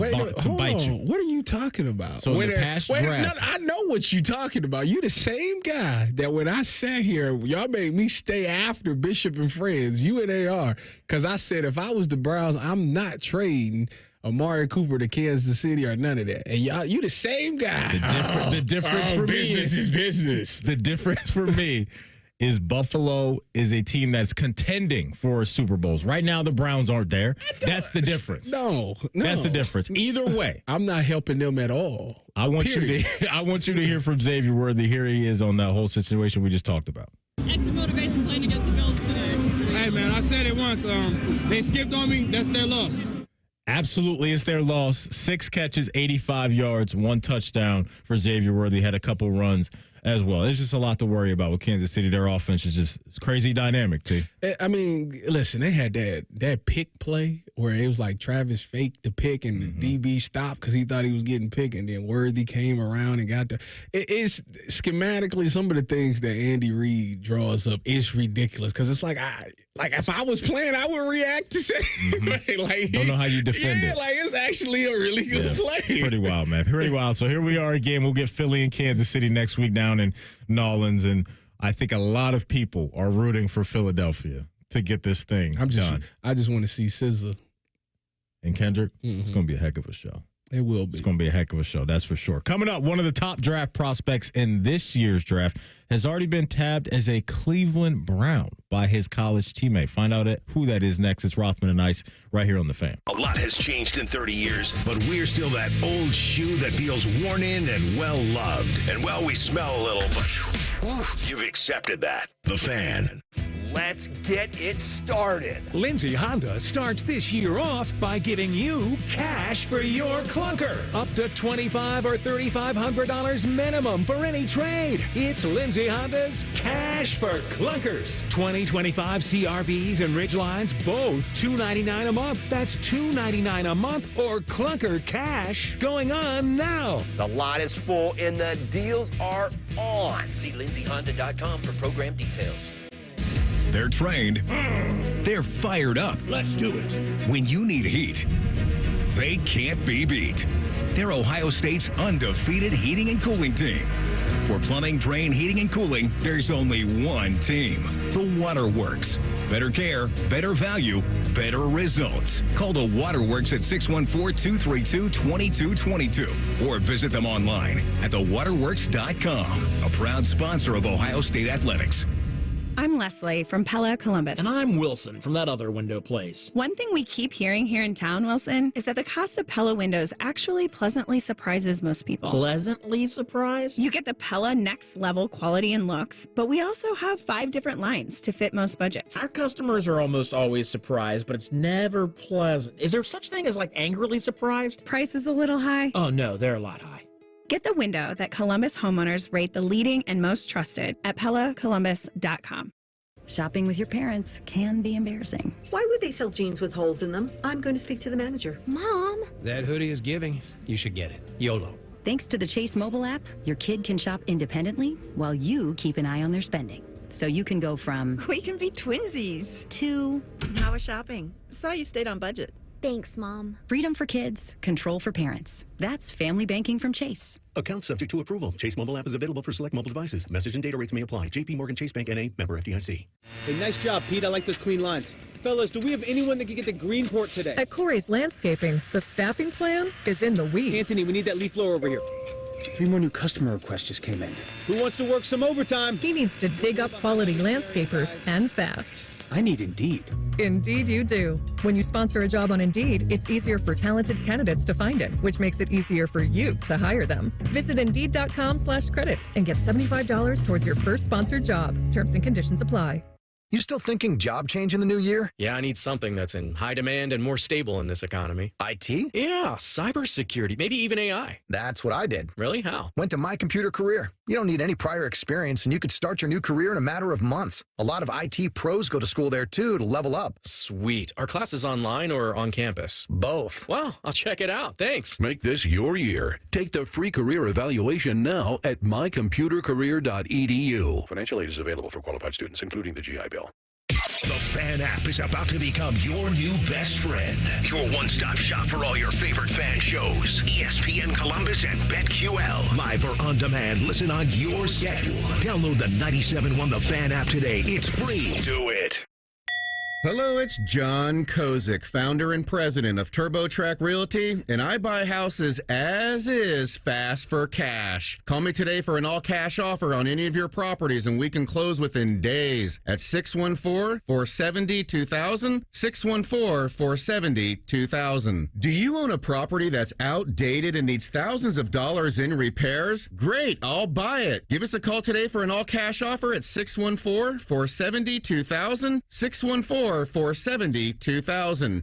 bite you. What are you talking about? So in the past draft, I know what you're talking about. You the same guy that when I sat here, y'all made me stay after Bishop and Friends, you and AR, because I said if I was the Browns, I'm not trading Amari Cooper to Kansas City or none of that. And y'all, you the same guy. The difference for business me is business. The difference for me is Buffalo is a team that's contending for Super Bowls. Right now, the Browns aren't there. That's the difference. No. That's the difference. Either way, I'm not helping them at all. I want you to hear from Xavier Worthy. Here he is on that whole situation we just talked about. Extra motivation playing against the Bills today. Hey man, I said it once. They skipped on me. That's their loss. Absolutely, it's their loss. 6 catches, 85 yards, 1 touchdown for Xavier Worthy. Had a couple runs as well. There's just a lot to worry about with Kansas City. Their offense is just crazy dynamic, T. I mean, listen, they had that pick play where it was like Travis faked the pick and the DB stopped because he thought he was getting picked, and then Worthy came around and got the. It's schematically some of the things that Andy Reid draws up is ridiculous because it's like if I was playing, I would react to say don't know how you defend it. Like it's actually a really good play. Pretty wild, man. Pretty wild. So here we are again. We'll get Philly and Kansas City next week down in Knowles, and I think a lot of people are rooting for Philadelphia to get this thing done. I just want to see SZA and Kendrick. It's going to be a heck of a show. It will be. It's going to be a heck of a show, that's for sure. Coming up, one of the top draft prospects in this year's draft has already been tabbed as a Cleveland Brown by his college teammate. Find out who that is next. It's Rothman and Ice right here on The Fan. A lot has changed in 30 years, but we're still that old shoe that feels worn in and well-loved. And well, we smell a little, but you've accepted that. The Fan. Let's get it started. Lindsay Honda starts this year off by giving you cash for your clunker. Up to $2,500 or $3,500 minimum for any trade. It's Lindsay Honda's Cash for Clunkers. 2025 CRVs and Ridgelines, both $299 a month. That's $299 a month or clunker cash going on now. The lot is full and the deals are on. See lindsayhonda.com for program details. They're trained. They're fired up. Let's do it. When you need heat, they can't be beat. They're Ohio State's undefeated heating and cooling team. For plumbing, drain, heating, and cooling, there's only one team. The Waterworks. Better care, better value, better results. Call the Waterworks at 614-232-2222 or visit them online at thewaterworks.com. A proud sponsor of Ohio State Athletics. I'm Leslie from Pella, Columbus. And I'm Wilson from that other window place. One thing we keep hearing here in town, Wilson, is that the cost of Pella windows actually pleasantly surprises most people. Pleasantly surprised? You get the Pella next level quality and looks, but we also have 5 different lines to fit most budgets. Our customers are almost always surprised, but it's never pleasant. Is there such thing as like angrily surprised? Price is a little high. Oh no, they're a lot high. Get the window that Columbus homeowners rate the leading and most trusted at PellaColumbus.com. Shopping with your parents can be embarrassing. Why would they sell jeans with holes in them? I'm going to speak to the manager. Mom! That hoodie is giving. You should get it. YOLO. Thanks to the Chase mobile app, your kid can shop independently while you keep an eye on their spending. So you can go from... We can be twinsies. ...to... How was shopping? Saw you stayed on budget. Thanks, Mom. Freedom for kids, control for parents. That's family banking from Chase. Account subject to approval. Chase mobile app is available for select mobile devices. Message and data rates may apply. JP Morgan Chase Bank N.A. member FDIC. Hey, nice job, Pete. I like those clean lines. Fellas, do we have anyone that can get to Greenport today? At Corey's Landscaping, the staffing plan is in the weeds. Anthony, we need that leaf blower over here. 3 more new customer requests just came in. Who wants to work some overtime? He needs to dig up quality landscapers and fast. I need Indeed. Indeed you do. When you sponsor a job on Indeed, it's easier for talented candidates to find it, which makes it easier for you to hire them. Visit Indeed.com/credit and get $75 towards your first sponsored job. Terms and conditions apply. You still thinking job change in the new year? Yeah, I need something that's in high demand and more stable in this economy. IT? Yeah, cybersecurity, maybe even AI. That's what I did. Really? How? Went to My Computer Career. You don't need any prior experience, and you could start your new career in a matter of months. A lot of IT pros go to school there, too, to level up. Sweet. Are classes online or on campus? Both. Well, I'll check it out. Thanks. Make this your year. Take the free career evaluation now at mycomputercareer.edu. Financial aid is available for qualified students, including the GI Bill. The Fan app is about to become your new best friend. Your one-stop shop for all your favorite fan shows. ESPN Columbus and BetQL. Live or on demand. Listen on your schedule. Download the 97.1 The Fan app today. It's free. Do it. Hello, it's John Kozik, founder and president of TurboTrack Realty, and I buy houses as is fast for cash. Call me today for an all-cash offer on any of your properties, and we can close within days at 614-470-2000, 614-470-2000. Do you own a property that's outdated and needs thousands of dollars in repairs? Great, I'll buy it. Give us a call today for an all-cash offer at 614-470-2000, 614-470-2000.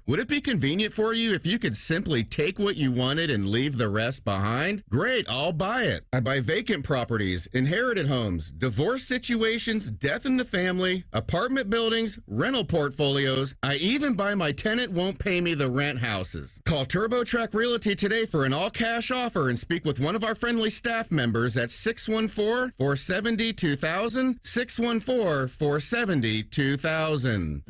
Would it be convenient for you if you could simply take what you wanted and leave the rest behind? Great, I'll buy it. I buy vacant properties, inherited homes, divorce situations, death in the family, apartment buildings, rental portfolios. I even buy my tenant won't pay me the rent houses. Call TurboTrack Realty today for an all-cash offer and speak with one of our friendly staff members at 614-470-2000, 614-470-2000.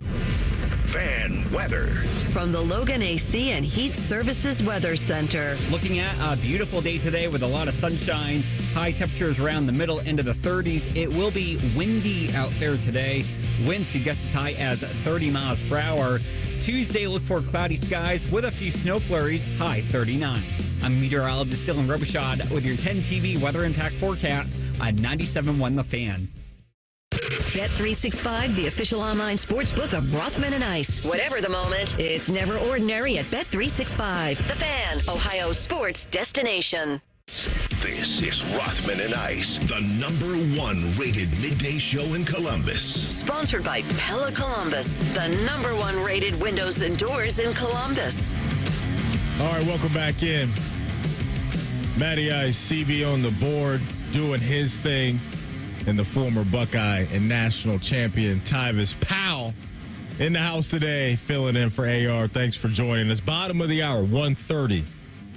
Fan weather. From the Logan AC and Heat Services Weather Center. Looking at a beautiful day today with a lot of sunshine. High temperatures around the middle into the 30s. It will be windy out there today. Winds could gust as high as 30 miles per hour. Tuesday, look for cloudy skies with a few snow flurries, high 39. I'm meteorologist Dylan Robichaud with your 10 TV weather impact forecast on 97.1 The Fan. Bet365, the official online sports book of Rothman and Ice. Whatever the moment, it's never ordinary at Bet365. The Fan, Ohio's sports destination. This is Rothman and Ice, the #1 rated midday show in Columbus. Sponsored by Pella Columbus, the #1 rated windows and doors in Columbus. All right, welcome back in. Matty Ice, CB on the board, doing his thing. And the former Buckeye and national champion Tyvis Powell in the house today, filling in for AR. Thanks for joining us. Bottom of the hour, 1:30.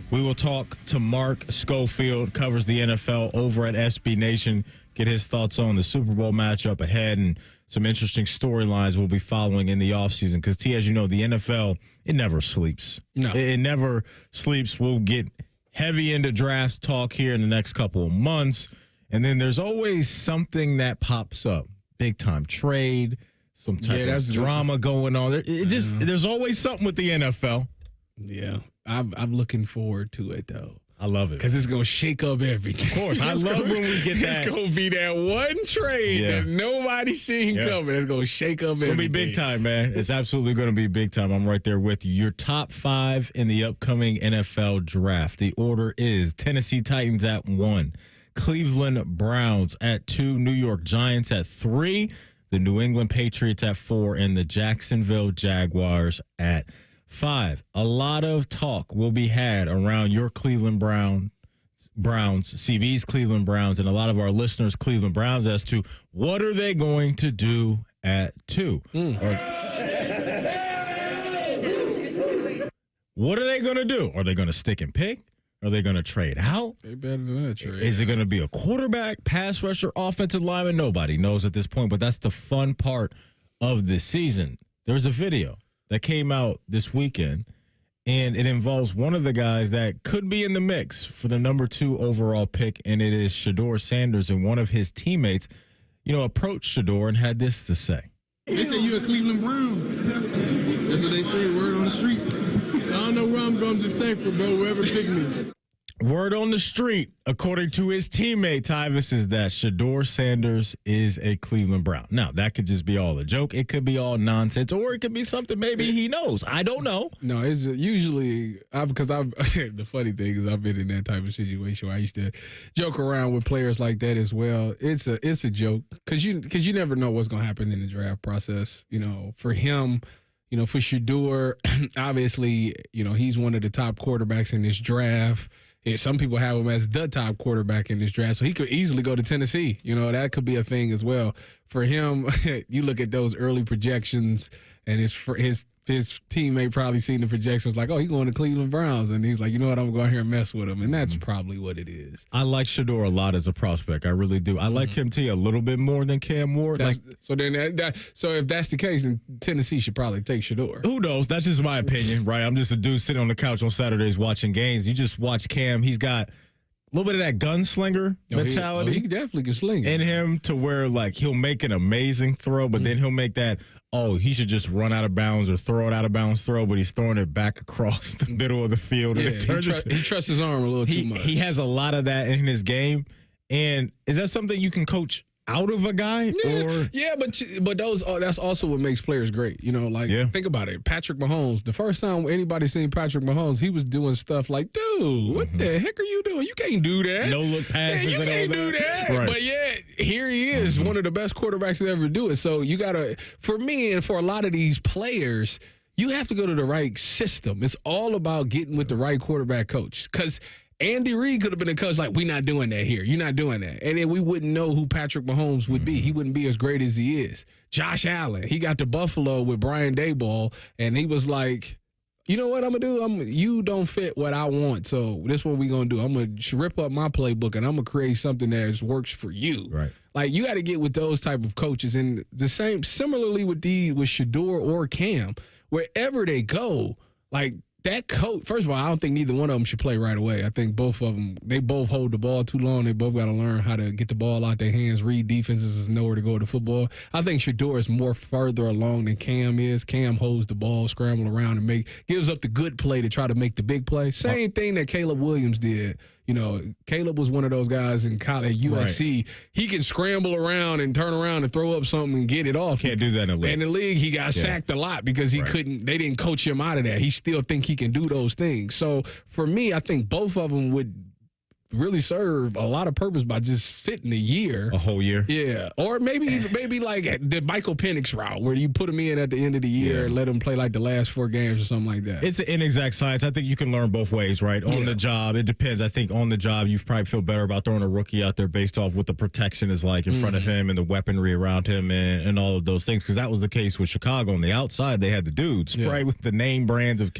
We will talk to Mark Schofield, covers the NFL over at SB Nation, get his thoughts on the Super Bowl matchup ahead and some interesting storylines we'll be following in the offseason. Because, T, as you know, the NFL, it never sleeps. No. It never sleeps. We'll get heavy into draft talk here in the next couple of months. And then there's always something that pops up. Big time trade, some type of drama going on. There's always something with the NFL. Yeah, I'm looking forward to it though. I love it because it's gonna shake up everything. Of course, I love when we get that. It's gonna be that one trade that nobody's seen coming. It's gonna shake up everything. It's gonna be big time, man. It's absolutely gonna be big time. I'm right there with you. Your top 5 in the upcoming NFL draft. The order is Tennessee Titans at 1, Cleveland Browns at 2, New York Giants at 3, the New England Patriots at 4, and the Jacksonville Jaguars at 5. A lot of talk will be had around your Cleveland Browns, CB's Cleveland Browns, and a lot of our listeners' Cleveland Browns as to what are they going to do at 2. What are they going to do? Are they going to stick and pick? Are they going to trade out? They better than that trade. Is it going to be a quarterback, pass rusher, offensive lineman? Nobody knows at this point, but that's the fun part of this season. There's a video that came out this weekend, and it involves one of the guys that could be in the mix for the number 2 overall pick, and it is Shedeur Sanders, and one of his teammates, approached Shedeur and had this to say. They say you a Cleveland Brown. That's what they say, word on the street. I don't know where I'm going, I'm just thankful, bro, whoever picked me. Word on the street, according to his teammate, Tyvis, is that Shedeur Sanders is a Cleveland Brown. Now, that could just be all a joke. It could be all nonsense, or it could be something maybe he knows. I don't know. No, it's usually because the funny thing is I've been in that type of situation where I used to joke around with players like that as well. It's a joke because you never know what's going to happen in the draft process. For him, for Shedeur, obviously, he's one of the top quarterbacks in this draft. Some people have him as the top quarterback in this draft, so he could easily go to Tennessee. That could be a thing as well. For him, you look at those early projections, and his teammate probably seen the projections like, oh, he's going to Cleveland Browns, and he's like, you know what, I'm going to go out here and mess with him, and that's probably what it is. I like Shedeur a lot as a prospect. I really do. I like Tim T a little bit more than Cam Ward. So if that's the case, then Tennessee should probably take Shedeur. Who knows? That's just my opinion, right? I'm just a dude sitting on the couch on Saturdays watching games. You just watch Cam. He's got a little bit of that gunslinger mentality. He definitely can sling it. In him to where, he'll make an amazing throw, but then he'll make that, he should just run out of bounds or throw it out of bounds throw, but he's throwing it back across the middle of the field. Yeah, and he trusts his arm a little too much. He has a lot of that in his game. And is that something you can coach out of a guy? Yeah, but that's also what makes players great. Think about it. Patrick Mahomes, the first time anybody seen Patrick Mahomes, he was doing stuff like, dude, what the heck are you doing? You can't do that. No look passes. You can't do that. Right. But here he is, one of the best quarterbacks to ever do it. So you gotta, for me and for a lot of these players, you have to go to the right system. It's all about getting with the right quarterback coach. Because Andy Reid could have been a coach like, we're not doing that here. You're not doing that. And then we wouldn't know who Patrick Mahomes would be. He wouldn't be as great as he is. Josh Allen, he got to Buffalo with Brian Daboll, and he was like, you know what I'm going to do? You don't fit what I want, so this is what we're going to do. I'm going to rip up my playbook, and I'm going to create something that works for you. Right. You got to get with those type of coaches. And similarly with Shedeur or Cam, wherever they go, that coach, first of all, I don't think neither one of them should play right away. I think both of them, they both hold the ball too long. They both got to learn how to get the ball out their hands, read defenses, and know where to go with the football. I think Shedeur is more further along than Cam is. Cam holds the ball, scramble around, and gives up the good play to try to make the big play. Same thing that Caleb Williams did. Caleb was one of those guys in college at USC. Right. He can scramble around and turn around and throw up something and get it off. Can't do that in the league. In the league, he got sacked a lot because he couldn't. They didn't coach him out of that. He still think he can do those things. So for me, I think both of them would really serve a lot of purpose by just sitting a whole year. Yeah, or maybe like the Michael Penix route where you put him in at the end of the year and let him play the last 4 games or something like that. It's an inexact science. I think you can learn both ways, right? On the job, it depends. I think on the job, you probably feel better about throwing a rookie out there based off what the protection is like in front of him and the weaponry around him and all of those things, because that was the case with Chicago. On the outside, they had the dudes, right, with the name brands of,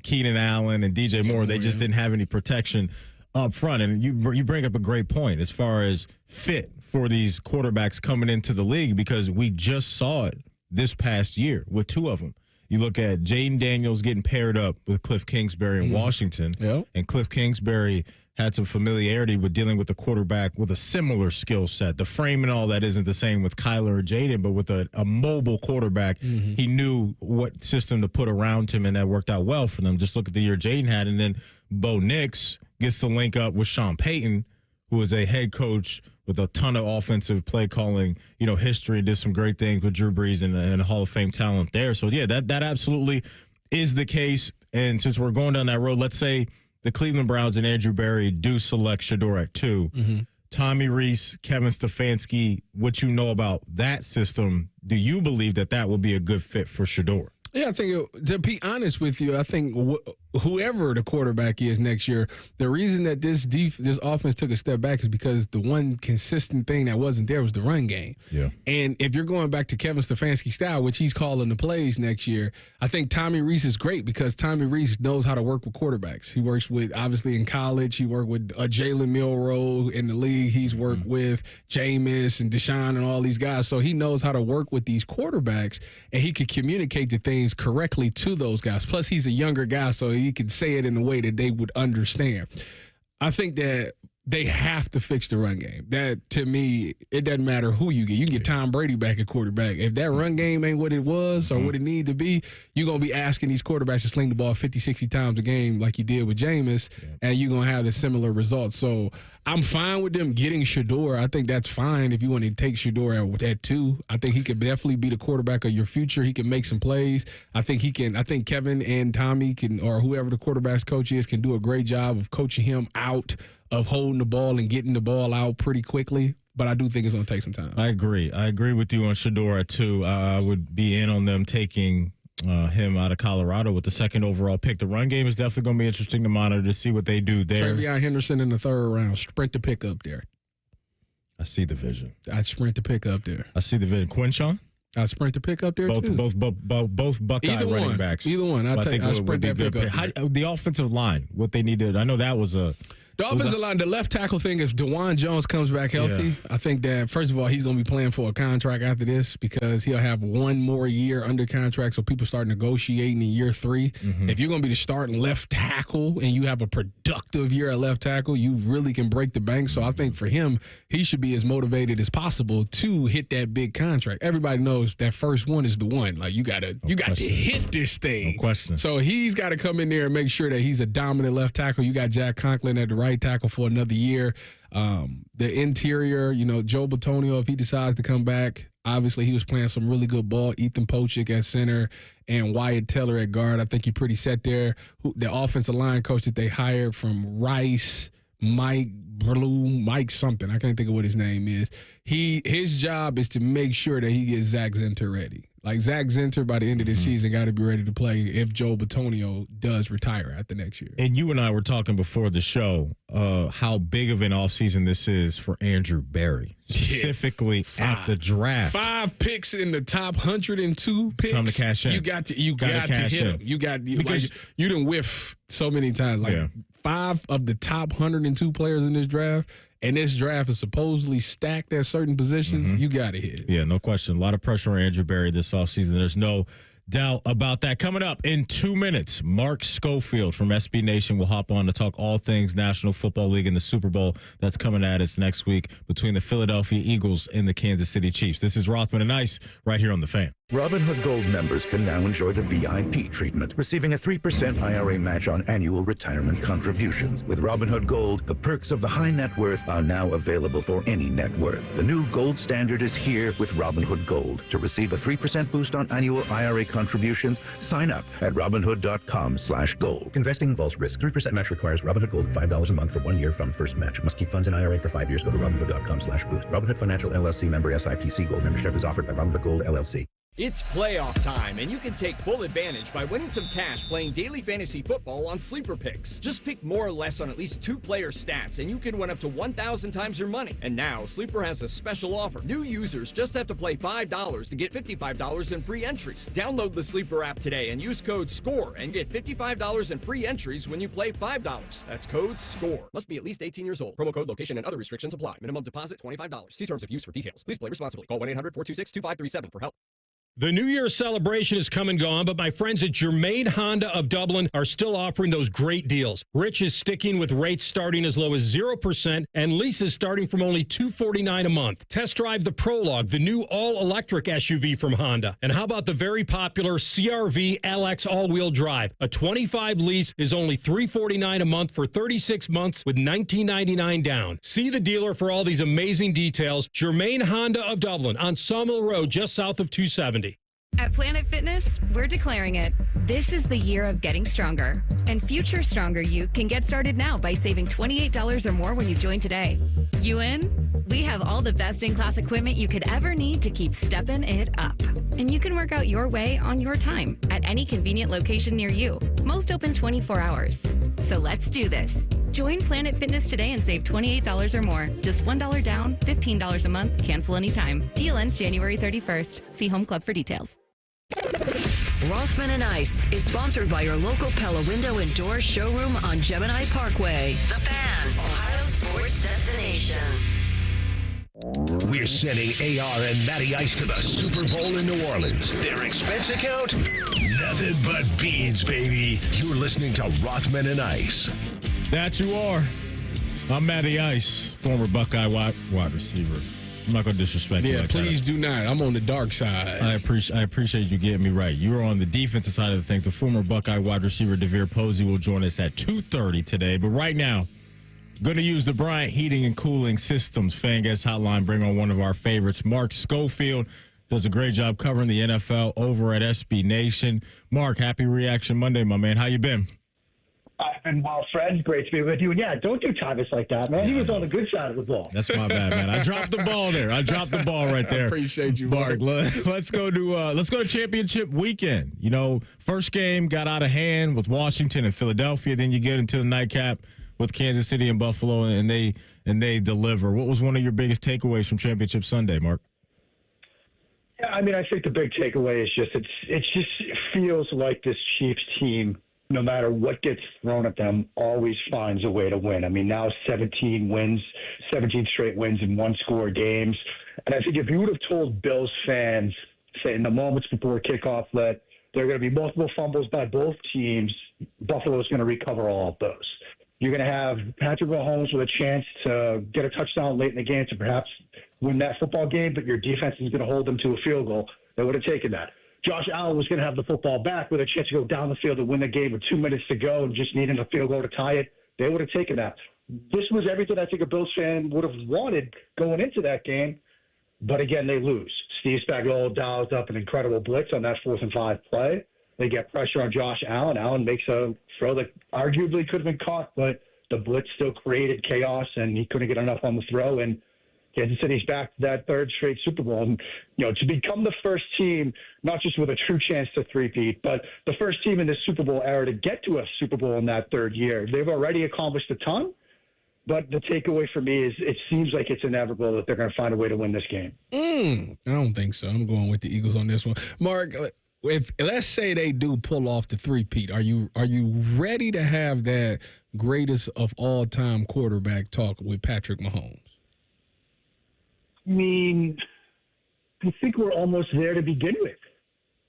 Keenan Allen and DJ Moore. They just didn't have any protection up front. And you bring up a great point as far as fit for these quarterbacks coming into the league, because we just saw it this past year with 2 of them. You look at Jaden Daniels getting paired up with Cliff Kingsbury in Washington, and Cliff Kingsbury had some familiarity with dealing with the quarterback with a similar skill set. The frame and all that isn't the same with Kyler or Jaden, but with a mobile quarterback, he knew what system to put around him, and that worked out well for them. Just look at the year Jaden had, and then Bo Nix gets to link up with Sean Payton, who is a head coach with a ton of offensive play calling, history, did some great things with Drew Brees and Hall of Fame talent there. So, yeah, that absolutely is the case. And since we're going down that road, let's say the Cleveland Browns and Andrew Berry do select Shedeur at 2. Tommy Rees, Kevin Stefanski, what you know about that system, do you believe that will be a good fit for Shedeur? Yeah, I think, to be honest with you, I think whoever the quarterback is next year, the reason that this offense took a step back is because the one consistent thing that wasn't there was the run game. Yeah. And if you're going back to Kevin Stefanski's style, which he's calling the plays next year, I think Tommy Rees is great because Tommy Rees knows how to work with quarterbacks. He works with, obviously in college, he worked with Jalen Milroe in the league. He's worked with Jameis and Deshaun and all these guys. So he knows how to work with these quarterbacks, and he can communicate the things correctly to those guys. Plus, he's a younger guy, so he can say it in a way that they would understand. I think that they have to fix the run game. That, to me, it doesn't matter who you get. You can get Tom Brady back at quarterback. If that run game ain't what it was or what it needed to be, you're going to be asking these quarterbacks to sling the ball 50, 60 times a game like you did with Jameis, and you're going to have the similar results. So I'm fine with them getting Shedeur. I think that's fine if you want to take Shedeur at 2. I think he could definitely be the quarterback of your future. He can make some plays. I think Kevin and Tommy can, or whoever the quarterback's coach is, can do a great job of coaching him out of holding the ball and getting the ball out pretty quickly. But I do think it's going to take some time. I agree with you on Shedeur at 2. I would be in on them taking him out of Colorado with the 2nd overall pick. The run game is definitely going to be interesting to monitor to see what they do there. Travion Henderson in the 3rd round. Sprint the pick up there. I see the vision. I'd sprint the pick up there. I see the vision. Quinshawn? I sprint the pick up there too. Both Buckeye running backs. Either one. I sprint that pick up. The offensive line, what they needed. I know that was a. The offensive line, the left tackle thing, if DeJuan Jones comes back healthy, I think that, first of all, he's going to be playing for a contract after this because he'll have one more year under contract, so people start negotiating in year 3. If you're going to be the starting left tackle and you have a productive year at left tackle, you really can break the bank. So I think for him, he should be as motivated as possible to hit that big contract. Everybody knows that first one is the one. Like, you got to hit this thing. No question. So he's got to come in there and make sure that he's a dominant left tackle. You got Jack Conklin at the right tackle for another year. The interior, Joe Bitonio, if he decides to come back, obviously he was playing some really good ball. Ethan Pochik at center and Wyatt Teller at guard. I think you're pretty set there. The offensive line coach that they hired from Rice, Mike something. I can't think of what his name is. His job is to make sure that he gets Zach Zinter ready. Like, Zach Zinter, by the end of the season, got to be ready to play if Joe Bitonio does retire after next year. And you and I were talking before the show how big of an offseason this is for Andrew Berry, specifically at the draft. 5 picks in the top 102 picks. Time to cash in. You got to hit him. You didn't whiff so many times. 5 of the top 102 players in this draft. And this draft is supposedly stacked at certain positions. You got to hit. Yeah, no question. A lot of pressure on Andrew Berry this offseason. There's no doubt about that. Coming up in 2 minutes, Mark Schofield from SB Nation will hop on to talk all things National Football League and the Super Bowl that's coming at us next week between the Philadelphia Eagles and the Kansas City Chiefs. This is Rothman and Ice right here on The Fan. Robinhood Gold members can now enjoy the VIP treatment, receiving a 3% IRA match on annual retirement contributions. With Robinhood Gold, the perks of the high net worth are now available for any net worth. The new gold standard is here with Robinhood Gold. To receive a 3% boost on annual IRA contributions, sign up at Robinhood.com/gold. Investing involves risk. 3% match requires Robinhood Gold $5 a month for 1 year from first match. Must keep funds in IRA for 5 years. Go to Robinhood.com/boost. Robinhood Financial LLC member SIPC. Gold membership is offered by Robinhood Gold LLC. It's playoff time, and you can take full advantage by winning some cash playing daily fantasy football on Sleeper Picks. Just pick more or less on at least 2 player stats, and you can win up to 1,000 times your money. And now, Sleeper has a special offer. New users just have to play $5 to get $55 in free entries. Download the Sleeper app today and use code SCORE and get $55 in free entries when you play $5. That's code SCORE. Must be at least 18 years old. Promo code, location, and other restrictions apply. Minimum deposit $25. See terms of use for details. Please play responsibly. Call 1-800-426-2537 for help. The New Year's celebration is come and gone, but my friends at Germain Honda of Dublin are still offering those great deals. Rich is sticking with rates starting as low as 0% and leases starting from only $249 a month. Test drive the Prologue, the new all-electric SUV from Honda. And how about the very popular CR-V LX all-wheel drive? A 25 lease is only $349 a month for 36 months with $19.99 down. See the dealer for all these amazing details. Germain Honda of Dublin on Sawmill Road, just south of 270. At Planet Fitness, we're declaring it. This is the year of getting stronger. And future stronger you can get started now by saving $28 or more when you join today. You in? We have all the best in-class equipment you could ever need to keep stepping it up. And you can work out your way on your time at any convenient location near you. Most open 24 hours. So let's do this. Join Planet Fitness today and save $28 or more. Just $1 down, $15 a month, cancel anytime. Deal ends January 31st. See Home Club for details. Rothman and Ice is sponsored by your local Pella Window and Door showroom on Gemini Parkway. The Fan, Ohio sports destination. We're sending AR and Matty Ice to the Super Bowl in New Orleans. Their expense account? Nothing but beans, baby. You're listening to Rothman and Ice. That you are. I'm Matty Ice, former Buckeye wide receiver. I'm not going to disrespect you. Yeah, please do not. I'm on the dark side. I appreciate you getting me right. You're on the defensive side of the thing. The former Buckeye wide receiver DeVier Posey will join us at 2:30 today. But right now, going to use the Bryant Heating and Cooling Systems fan guest hotline. Bring on one of our favorites, Mark Schofield. Does a great job covering the NFL over at SB Nation. Mark, happy Reaction Monday, my man. How you been? I've been well, Fred. Great to be with you. And yeah, don't do Tyvis like that, man. He was on the good side of the ball. That's my bad, man. I dropped the ball there. I dropped the ball right there. I appreciate you, Mark. Let's go to championship weekend. You know, first game got out of hand with Washington and Philadelphia. Then you get into the nightcap with Kansas City and Buffalo, and they deliver. What was one of your biggest takeaways from Championship Sunday, Mark? Yeah, I mean, I think the big takeaway is it feels like this Chiefs team, no matter what gets thrown at them, always finds a way to win. I mean, now 17 straight wins in one-score games. And I think if you would have told Bills fans, say in the moments before kickoff, that there are going to be multiple fumbles by both teams, Buffalo's going to recover all of those. You're going to have Patrick Mahomes with a chance to get a touchdown late in the game to perhaps win that football game, but your defense is going to hold them to a field goal. They would have taken that. Josh Allen was going to have the football back with a chance to go down the field and win the game with 2 minutes to go and just needing a field goal to tie it. They would have taken that. This was everything I think a Bills fan would have wanted going into that game, but again, they lose. Steve Spagnuolo dials up an incredible blitz on that 4th and 5 play. They get pressure on Josh Allen. Allen makes a throw that arguably could have been caught, but the blitz still created chaos, and he couldn't get enough on the throw, and Kansas City's back to that third straight Super Bowl. And, you know, to become the first team, not just with a true chance to three-peat, but the first team in the Super Bowl era to get to a Super Bowl in that third year. They've already accomplished a ton, but the takeaway for me is it seems like it's inevitable that they're going to find a way to win this game. I don't think so. I'm going with the Eagles on this one. Mark, if let's say they do pull off the three-peat, are you ready to have that greatest of all-time quarterback talk with Patrick Mahomes? I mean, I think we're almost there to begin with.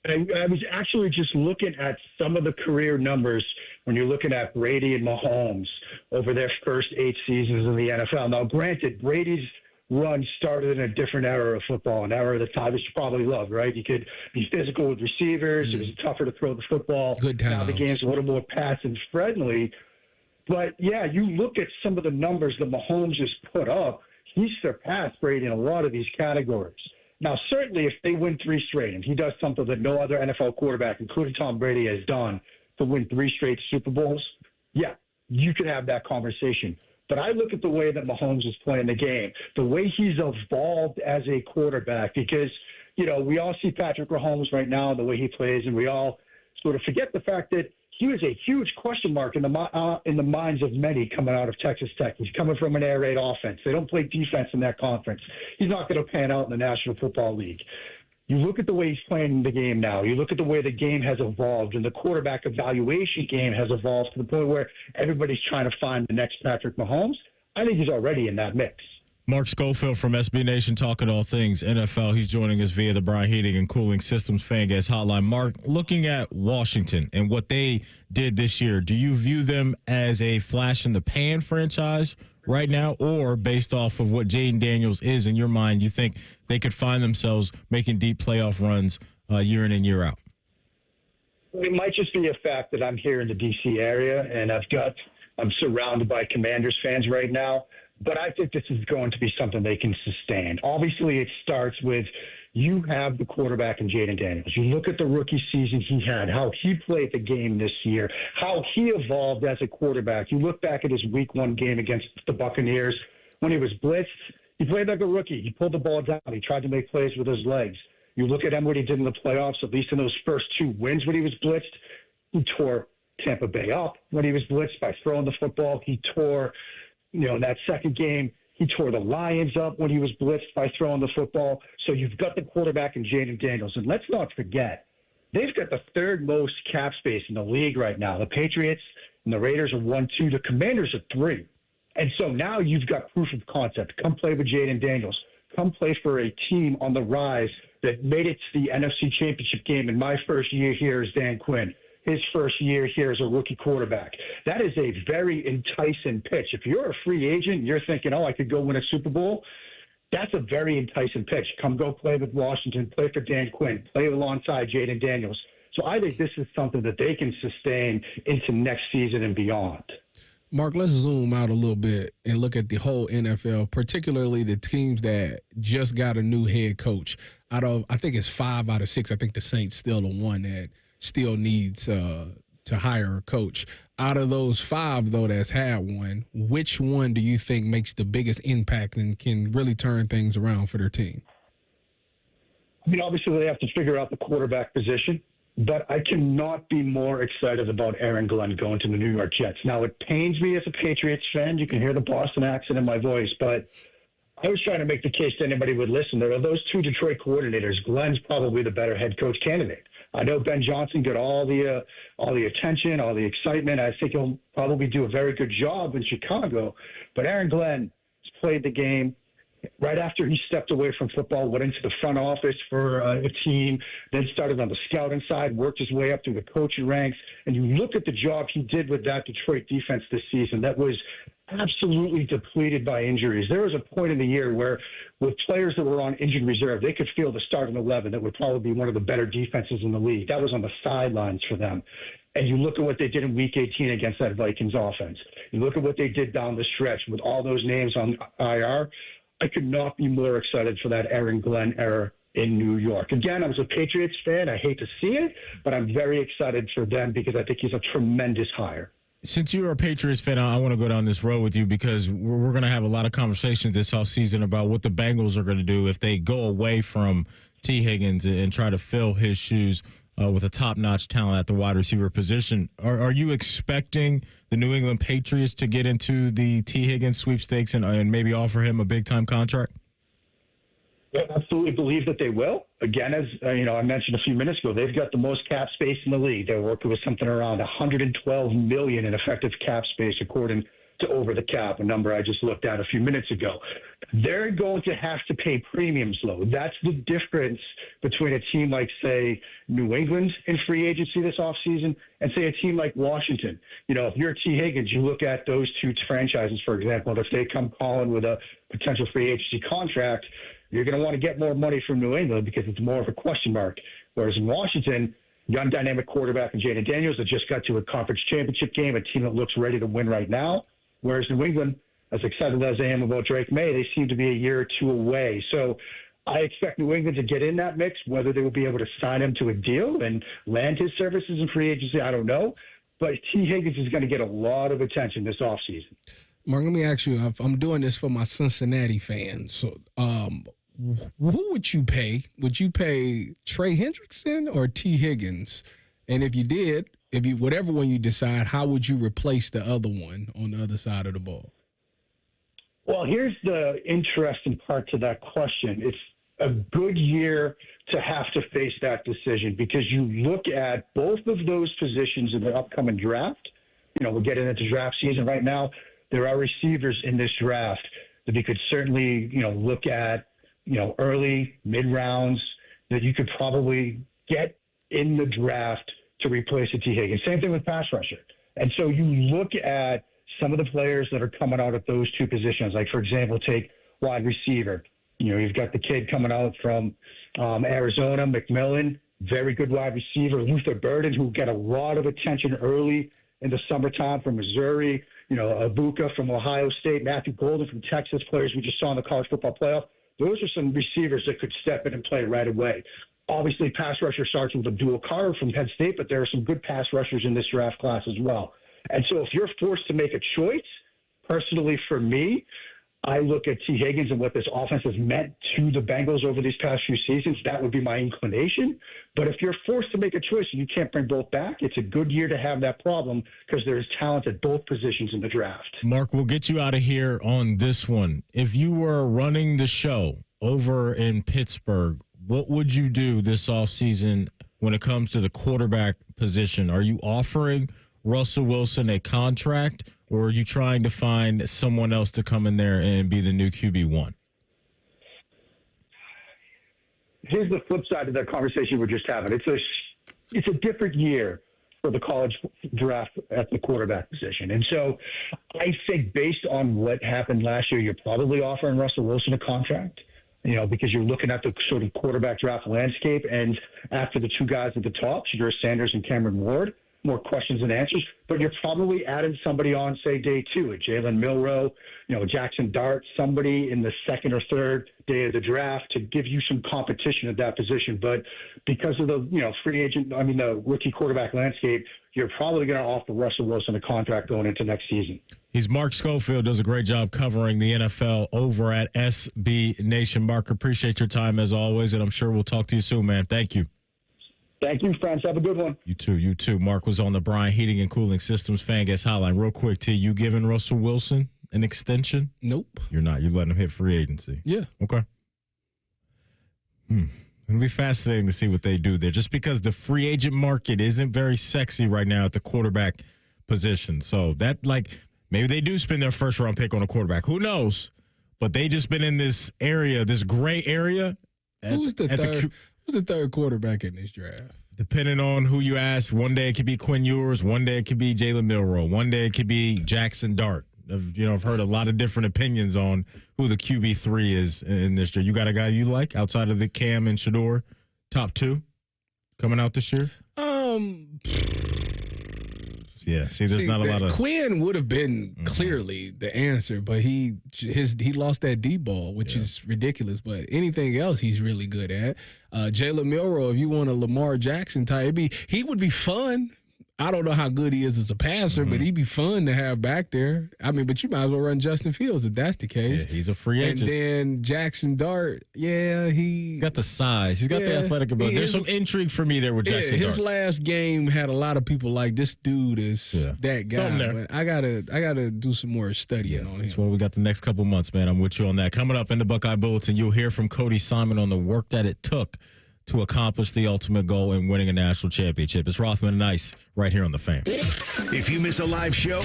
I was actually just looking at some of the career numbers when you're looking at Brady and Mahomes over their first 8 seasons in the NFL. Now, granted, Brady's run started in a different era of football, an era that Tyvis probably loved, right? You could be physical with receivers. It was tougher to throw the football. Good times. Now the game's a little more pass and friendly. But, yeah, you look at some of the numbers that Mahomes has put up, he's surpassed Brady in a lot of these categories. Now, certainly if they win 3 straight, and he does something that no other NFL quarterback, including Tom Brady, has done to win 3 straight Super Bowls, yeah, you could have that conversation. But I look at the way that Mahomes is playing the game, the way he's evolved as a quarterback, because, you know, we all see Patrick Mahomes right now, the way he plays, and we all sort of forget the fact that he was a huge question mark in the minds of many coming out of Texas Tech. He's coming from an air raid offense. They don't play defense in that conference. He's not going to pan out in the National Football League. You look at the way he's playing the game now. You look at the way the game has evolved, and the quarterback evaluation game has evolved to the point where everybody's trying to find the next Patrick Mahomes. I think he's already in that mix. Mark Schofield from SB Nation talking all things NFL. He's joining us via the Brian Heating and Cooling Systems Fan Gas Hotline. Mark, looking at Washington and what they did this year, do you view them as a flash-in-the-pan franchise right now, or based off of what Jaden Daniels is in your mind, you think they could find themselves making deep playoff runs year in and year out? It might just be a fact that I'm here in the D.C. area, and I'm surrounded by Commanders fans right now. But I think this is going to be something they can sustain. Obviously, it starts with you have the quarterback in Jaden Daniels. You look at the rookie season he had, how he played the game this year, how he evolved as a quarterback. You look back at his week 1 game against the Buccaneers. When he was blitzed, he played like a rookie. He pulled the ball down. He tried to make plays with his legs. You look at him, what he did in the playoffs, at least in those first 2 wins when he was blitzed, he tore Tampa Bay up when he was blitzed by throwing the football. He tore in that second game, he tore the Lions up when he was blitzed by throwing the football. So you've got the quarterback in Jaden Daniels. And let's not forget, they've got the 3rd most cap space in the league right now. The Patriots and the Raiders are 1-2. The Commanders are 3. And so now you've got proof of concept. Come play with Jaden Daniels. Come play for a team on the rise that made it to the NFC Championship game in my first year here as Dan Quinn. His first year here as a rookie quarterback. That is a very enticing pitch. If you're a free agent, you're thinking, I could go win a Super Bowl. That's a very enticing pitch. Come go play with Washington, play for Dan Quinn, play alongside Jaden Daniels. So I think this is something that they can sustain into next season and beyond. Mark, let's zoom out a little bit and look at the whole NFL, particularly the teams that just got a new head coach. Out of, I think it's 5 out of 6. I think the Saints still the one that still needs to hire a coach. Out of those 5, though, that's had one, which one do you think makes the biggest impact and can really turn things around for their team? I mean, obviously they have to figure out the quarterback position, but I cannot be more excited about Aaron Glenn going to the New York Jets. Now, it pains me as a Patriots fan. You can hear the Boston accent in my voice, but I was trying to make the case that anybody would listen. There are those 2 Detroit coordinators. Glenn's probably the better head coach candidate. I know Ben Johnson got all the attention, all the excitement. I think he'll probably do a very good job in Chicago. But Aaron Glenn has played the game. Right after he stepped away from football, went into the front office for a team, then started on the scouting side, worked his way up through the coaching ranks. And you look at the job he did with that Detroit defense this season that was absolutely depleted by injuries. There was a point in the year where with players that were on injured reserve, they could field a starting 11 that would probably be one of the better defenses in the league. That was on the sidelines for them. And you look at what they did in Week 18 against that Vikings offense. You look at what they did down the stretch with all those names on IR. I could not be more excited for that Aaron Glenn era in New York. Again, I was a Patriots fan. I hate to see it, but I'm very excited for them because I think he's a tremendous hire. Since you're a Patriots fan, I want to go down this road with you because we're going to have a lot of conversations this offseason about what the Bengals are going to do if they go away from T. Higgins and try to fill his shoes with a top-notch talent at the wide receiver position. Are you expecting the New England Patriots to get into the T. Higgins sweepstakes and maybe offer him a big-time contract? I absolutely believe that they will. Again, as I mentioned a few minutes ago, they've got the most cap space in the league. They're working with something around $112 million in effective cap space, according to Over the Cap, a number I just looked at a few minutes ago. They're going to have to pay premiums, though. That's the difference between a team like, say, New England in free agency this offseason and, say, a team like Washington. If you're T. Higgins, you look at those 2 franchises, for example, and if they come calling with a potential free agency contract, you're going to want to get more money from New England because it's more of a question mark. Whereas in Washington, young dynamic quarterback in Jaden Daniels that just got to a conference championship game, a team that looks ready to win right now. Whereas New England, as excited as I am about Drake May, they seem to be a year or 2 away. So I expect New England to get in that mix. Whether they will be able to sign him to a deal and land his services in free agency, I don't know. But T. Higgins is going to get a lot of attention this offseason. Mark, let me ask you, if I'm doing this for my Cincinnati fans, so, who would you pay? Would you pay Trey Hendrickson or T. Higgins? And if you did, whatever one you decide, how would you replace the other one on the other side of the ball? Well, here's the interesting part to that question. It's a good year to have to face that decision because you look at both of those positions in the upcoming draft. We're getting into draft season right now. There are receivers in this draft that we could certainly, look at, early, mid-rounds that you could probably get in the draft to replace a T. Higgins. Same thing with pass rusher. And so you look at some of the players that are coming out at those two positions. Like, for example, take wide receiver. You've got the kid coming out from Arizona, McMillan, very good wide receiver. Luther Burden, who got a lot of attention early in the summertime from Missouri. Abuka from Ohio State, Matthew Golden from Texas, players we just saw in the college football playoff. Those are some receivers that could step in and play right away. Obviously, pass rusher starts with Abdul Carter from Penn State, but there are some good pass rushers in this draft class as well. And so if you're forced to make a choice, personally for me, I look at T. Higgins and what this offense has meant to the Bengals over these past few seasons. That would be my inclination. But if you're forced to make a choice and you can't bring both back, it's a good year to have that problem because there's talent at both positions in the draft. Mark, we'll get you out of here on this one. If you were running the show over in Pittsburgh, what would you do this offseason when it comes to the quarterback position? Are you offering Russell Wilson a contract, or are you trying to find someone else to come in there and be the new QB1? Here's the flip side of that conversation we're just having. It's a different year for the college draft at the quarterback position. And so I think based on what happened last year, you're probably offering Russell Wilson a contract, because you're looking at the sort of quarterback draft landscape. And after the two guys at the top, Shedeur Sanders and Cameron Ward, more questions than answers, but you're probably adding somebody on, say, day two, a Jalen Milroe, Jackson Dart, somebody in the second or third day of the draft to give you some competition at that position. But because of the, the rookie quarterback landscape, you're probably going to offer Russell Wilson a contract going into next season. He's Mark Schofield, does a great job covering the NFL over at SB Nation. Mark, appreciate your time as always, and I'm sure we'll talk to you soon, man. Thank you. Thank you, friends. Have a good one. You too. Mark was on the Bryant Heating and Cooling Systems Fan Guest Hotline. Real quick, T, you giving Russell Wilson an extension? Nope. You're not. You're letting him hit free agency. Yeah. Okay. It'll be fascinating to see what they do there, just because the free agent market isn't very sexy right now at the quarterback position. So that, maybe they do spend their first round pick on a quarterback. Who knows? But they just been in this area, this gray area. Who's the third quarterback in this draft? Depending on who you ask, one day it could be Quinn Ewers, one day it could be Jalen Milroe, one day it could be Jackson Dart. I've heard a lot of different opinions on who the QB3 is in this year. You got a guy you like outside of the Cam and Shador, top two, coming out this year? Yeah, there's not a lot of. Quinn would have been clearly the answer, but he lost that D ball, which is ridiculous. But anything else, he's really good at. Jalen Milroe, if you want a Lamar Jackson type, he would be fun. I don't know how good he is as a passer, but he'd be fun to have back there. But you might as well run Justin Fields if that's the case. Yeah, he's a free agent. And then Jackson Dart, he's got the size. He's got the athletic ability. There's some intrigue for me there with Jackson Dart. His last game had a lot of people like, this dude is that guy. But I gotta do some more studying on him. That's what we got the next couple months, man. I'm with you on that. Coming up in the Buckeye Bulletin, you'll hear from Cody Simon on the work that it took to accomplish the ultimate goal in winning a national championship. It's Rothman and Ice right here on The Fan. If you miss a live show,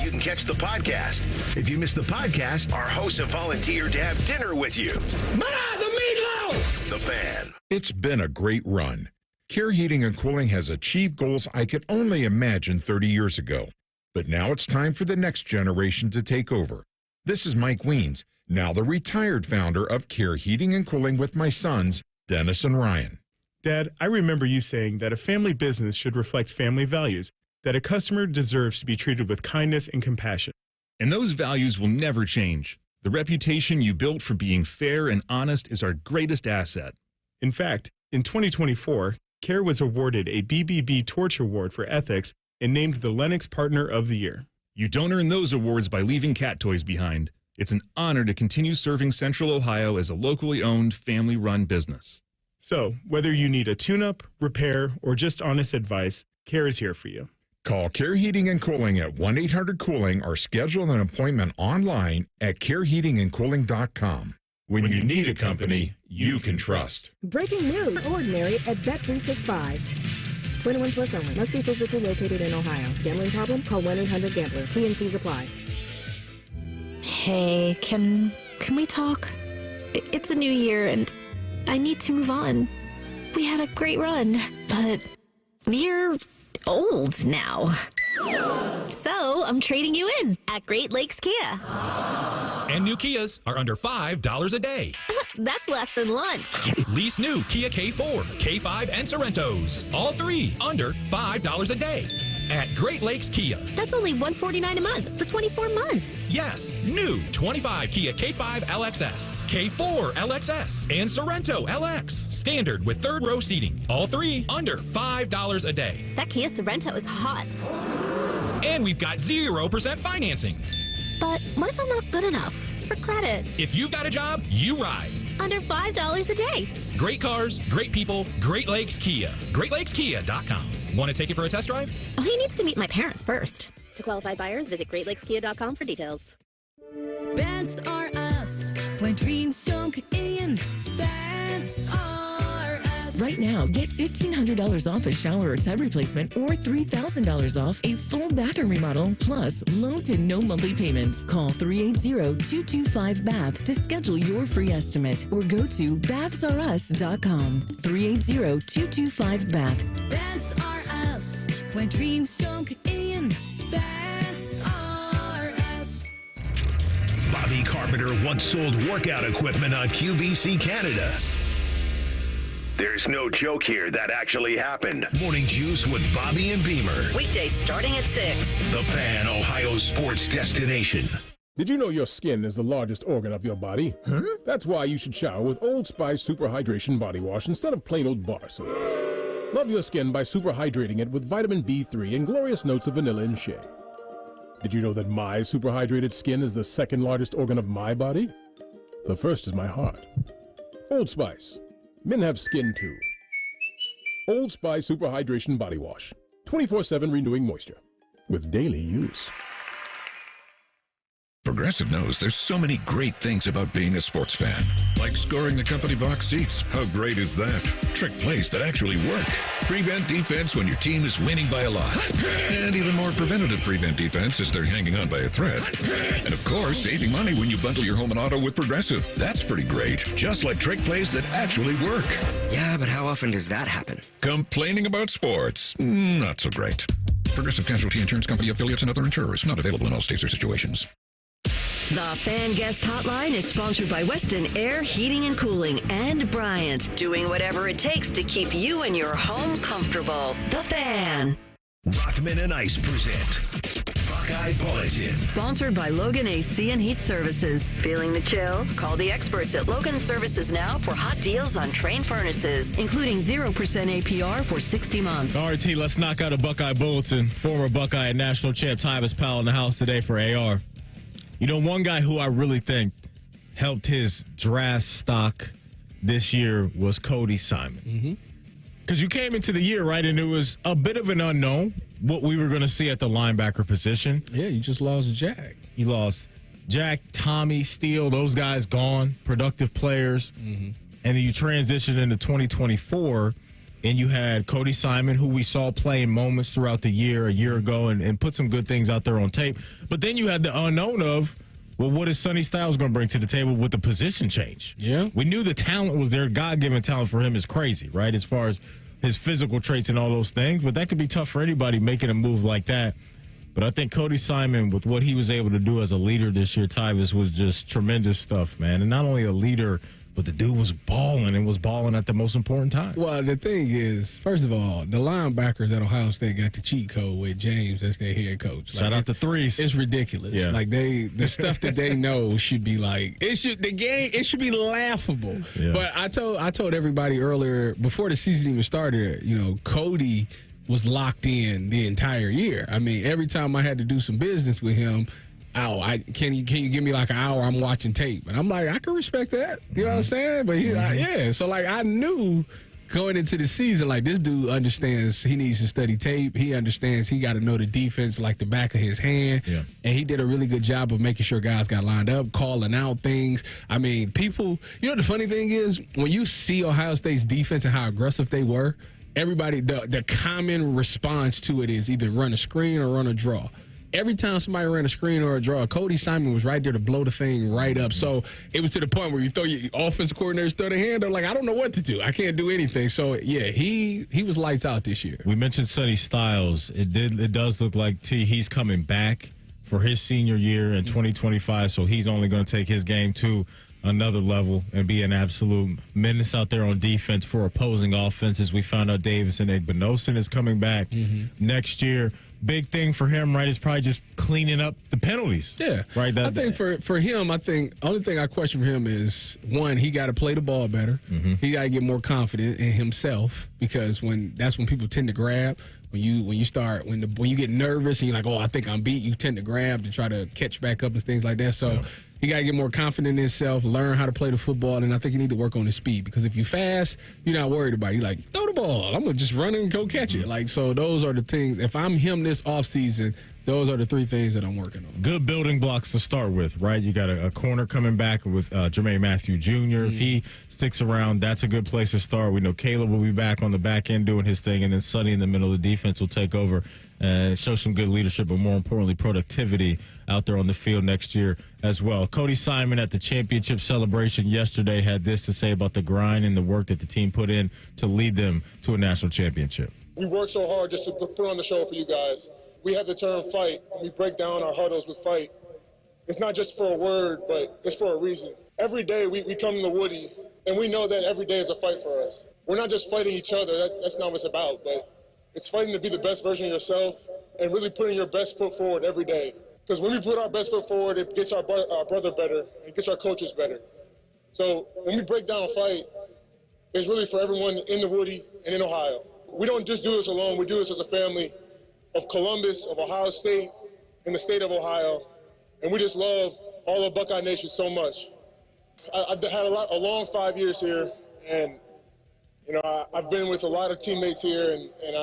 you can catch the podcast. If you miss the podcast, our hosts have volunteered to have dinner with you. The meatloaf! The Fan. It's been a great run. Care Heating and Cooling has achieved goals I could only imagine 30 years ago. But now it's time for the next generation to take over. This is Mike Weens, now the retired founder of Care Heating and Cooling with my sons, Dennis and Ryan. Dad, I remember you saying that a family business should reflect family values, that a customer deserves to be treated with kindness and compassion. And those values will never change. The reputation you built for being fair and honest is our greatest asset. In fact, in 2024, Care was awarded a BBB Torch Award for ethics and named the Lennox Partner of the Year. You don't earn those awards by leaving cat toys behind. It's an honor to continue serving Central Ohio as a locally owned, family-run business. So, whether you need a tune-up, repair, or just honest advice, Care is here for you. Call Care Heating and Cooling at 1-800-COOLING or schedule an appointment online at careheatingandcooling.com. When you need a company you can trust. Breaking news, ordinary at Bet365. 21 plus only. Must be physically located in Ohio. Gambling problem? Call 1-800-GAMBLER. TNCs apply. Hey, can we talk? It's a new year and I need to move on. We had a great run, but you're old now. So I'm trading you in at Great Lakes Kia. And new Kias are under $5 a day. That's less than lunch. Lease new Kia K4, K5, and Sorrentos. All three under $5 a day at Great Lakes Kia. That's only $149 a month for 24 months. Yes, new 25 Kia K5 LXS, K4 LXS, and Sorrento LX. Standard with third row seating. All three under $5 a day. That Kia Sorrento is hot. And we've got 0% financing. But what if I'm not good enough for credit? If you've got a job, you ride. Under $5 a day. Great cars, great people, Great Lakes Kia. GreatLakesKia.com. Want to take it for a test drive? Oh, he needs to meet my parents first. To qualified buyers, visit GreatLakesKia.com for details. That's are us. When dreams sunk in, that's our us. Right now, get $1,500 off a shower or tub replacement or $3,000 off a full bathroom remodel, plus low to no monthly payments. Call 380-225-BATH to schedule your free estimate or go to bathsareus.com. 380-225-BATH. That's our us. When dreams sunk in, that's our us. Bobby Carpenter once sold workout equipment on QVC Canada. There's no joke here. That actually happened. Morning Juice with Bobby and Beamer. Weekdays starting at 6. The Fan, Ohio sports destination. Did you know your skin is the largest organ of your body? Huh? That's why you should shower with Old Spice Super Hydration Body Wash instead of plain old bar soap. Love your skin by super hydrating it with vitamin B3 and glorious notes of vanilla and shea. Did you know that my super hydrated skin is the second largest organ of my body? The first is my heart. Old Spice. Men have skin too. Old Spice Super Hydration Body Wash. 24/7 renewing moisture. With daily use. Progressive knows there's so many great things about being a sports fan. Like scoring the company box seats. How great is that? Trick plays that actually work. Prevent defense when your team is winning by a lot. And even more preventative prevent defense as they're hanging on by a thread. And of course, saving money when you bundle your home and auto with Progressive. That's pretty great. Just like trick plays that actually work. Yeah, but how often does that happen? Complaining about sports. Not so great. Progressive Casualty Insurance Company affiliates and other insurers. Not available in all states or situations. The Fan Guest Hotline is sponsored by Weston Air Heating and Cooling and Bryant, doing whatever it takes to keep you and your home comfortable. The Fan. Rothman and Ice present Buckeye Bulletin. Sponsored by Logan AC and Heat Services. Feeling the chill? Call the experts at Logan Services now for hot deals on Train furnaces, including 0% APR for 60 months. All right, T, let's knock out a Buckeye Bulletin. Former Buckeye and national champ Tyvis Powell in the house today for AR. You know, one guy who I really think helped his draft stock this year was Cody Simon. Because you came into the year, right, and it was a bit of an unknown what we were going to see at the linebacker position. Yeah, you just lost Jack. You lost Jack, Tommy, Steele, those guys gone, productive players. And then you transitioned into 2024, and you had Cody Simon, who we saw play in moments throughout the year, a year ago, and put some good things out there on tape. But then you had the unknown of, well, what is Sonny Styles going to bring to the table with the position change? Yeah. We knew the talent was there. God-given talent for him is crazy, right, as far as his physical traits and all those things. But that could be tough for anybody making a move like that. But I think Cody Simon, with what he was able to do as a leader this year, Tyvis, was just tremendous stuff, man. And not only a leader, but the dude was balling and was balling at the most important time. Well, the thing is, first of all, the linebackers at Ohio State got the cheat code with James as their head coach. Shout out to threes. It's ridiculous. Yeah. Like the stuff that they know should be like it should be laughable. Yeah. But I told everybody earlier before the season even started, you know, Cody was locked in the entire year. I mean, every time I had to do some business with him, can you give me like an hour? I'm watching tape, and I'm like, I can respect that. You know what I'm saying? But he's like, yeah. So like, I knew going into the season, like this dude understands he needs to study tape. He understands he got to know the defense like the back of his hand. Yeah. And he did a really good job of making sure guys got lined up, calling out things. I mean, people. You know, the funny thing is when you see Ohio State's defense and how aggressive they were, everybody the common response to it is either run a screen or run a draw. every time somebody ran a screen or a draw, Cody Simon was right there to blow the thing right up. So it was to the point where you throw your offensive coordinators throw their hand up, like, I don't know what to do. I can't do anything. So, yeah, he was lights out this year. We mentioned Sonny Styles. It does look like he's coming back for his senior year in 2025, so he's only going to take his game to another level and be an absolute menace out there on defense for opposing offenses. We found out Davison Egbenosin is coming back next year. Big thing for him, right, is probably just cleaning up the penalties. Yeah. Right. I think for him, only thing I question for him is, one, he got to play the ball better. He got to get more confident in himself, because that's when people tend to grab. When you get nervous and you're like, oh, I think I'm beat, you tend to grab to try to catch back up and things like that. So he got to get more confident in himself, learn how to play the football, and I think he need to work on his speed, because if you fast, you're not worried about it. You're like, throw the ball. I'm going to just run and go catch it. Like, so those are the things. If I'm him this offseason, those are the three things that I'm working on. Good building blocks to start with, right? You got a corner coming back with Jermaine Matthew Jr. If he sticks around, that's a good place to start. We know Caleb will be back on the back end doing his thing, and then Sonny in the middle of the defense will take over and show some good leadership, but more importantly, productivity out there on the field next year as well. Cody Simon at the championship celebration yesterday had this to say about the grind and the work that the team put in to lead them to a national championship. We work so hard just to put on the show for you guys. We have the term fight, and we break down our huddles with fight. It's not just for a word, but it's for a reason. Every day we come to Woody, and we know that every day is a fight for us. We're not just fighting each other. That's not what it's about, but it's fighting to be the best version of yourself and really putting your best foot forward every day. Because when we put our best foot forward, it gets our brother better, and it gets our coaches better. So when we break down a fight, it's really for everyone in the Woody and in Ohio. We don't just do this alone. We do this as a family of Columbus, of Ohio State, and the state of Ohio. And we just love all of Buckeye Nation so much. I've had a long 5 years here, and I've been with a lot of teammates here, and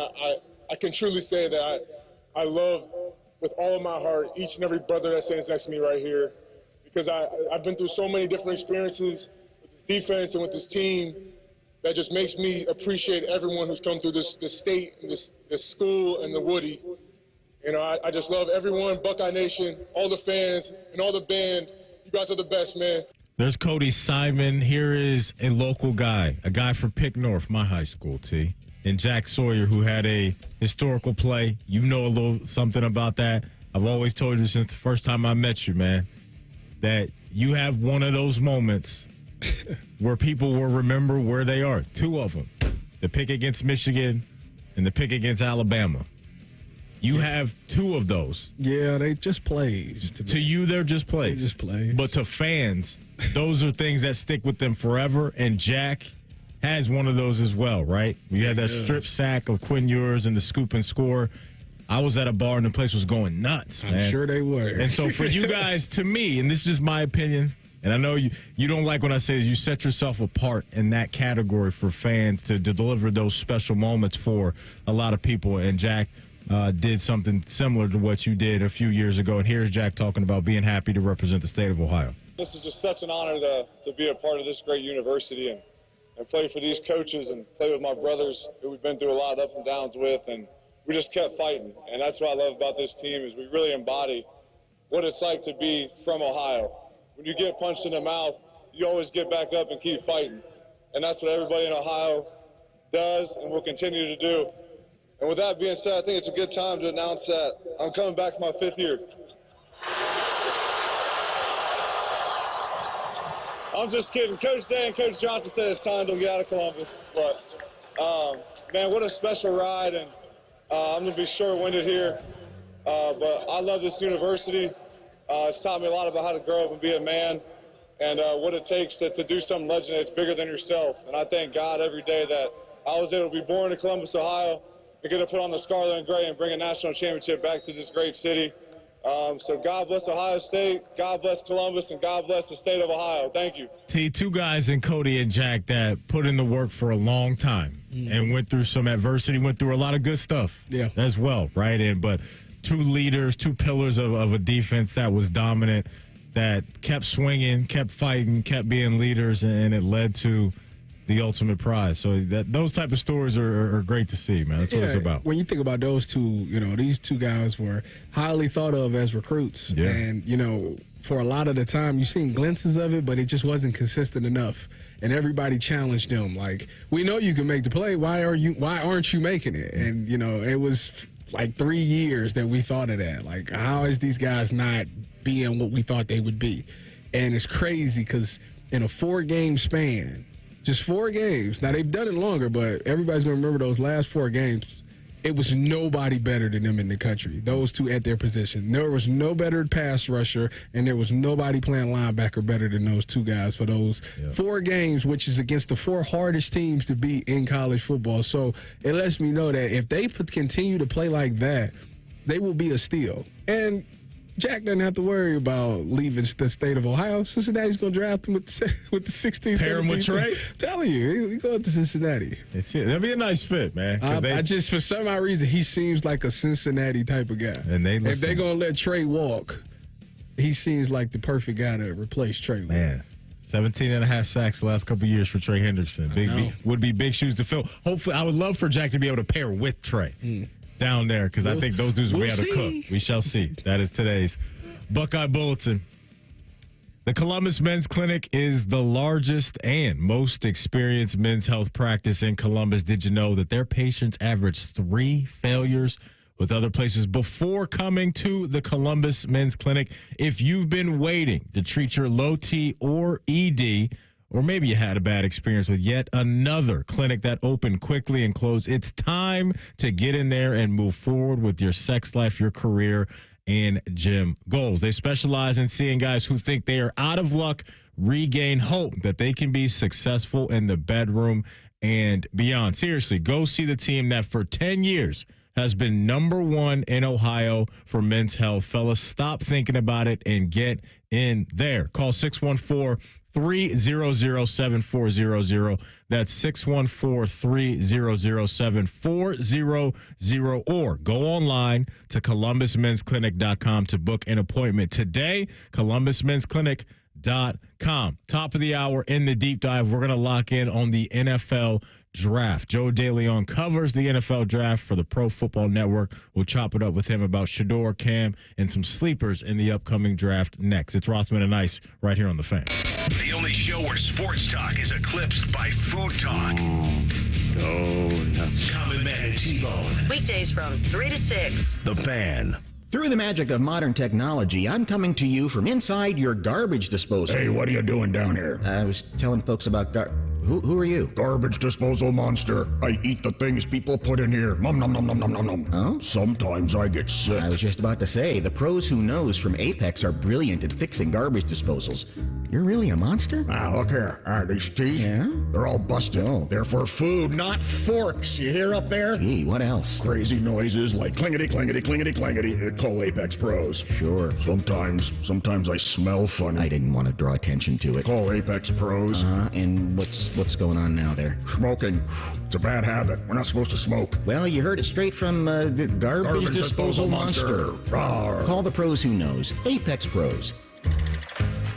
I can truly say that I love with all of my heart each and every brother that stands next to me right here, because I've been through so many different experiences with this defense and with this team that just makes me appreciate everyone who's come through this state, this school, and the Woody. I just love everyone, Buckeye Nation, all the fans, and all the band. You guys are the best, man. There's Cody Simon. Here is a local guy, a guy from Pick North, my high school, T. And Jack Sawyer, who had a historical play. You know a little something about that. I've always told you since the first time I met you, man, that you have one of those moments where people will remember where they are. Two of them, the pick against Michigan and the pick against Alabama. You have two of those. Yeah, they just plays. To you, they're just plays. They just plays. But to fans, those are things that stick with them forever. And Jack has one of those as well, right? You had that strip sack of Quinn Ewers and the scoop and score. I was at a bar and the place was going nuts, man. I'm sure they were. And so for you guys, to me, and this is my opinion, and I know you don't like when I say you set yourself apart in that category for fans to deliver those special moments for a lot of people. And Jack did something similar to what you did a few years ago. And here's Jack talking about being happy to represent the state of Ohio. This is just such an honor to be a part of this great university and play for these coaches and play with my brothers who we've been through a lot of ups and downs with. And we just kept fighting. And that's what I love about this team is we really embody what it's like to be from Ohio. When you get punched in the mouth, you always get back up and keep fighting. And that's what everybody in Ohio does and will continue to do. And with that being said, I think it's a good time to announce that I'm coming back for my 5th year. I'm just kidding. Coach Day and Coach Johnson said it's time to get out of Columbus. But, man, what a special ride. And I'm going to be short-winded here. But I love this university. It's taught me a lot about how to grow up and be a man and what it takes to do something legendary. It's bigger than yourself. And I thank God every day that I was able to be born in Columbus, Ohio, and get to put on the scarlet and gray and bring a national championship back to this great city. So God bless Ohio State, God bless Columbus, and God bless the state of Ohio. Thank you. Two guys in Cody and Jack that put in the work for a long time and went through some adversity, went through a lot of good stuff as well, right? But two leaders, two pillars of a defense that was dominant, that kept swinging, kept fighting, kept being leaders, and it led to the ultimate prize. So those type of stories are great to see, man. That's what it's about. When you think about those two, these two guys were highly thought of as recruits. Yeah. And, for a lot of the time, you've seen glimpses of it, but it just wasn't consistent enough. And everybody challenged them. Like, we know you can make the play. Why aren't you making it? And, it was like 3 years that we thought of that. Like, how is these guys not being what we thought they would be? And it's crazy because in a 4-game span, just 4 games. Now, they've done it longer, but everybody's going to remember those last 4 games. It was nobody better than them in the country, those two at their position. There was no better pass rusher, and there was nobody playing linebacker better than those two guys for those 4 games, which is against the 4 hardest teams to beat in college football. So it lets me know that if they continue to play like that, they will be a steal. And Jack doesn't have to worry about leaving the state of Ohio. Cincinnati's going to draft him with the 16th. Pair him with Trey? Telling you, he going to Cincinnati. That'll be a nice fit, man. I just, for some odd reason, he seems like a Cincinnati type of guy. And if they're going to let Trey walk, he seems like the perfect guy to replace Trey with. Man. 17.5 sacks the last couple of years for Trey Hendrickson. Would be big shoes to fill. Hopefully, I would love for Jack to be able to pair with Trey. Down there, because I think those dudes will be able to cook. We shall see. That is today's Buckeye Bulletin. The Columbus Men's Clinic is the largest and most experienced men's health practice in Columbus. Did you know that their patients average 3 failures with other places before coming to the Columbus Men's Clinic? If you've been waiting to treat your low T or ED, or maybe you had a bad experience with yet another clinic that opened quickly and closed, it's time to get in there and move forward with your sex life, your career, and gym goals. They specialize in seeing guys who think they are out of luck regain hope that they can be successful in the bedroom and beyond. Seriously, go see the team that for 10 years has been #1 in Ohio for men's health. Fellas, stop thinking about it and get in there. Call 614-300-7400. That's 614-300-7400. Or go online to columbusmensclinic.com to book an appointment today. columbusmensclinic.com. Top of the hour in the deep dive, we're going to lock in on the NFL draft. Joe DeLeone covers the NFL draft for the Pro Football Network. We'll chop it up with him about Shedeur, Cam, and some sleepers in the upcoming draft next. It's Rothman and Ice right here on The Fan. The only show where sports talk is eclipsed by food talk. Oh, nuts. Common Man and T-Bone. Weekdays from 3 to 6. The Fan. Through the magic of modern technology, I'm coming to you from inside your garbage disposal. Hey, what are you doing down here? I was telling folks about Who are you? Garbage disposal monster. I eat the things people put in here. Nom nom nom nom nom nom nom. Oh? Sometimes I get sick. I was just about to say, the pros who knows from Apex are brilliant at fixing garbage disposals. You're really a monster? Look here. These teeth, they're all busted. Oh. They're for food, not forks. You hear up there? Gee, what else? Crazy noises like clingety, clingety, clingety, clingety. Call Apex Pros. Sure. Sometimes I smell funny. I didn't want to draw attention to it. Call Apex Pros. And what's going on now there? Smoking. It's a bad habit. We're not supposed to smoke. Well, you heard it straight from the garbage disposal monster. Rawr. Call the pros who knows. Apex Pros.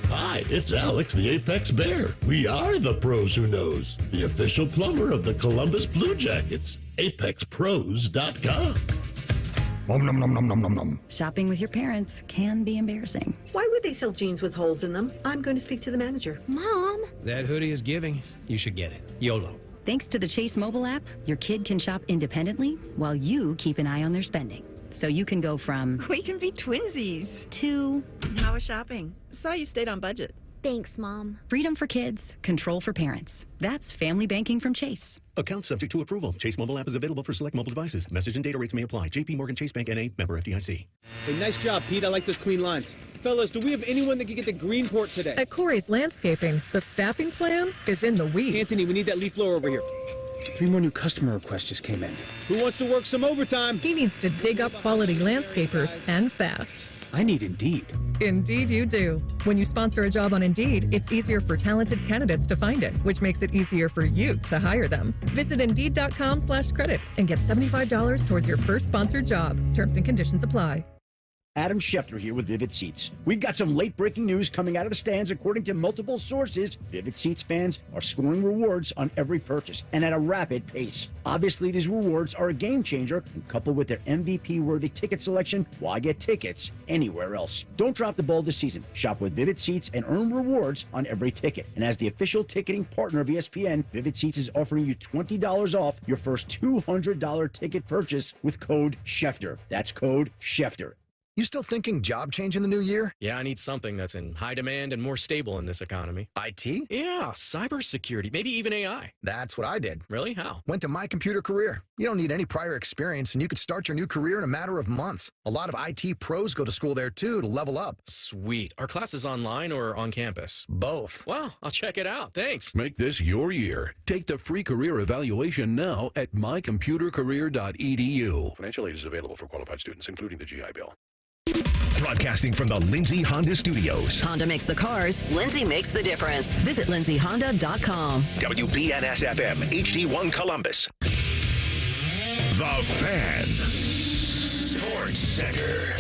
Hi, it's Alex, the Apex Bear. We are the pros who knows, the official plumber of the Columbus Blue Jackets. ApexPros.com. Nom nom nom nom nom nom nom. Shopping with your parents can be embarrassing. Why would they sell jeans with holes in them? I'm going to speak to the manager. Mom! That hoodie is giving. You should get it. YOLO. Thanks to the Chase mobile app, your kid can shop independently while you keep an eye on their spending. So you can go from... We can be twinsies. ...to... How was shopping? Saw you stayed on budget. Thanks, Mom. Freedom for kids, control for parents. That's family banking from Chase. Account subject to approval. Chase mobile app is available for select mobile devices. Message and data rates may apply. JP Morgan Chase Bank N.A. Member FDIC. Hey, nice job, Pete. I like those clean lines. Fellas, do we have anyone that can get to Greenport today? At Corey's Landscaping, the staffing plan is in the weeds. Anthony, we need that leaf blower over here. 3 more new customer requests just came in. Who wants to work some overtime? He needs to dig up quality landscapers and fast. I need Indeed. Indeed you do. When you sponsor a job on Indeed, it's easier for talented candidates to find it, which makes it easier for you to hire them. Visit Indeed.com/credit and get $75 towards your first sponsored job. Terms and conditions apply. Adam Schefter here with Vivid Seats. We've got some late-breaking news coming out of the stands. According to multiple sources, Vivid Seats fans are scoring rewards on every purchase and at a rapid pace. Obviously, these rewards are a game changer, and coupled with their MVP-worthy ticket selection, why get tickets anywhere else? Don't drop the ball this season. Shop with Vivid Seats and earn rewards on every ticket. And as the official ticketing partner of ESPN, Vivid Seats is offering you $20 off your first $200 ticket purchase with code Schefter. That's code Schefter. You still thinking job change in the new year? Yeah, I need something that's in high demand and more stable in this economy. IT? Yeah, cybersecurity, maybe even AI. That's what I did. Really? How? Went to My Computer Career. You don't need any prior experience, and you could start your new career in a matter of months. A lot of IT pros go to school there, too, to level up. Sweet. Are classes online or on campus? Both. Well, I'll check it out. Thanks. Make this your year. Take the free career evaluation now at mycomputercareer.edu. Financial aid is available for qualified students, including the GI Bill. Broadcasting from the Lindsay Honda Studios. Honda makes the cars. Lindsay makes the difference. Visit lindsayhonda.com. WBNS-FM, HD1 Columbus. The Fan. Sports Center.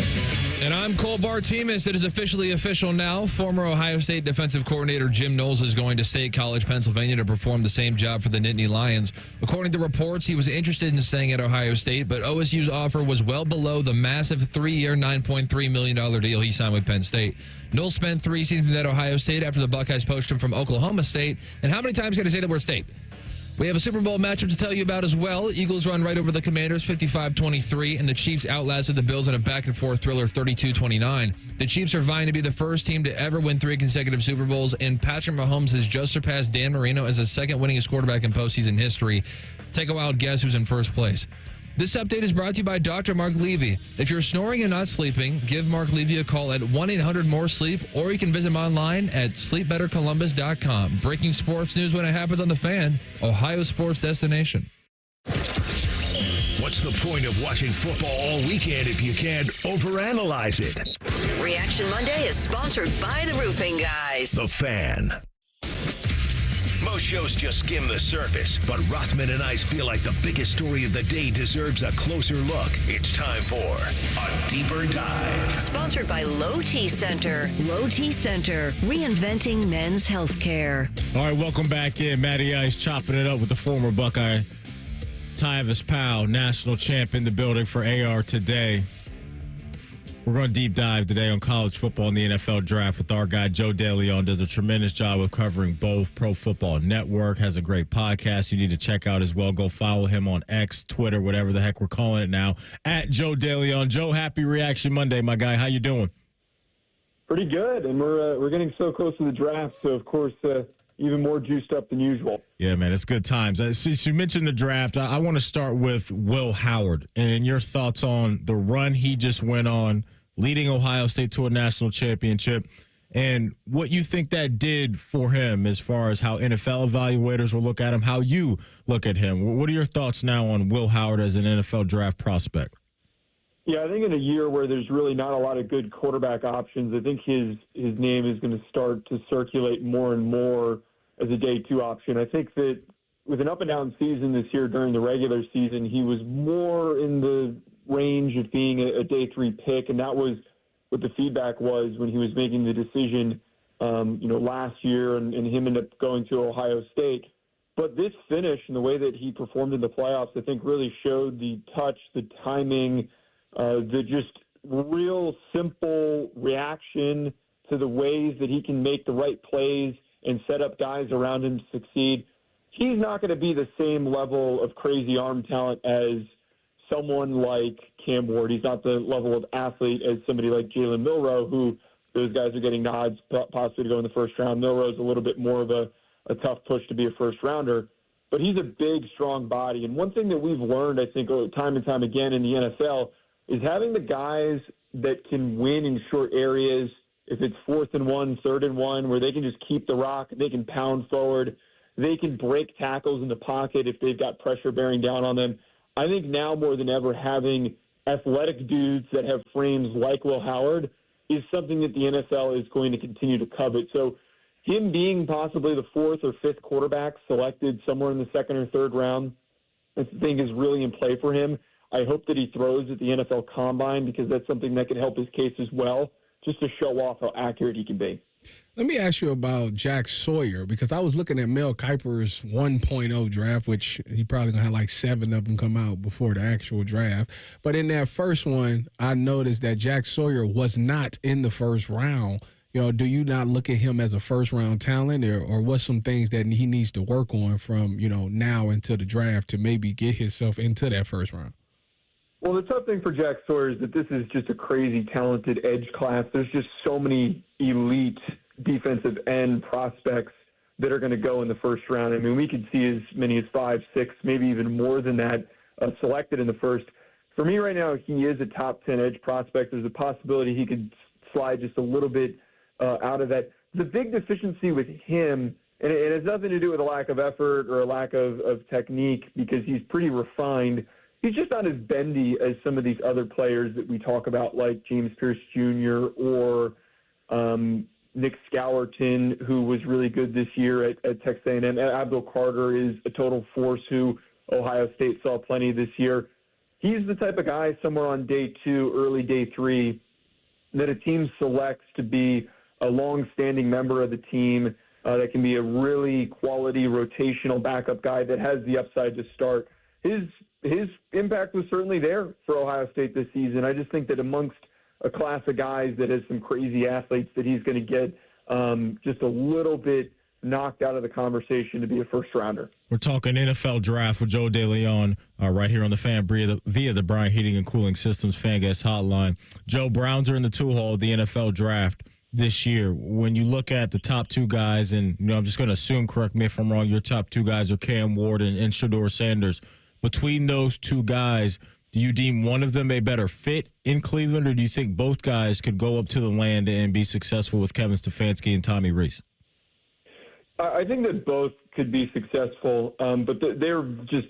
And I'm Cole Bartimus. It is officially official now. Former Ohio State defensive coordinator Jim Knowles is going to State College, Pennsylvania to perform the same job for the Nittany Lions. According to reports, he was interested in staying at Ohio State, but OSU's offer was well below the massive 3-year, $9.3 million deal he signed with Penn State. Knowles spent 3 seasons at Ohio State after the Buckeyes poached him from Oklahoma State. And how many times can I say the word state? We have a Super Bowl matchup to tell you about as well. Eagles run right over the Commanders 55-23, and the Chiefs outlasted the Bills in a back-and-forth thriller 32-29. The Chiefs are vying to be the first team to ever win 3 consecutive Super Bowls, and Patrick Mahomes has just surpassed Dan Marino as the second winningest quarterback in postseason history. Take a wild guess who's in first place. This update is brought to you by Dr. Mark Levy. If you're snoring and not sleeping, give Mark Levy a call at 1-800-MORE-SLEEP, or you can visit him online at sleepbettercolumbus.com. Breaking sports news when it happens on The Fan, Ohio sports destination. What's the point of watching football all weekend if you can't overanalyze it? Reaction Monday is sponsored by the Roofing Guys. The Fan. Most shows just skim the surface, but Rothman and I feel like the biggest story of the day deserves a closer look. It's time for a deeper dive. Sponsored by Low T Center. Low T Center, reinventing men's health care. All right, welcome back in. Matty Ice chopping it up with the former Buckeye Tyvis Powell, national champ in the building for AR today. We're going to deep dive today on college football and the NFL draft with our guy, Joe DeLeone. Does a tremendous job of covering both. Pro Football Network has a great podcast you need to check out as well. Go follow him on X, Twitter, whatever the heck we're calling it now, at Joe DeLeone. Joe, happy Reaction Monday, my guy. How you doing? Pretty good, and we're getting so close to the draft, so of course even more juiced up than usual. Yeah, man, it's good times. Since you mentioned the draft, I want to start with Will Howard and your thoughts on the run he just went on, leading Ohio State to a national championship, and what you think that did for him as far as how NFL evaluators will look at him, how you look at him. What are your thoughts now on Will Howard as an NFL draft prospect? Yeah, I think in a year where there's really not a lot of good quarterback options, I think his name is going to start to circulate more and more as a day 2 option. I think that with an up-and-down season this year during the regular season, he was more in the range of being a day 3 pick, and that was what the feedback was when he was making the decision, last year, and him ended up going to Ohio State. But this finish and the way that he performed in the playoffs, I think really showed the touch, the timing, the just real simple reaction to the ways that he can make the right plays and set up guys around him to succeed. He's not going to be the same level of crazy arm talent as someone like Cam Ward. He's not the level of athlete as somebody like Jalen Milroe, who those guys are getting nods possibly to go in the first round. Milroe's a little bit more of a tough push to be a first rounder, but he's a big, strong body. And one thing that we've learned, I think, time and time again in the NFL is having the guys that can win in short areas. If it's 4th and 1, 3rd and 1, where they can just keep the rock, they can pound forward, they can break tackles in the pocket if they've got pressure bearing down on them. I think now more than ever, having athletic dudes that have frames like Will Howard is something that the NFL is going to continue to covet. So him being possibly the 4th or 5th quarterback selected somewhere in the 2nd or 3rd round, I think is really in play for him. I hope that he throws at the NFL Combine because that's something that could help his case as well, just to show off how accurate he can be. Let me ask you about Jack Sawyer, because I was looking at Mel Kiper's 1.0 draft, which he probably going to have like 7 of them come out before the actual draft. But in that first one, I noticed that Jack Sawyer was not in the first round. Do you not look at him as a first-round talent, or what's some things that he needs to work on from, now into the draft to maybe get himself into that first round? Well, the tough thing for Jack Sawyer is that this is just a crazy talented edge class. There's just so many elite defensive end prospects that are going to go in the first round. I mean, we could see as many as 5, 6, maybe even more than that selected in the first. For me right now, he is a top 10 edge prospect. There's a possibility he could slide just a little bit out of that. The big deficiency with him, and it has nothing to do with a lack of effort or a lack of technique, because he's pretty refined. He's just not as bendy as some of these other players that we talk about, like James Pierce Jr. or Nick Scourton, who was really good this year at Texas A&M. Abdul Carter is a total force who Ohio State saw plenty this year. He's the type of guy somewhere on day 2, early day 3, that a team selects to be a long-standing member of the team that can be a really quality rotational backup guy that has the upside to start. His impact was certainly there for Ohio State this season. I just think that amongst a class of guys that has some crazy athletes, that he's going to get just a little bit knocked out of the conversation to be a first-rounder. We're talking NFL draft with Joe DeLeone right here on the Fan via the Bryant Heating and Cooling Systems Fan Guest Hotline. Joe, Browns are in the 2-hole of the NFL draft this year. When you look at the top 2 guys, and I'm just going to assume, correct me if I'm wrong, your top 2 guys are Cam Ward and Shedeur Sanders. Between those 2 guys, do you deem one of them a better fit in Cleveland, or do you think both guys could go up to the land and be successful with Kevin Stefanski and Tommy Rees? I think that both could be successful, but they're just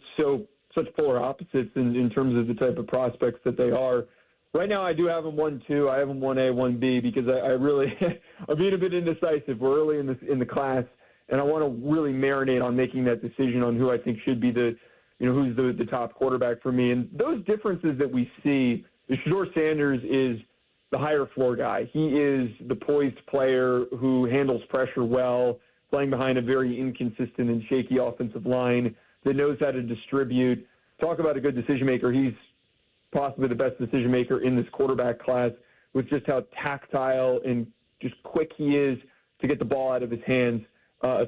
such polar opposites in terms of the type of prospects that they are. Right now, I do have them 1-2. I have them 1A, 1B, because I really I'm being a bit indecisive. We're early in the class, and I want to really marinate on making that decision on who I think should be who's the top quarterback for me. And those differences that we see, Shedeur Sanders is the higher floor guy. He is the poised player who handles pressure well, playing behind a very inconsistent and shaky offensive line that knows how to distribute. Talk about a good decision maker. He's possibly the best decision maker in this quarterback class, with just how tactile and just quick he is to get the ball out of his hands,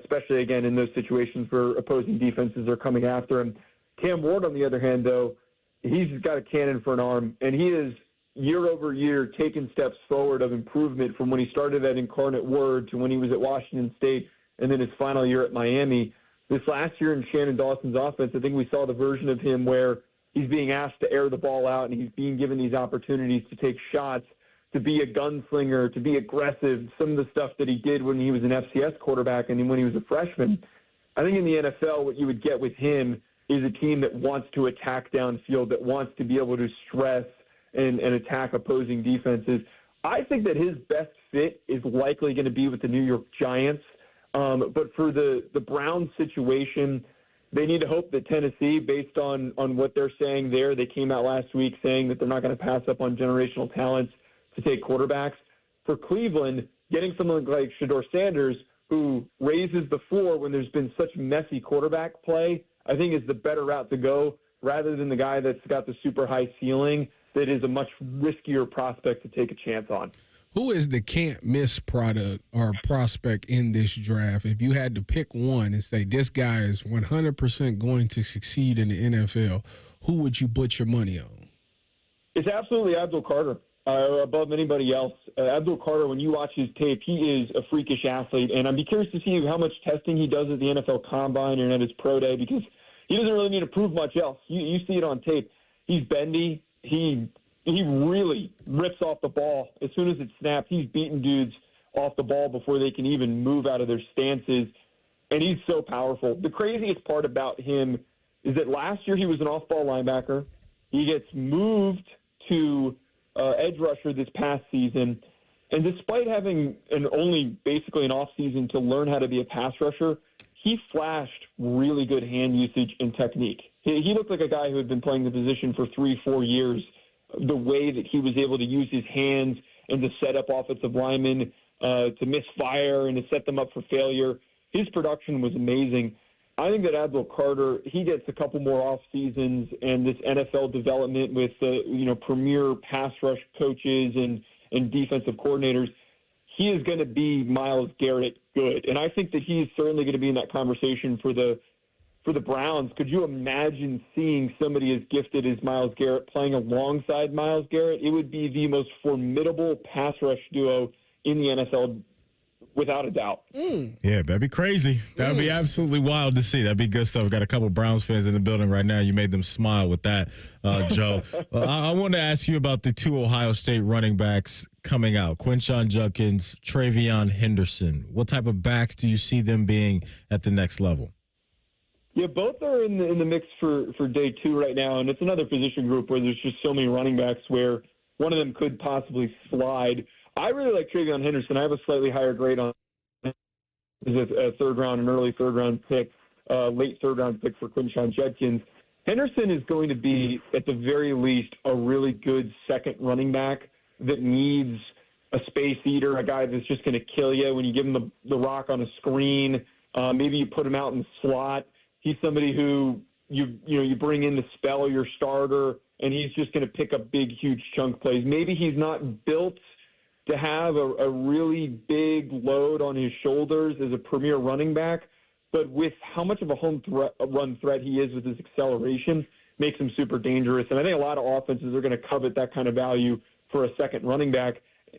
especially, again, in those situations where opposing defenses are coming after him. Cam Ward, on the other hand, though, he's got a cannon for an arm, and he is year over year taken steps forward of improvement from when he started at Incarnate Word to when he was at Washington State and then his final year at Miami. This last year in Shannon Dawson's offense, I think we saw the version of him where he's being asked to air the ball out, and he's being given these opportunities to take shots, to be a gunslinger, to be aggressive, some of the stuff that he did when he was an FCS quarterback and when he was a freshman. I think in the NFL, what you would get with him is a team that wants to attack downfield, that wants to be able to stress and attack opposing defenses. I think that his best fit is likely going to be with the New York Giants. But for the Browns situation, they need to hope that Tennessee, based on what they're saying there, they came out last week saying that they're not going to pass up on generational talents to take quarterbacks. For Cleveland, getting someone like Shedeur Sanders, who raises the floor when there's been such messy quarterback play, I think is the better route to go, rather than the guy that's got the super high ceiling that is a much riskier prospect to take a chance on. Who is the can't-miss product or prospect in this draft? If you had to pick one and say this guy is 100% going to succeed in the NFL, who would you put your money on? It's absolutely Abdul Carter, above anybody else. Abdul Carter, when you watch his tape, he is a freakish athlete, and I'd be curious to see how much testing he does at the NFL Combine and at his pro day, because he doesn't really need to prove much else. You see it on tape. He's bendy. He really rips off the ball. As soon as it snaps, he's beating dudes off the ball before they can even move out of their stances, and he's so powerful. The craziest part about him is that last year he was an off-ball linebacker. He gets moved to edge rusher this past season, and despite having only basically an off-season to learn how to be a pass rusher, he flashed really good hand usage and technique. He looked like a guy who had been playing the position for 3-4 years. The way that he was able to use his hands and to set up offensive linemen, to misfire and to set them up for failure, his production was amazing. I think that Abdul Carter, he gets a couple more off seasons and this NFL development with premier pass rush coaches and defensive coordinators. He is going to be Myles Garrett good, and I think that he's certainly going to be in that conversation for the Browns. Could you imagine seeing somebody as gifted as Myles Garrett playing alongside Myles Garrett? It would be the most formidable pass rush duo in the NFL, without a doubt. Yeah, that'd be crazy. That'd be absolutely wild to see. That'd be good stuff. We got a couple Browns fans in the building right now. You made them smile with that, Joe. I want to ask you about the 2 Ohio State running backs coming out, Quinshon Judkins, Travion Henderson. What type of backs do you see them being at the next level? Yeah, both are in the mix for day 2 right now, and it's another position group where there's just so many running backs where one of them could possibly slide. I really like Travion Henderson. I have a slightly higher grade on him as a third-round, an early third-round pick, late third-round pick for Quinshon Judkins. Henderson is going to be, at the very least, a really good second running back that needs a space eater, a guy that's just going to kill you when you give him the rock on a screen. Maybe you put him out in the slot. He's somebody who you bring in to spell your starter, and he's just going to pick up big, huge chunk plays. Maybe he's not built to have a really big load on his shoulders as a premier running back, but with how much of a run threat he is with his acceleration, makes him super dangerous. And I think a lot of offenses are going to covet that kind of value for a second running back,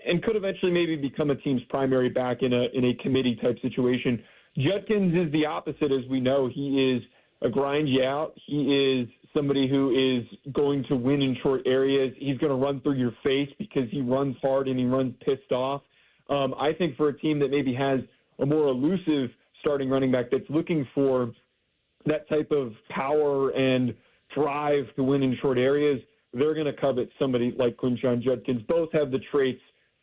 and could eventually maybe become a team's primary back in a committee type situation. Judkins is the opposite, as we know. He is a grind you out. He is somebody who is going to win in short areas. He's going to run through your face because he runs hard and he runs pissed off. I think for a team that maybe has a more elusive starting running back that's looking for that type of power and drive to win in short areas, they're going to covet somebody like Quinshon Judkins. Both have the traits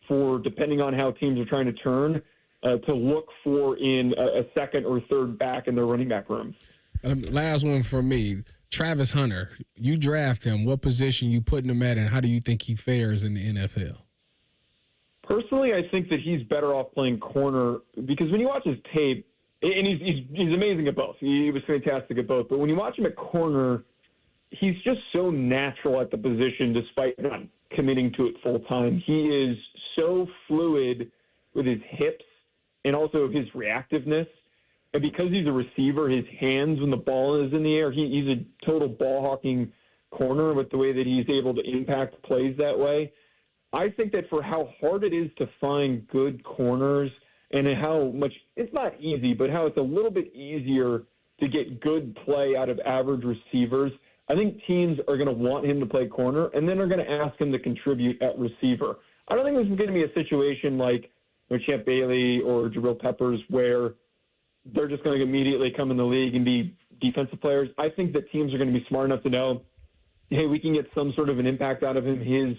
for, depending on how teams are trying to turn, to look for in a second or third back in their running back room. Last one for me, Travis Hunter. You draft him. What position you putting him at, and how do you think he fares in the NFL? Personally, I think that he's better off playing corner because when you watch his tape, and he's amazing at both. He was fantastic at both. But when you watch him at corner, he's just so natural at the position despite not committing to it full time. He is so fluid with his hips and also his reactiveness. And because he's a receiver, his hands when the ball is in the air, he's a total ball-hawking corner with the way that he's able to impact plays that way. I think that for how hard it is to find good corners and how much – it's not easy, but how it's a little bit easier to get good play out of average receivers, I think teams are going to want him to play corner, and then are going to ask him to contribute at receiver. I don't think this is going to be a situation like Champ Bailey or Jabril Peppers where they're just going to immediately come in the league and be defensive players. I think that teams are going to be smart enough to know, hey, we can get some sort of an impact out of him. His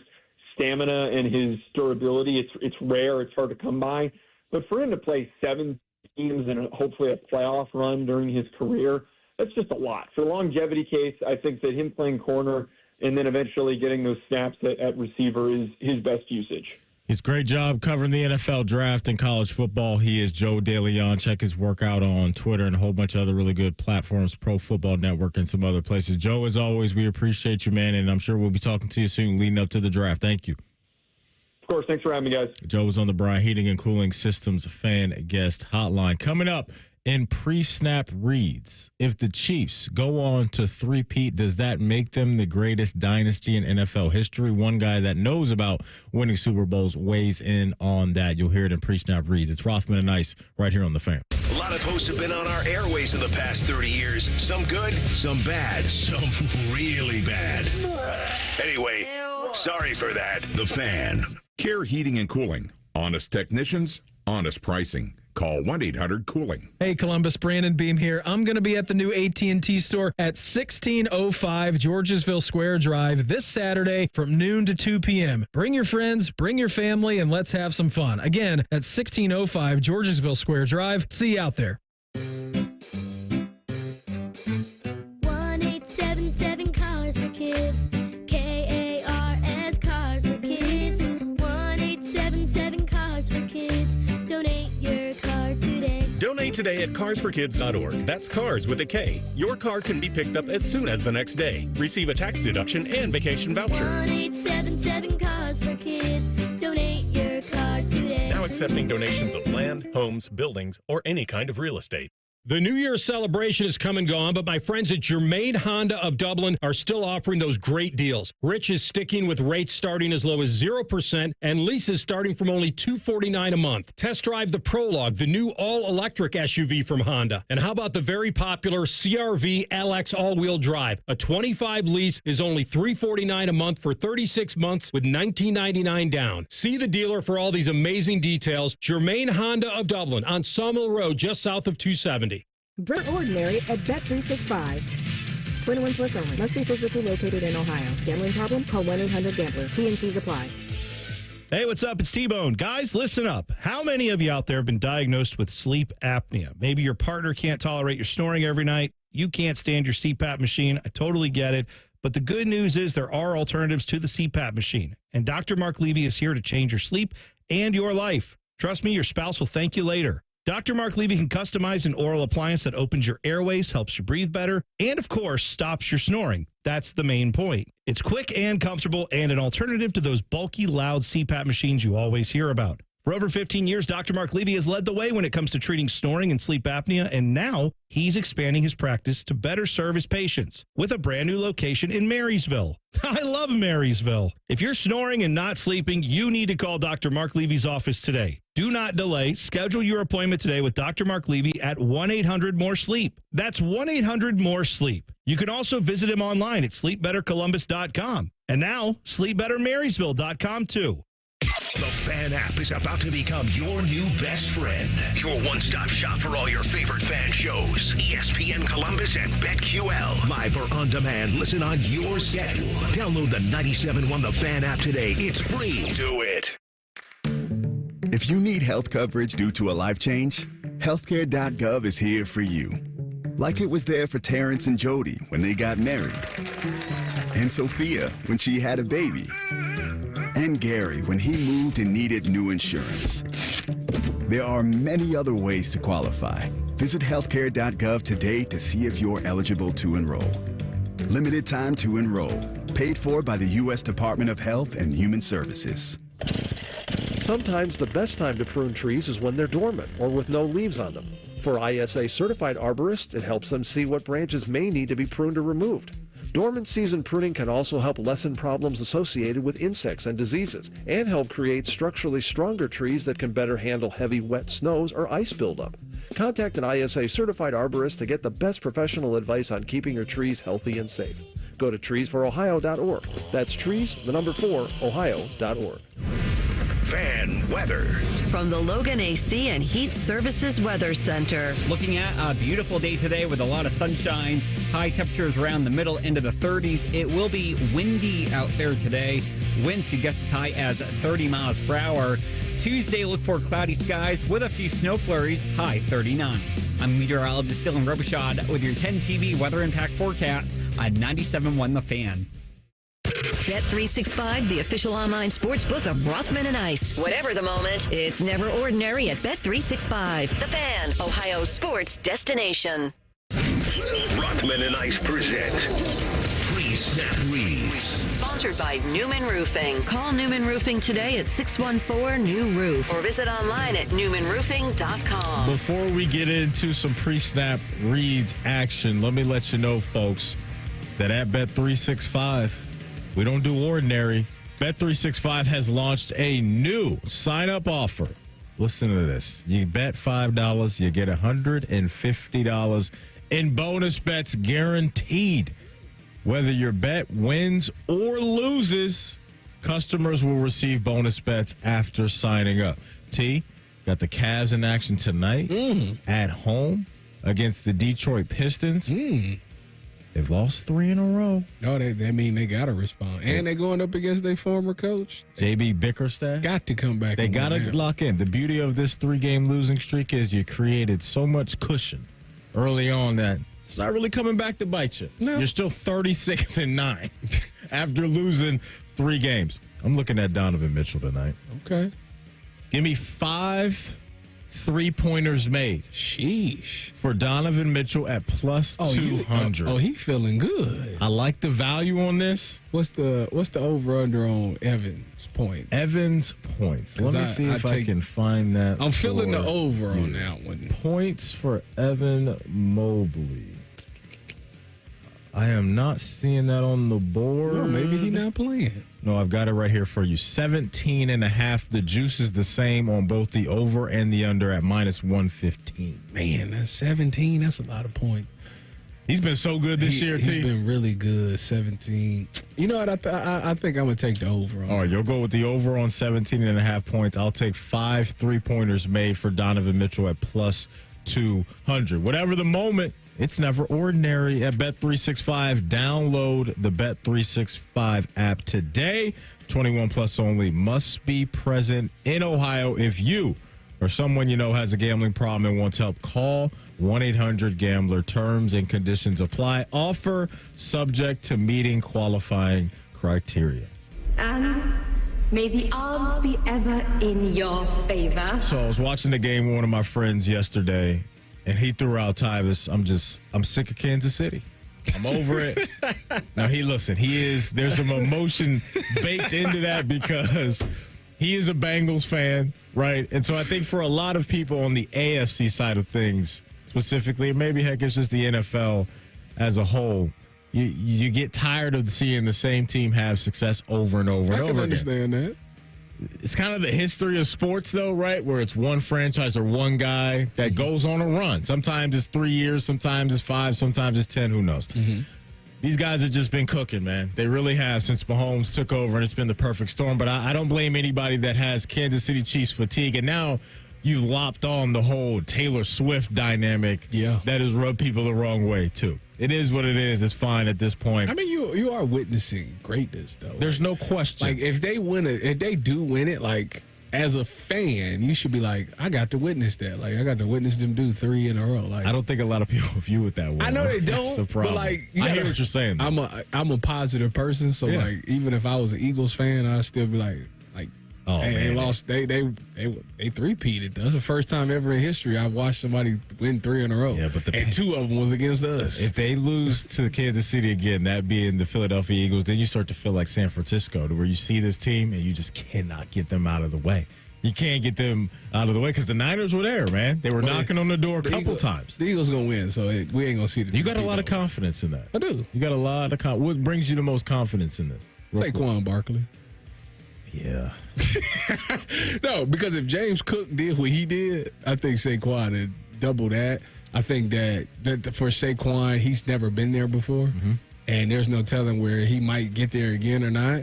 stamina and his durability, it's rare. It's hard to come by. But for him to play 7 teams and hopefully a playoff run during his career, that's just a lot. For the longevity case, I think that him playing corner and then eventually getting those snaps at receiver is his best usage. It's a great job covering the NFL draft and college football. He is Joe DeLeone. Check his work out on Twitter and a whole bunch of other really good platforms, Pro Football Network and some other places. Joe, as always, we appreciate you, man, and I'm sure we'll be talking to you soon leading up to the draft. Thank you. Of course. Thanks for having me, guys. Joe was on the Bryant Heating and Cooling Systems fan guest hotline. Coming up in pre-snap reads, if the Chiefs go on to three-peat, does that make them the greatest dynasty in NFL history? One guy that knows about winning Super Bowls weighs in on that. You'll hear it in pre-snap reads. It's Rothman and Ice right here on The Fan. A lot of hosts have been on our airways in the past 30 years. Some good, some bad, some really bad. Anyway, sorry for that. The Fan. Care Heating and Cooling. Honest technicians, honest pricing. Call 1-800-COOLING. Hey, Columbus, Brandon Beam here. I'm going to be at the new AT&T store at 1605 Georgesville Square Drive this Saturday from noon to 2 p.m. Bring your friends, bring your family, and let's have some fun. Again, at 1605 Georgesville Square Drive. See you out there. 1-877 today at carsforkids.org. That's cars with a K. Your car can be picked up as soon as the next day. Receive a tax deduction and vacation voucher. 1-877 Cars for Kids. Donate your car today. Now accepting donations of land, homes, buildings, or any kind of real estate. The New Year's celebration has come and gone, but my friends at Germain Honda of Dublin are still offering those great deals. Rich is sticking with rates starting as low as 0% and leases starting from only $249 a month. Test drive the Prologue, the new all-electric SUV from Honda. And how about the very popular CR-V LX all-wheel drive? A 25 lease is only $349 a month for 36 months with $19.99 down. See the dealer for all these amazing details. Germain Honda of Dublin on Sawmill Road, just south of 270. Brent Ordinary at Bet365. 21 plus only. Must be physically located in Ohio. Gambling problem? Call 1-800-GAMBLER. T&Cs apply. Hey, what's up? It's T-Bone. Guys, listen up. How many of you out there have been diagnosed with sleep apnea? Maybe your partner can't tolerate your snoring every night. You can't stand your CPAP machine. I totally get it. But the good news is there are alternatives to the CPAP machine. And Dr. Mark Levy is here to change your sleep and your life. Trust me, your spouse will thank you later. Dr. Mark Levy can customize an oral appliance that opens your airways, helps you breathe better, and, of course, stops your snoring. That's the main point. It's quick and comfortable and an alternative to those bulky, loud CPAP machines you always hear about. For over 15 years, Dr. Mark Levy has led the way when it comes to treating snoring and sleep apnea, and now he's expanding his practice to better serve his patients with a brand new location in Marysville. I love Marysville. If you're snoring and not sleeping, you need to call Dr. Mark Levy's office today. Do not delay. Schedule your appointment today with Dr. Mark Levy at 1-800-MORE-SLEEP. That's 1-800-MORE-SLEEP. You can also visit him online at sleepbettercolumbus.com. And now, sleepbettermarysville.com too. The Fan app is about to become your new best friend. Your one-stop shop for all your favorite fan shows. ESPN Columbus and BetQL. Live or on demand. Listen on your schedule. Download the 97.1 The Fan app today. It's free. Do it. If you need health coverage due to a life change, healthcare.gov is here for you. Like it was there for Terrence and Jody when they got married. And Sophia when she had a baby. And Gary when he moved and needed new insurance. There are many other ways to qualify. Visit healthcare.gov today to see if you're eligible to enroll. Limited time to enroll. Paid for by the U.S. Department of Health and Human Services. Sometimes the best time to prune trees is when they're dormant or with no leaves on them. For ISA certified arborists, it helps them see what branches may need to be pruned or removed. Dormant season pruning can also help lessen problems associated with insects and diseases and help create structurally stronger trees that can better handle heavy wet snows or ice buildup. Contact an ISA certified arborist to get the best professional advice on keeping your trees healthy and safe. Go to treesforohio.org. That's trees, the number 4, ohio.org. Fan weather. From the Logan AC and Heat Services Weather Center. Looking at a beautiful day today with a lot of sunshine. High temperatures around the middle into the 30s. It will be windy out there today. Winds could gust as high as 30 miles per hour. Tuesday, look for cloudy skies with a few snow flurries, high 39. I'm meteorologist Dylan Robichaud with your 10 TV weather impact forecast on 97.1 The Fan. Bet365, the official online sports book of Rothman and Ice. Whatever the moment, it's never ordinary at Bet365. The Fan, Ohio's sports destination. Rothman and Ice present Pre-Snap Reads. Sponsored by Newman Roofing. Call Newman Roofing today at 614-NEW-ROOF or visit online at newmanroofing.com. Before we get into some pre-snap reads action, let me let you know, folks, that at Bet365, we don't do ordinary. Bet365 has launched a new sign-up offer. Listen to this. You bet $5, you get $150 in bonus bets guaranteed. Whether your bet wins or loses, customers will receive bonus bets after signing up. T, got the Cavs in action tonight at home against the Detroit Pistons. They've lost 3 in a row. Oh, they mean they got to respond. And they're going up against their former coach. J.B. Bickerstaff. Got to come back. They got to lock in. The beauty of this 3-game losing streak is you created so much cushion early on that it's not really coming back to bite you. No. You're still 36-9 after losing 3 games. I'm looking at Donovan Mitchell tonight. Okay. Give me 5 3-pointers made. Sheesh. For Donovan Mitchell at plus 200. He feeling good. I like the value on this. What's the over-under on Evans' points? Evans' points. Let me see if I can find that. I'm feeling the over on that one. Points for Evan Mobley. I am not seeing that on the board. Well, maybe he's not playing. No, I've got it right here for you. 17.5. The juice is the same on both the over and the under at minus 115. Man, that's 17. That's a lot of points. He's been so good this year, He's been really good, 17. You know what? I think I'm going to take the over on. All right, you'll go with the over on 17.5 points. I'll take 5 3-pointers made for Donovan Mitchell at plus 200. Whatever the moment, it's never ordinary at Bet365. Download the Bet365 app today. 21 plus only. Must be present in Ohio. If you or someone you know has a gambling problem and wants help, call 1-800-GAMBLER. Terms and conditions apply. Offer subject to meeting qualifying criteria. And may the odds be ever in your favor. So I was watching the game with one of my friends yesterday, and he threw out Tyvis. I'm sick of Kansas City. I'm over it. Now, there's some emotion baked into that because he is a Bengals fan, right? And so I think for a lot of people on the AFC side of things, specifically, or maybe heck, it's just the NFL as a whole, you get tired of seeing the same team have success over and over and over again. I can understand that. It's kind of the history of sports, though, right? Where it's one franchise or one guy that goes on a run. Sometimes it's 3 years, sometimes it's 5, sometimes it's 10, who knows? These guys have just been cooking, man. They really have since Mahomes took over, and it's been the perfect storm. But I don't blame anybody that has Kansas City Chiefs fatigue. And now you've lopped on the whole Taylor Swift dynamic that has rubbed people the wrong way, too. It is what it is. It's fine at this point. I mean, you are witnessing greatness, though. There's no question. Like, if they do win it, like, as a fan, you should be like, I got to witness that. Like, I got to witness them do 3 in a row. Like, I don't think a lot of people view it that way. I know they That's don't. the problem. But like, I hear what you're saying. Though. I'm a positive person, so like, even if I was an Eagles fan, I'd still be like, oh, hey, man. they lost. They three-peated. That's the first time ever in history I've watched somebody win 3 in a row. Yeah, but and 2 of them was against us. If they lose to Kansas City again, that being the Philadelphia Eagles, then you start to feel like San Francisco, to where you see this team and you just cannot get them out of the way. You can't get them out of the way because the Niners were there, man. They were knocking on the door a couple times. The Eagles going to win, so we ain't going to see the. You got a lot of confidence in that. I do. You got a lot of confidence. What brings you the most confidence in this? Saquon Barkley. Yeah. No, because if James Cook did what he did, I think Saquon had double that. I think that for Saquon, he's never been there before, and there's no telling where he might get there again or not.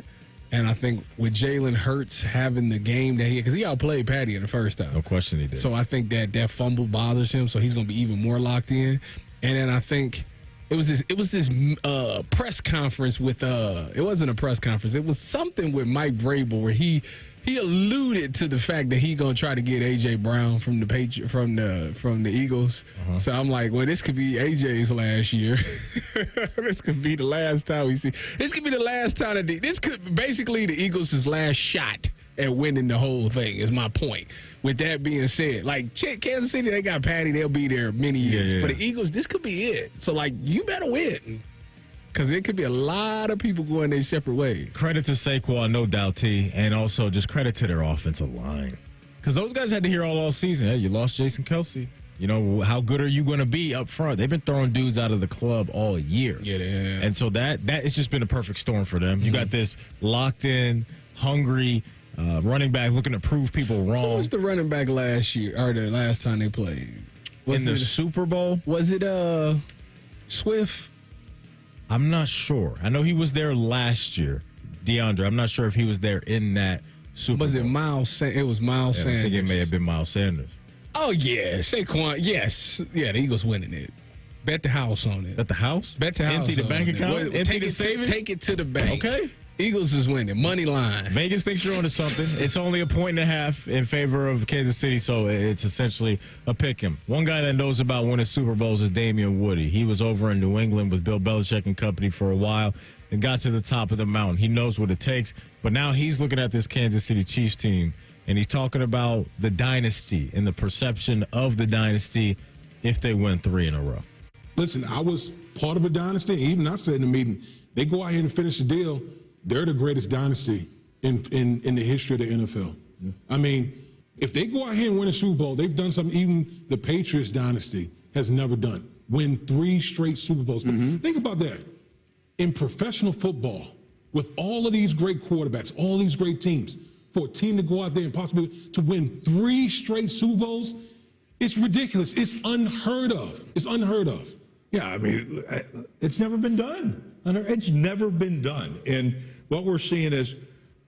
And I think with Jalen Hurts having the game that because he outplayed Patty in the first time. No question he did. So I think that fumble bothers him, so he's going to be even more locked in. And then I think it was this press conference with it wasn't a press conference. It was something with Mike Vrabel where he alluded to the fact that he's gonna try to get AJ Brown from the Eagles. So I'm like, well, this could be AJ's last year. This could be the last time we see. This could be the last time this could basically the Eagles' last shot at winning the whole thing. Is my point. With that being said, like Kansas City, they got Patty. They'll be there many years. For the Eagles, this could be it. So like, you better win. Because there could be a lot of people going their separate ways. Credit to Saquon, no doubt, T. And also just credit to their offensive line. Because those guys had to hear all season, hey, you lost Jason Kelce. You know, how good are you going to be up front? They've been throwing dudes out of the club all year. Yeah, they have. And so that it's just been a perfect storm for them. You got this locked in, hungry running back looking to prove people wrong. Who was the running back last year, or the last time they played? In the Super Bowl? Was it Swift? I'm not sure. I know he was there last year. DeAndre, I'm not sure if he was there in that Super Bowl. Was it Miles? It was Miles Sanders. I think it may have been Miles Sanders. Oh, yeah. Saquon, yes. Yeah, the Eagles winning it. Bet the house on it. Bet the house? Bet the house. Empty the bank account? Empty the savings? Take it to the bank. Okay. Eagles is winning. Money line. Vegas thinks you're onto something. It's only a 1.5 in favor of Kansas City, so it's essentially a pick 'em. One guy that knows about winning Super Bowls is Damien Woody. He was over in New England with Bill Belichick and company for a while and got to the top of the mountain. He knows what it takes, but now he's looking at this Kansas City Chiefs team, And he's talking about the dynasty and the perception of the dynasty if they win 3 in a row. Listen, I was part of a dynasty. Even I said in the meeting, they go out here and finish the deal. They're the greatest dynasty in the history of the NFL. Yeah. I mean, if they go out here and win a Super Bowl, they've done something even the Patriots dynasty has never done. Win 3 straight Super Bowls. Mm-hmm. Think about that. In professional football, with all of these great quarterbacks, all these great teams, for a team to go out there and possibly to win 3 straight Super Bowls, it's ridiculous. It's unheard of. It's unheard of. Yeah, I mean, it's never been done. It's never been done. And what we're seeing is,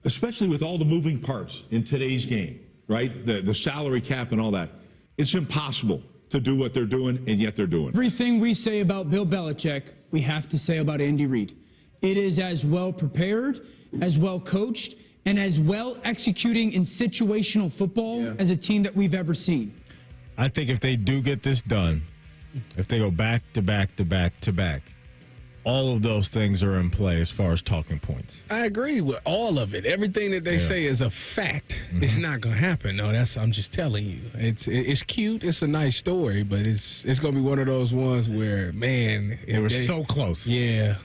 especially with all the moving parts in today's game, right? The salary cap and all that, it's impossible to do what they're doing, and yet they're doing. Everything we say about Bill Belichick, we have to say about Andy Reid. It is as well prepared, as well coached, and as well executing in situational football as a team that we've ever seen. I think if they do get this done, if they go back to back to back to back, all of those things are in play as far as talking points. I agree with all of it. Everything that they say is a fact. Mm-hmm. It's not going to happen. No, I'm just telling you. It's cute. It's a nice story, but it's going to be one of those ones where, man, it was so close. Yeah.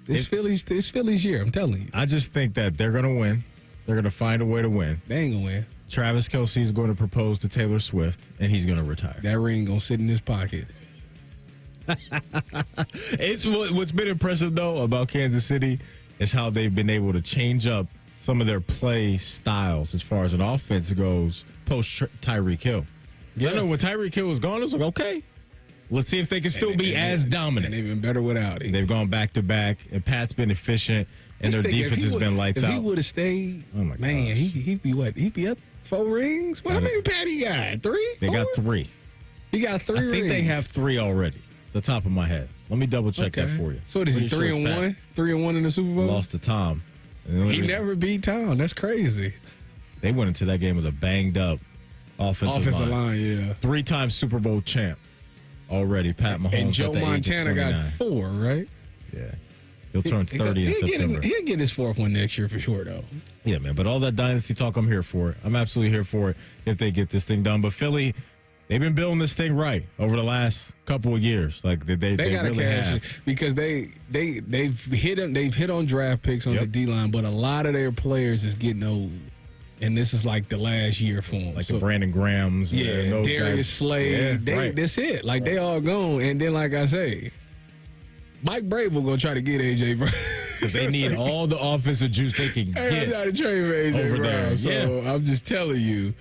It's Philly's year, I'm telling you. I just think that they're going to win. They're going to find a way to win. They ain't going to win. Travis Kelce is going to propose to Taylor Swift, and he's going to retire. That ring going to sit in his pocket. It's what's been impressive, though, about Kansas City is how they've been able to change up some of their play styles as far as an offense goes post Tyreek Hill. Yeah. I know when Tyreek Hill was gone, it was like, okay, let's see if they can still be as dominant. And they've been better without him. They've gone back to back, and Pat's been efficient, and their defense has been lights out. If he would have stayed, oh my man, he'd be what? He'd be up 4 rings? Well, how many Pat he got? 3? They 4? got 3. He got 3 rings. I think they have 3 already. The top of my head. Let me double check that for you. So what is he, 3-1? 3-1 in the Super Bowl? Lost to Tom. He never beat Tom. That's crazy. They went into that game with a banged up offensive line. Yeah. 3-time Super Bowl champ already. Pat Mahomes. And Joe Montana got 4, right? Yeah. He'll turn 30 in September. He'll get his 4th one next year for sure, though. Yeah, man. But all that dynasty talk, I'm here for it. I'm absolutely here for it if they get this thing done. But Philly, they've been building this thing right over the last couple of years. Like they got to really cash have. Because they've hit on draft picks on the D line, but a lot of their players is getting old, and this is like the last year for them. Like the Brandon Grahams, and those Darius guys. Slade. That's it. Like they all gone, and then like I say, Mike Brable gonna try to get AJ Brown. Because they need all the offensive juice they can get. I'm trying to trade for AJ over Brown. there. So I'm just telling you.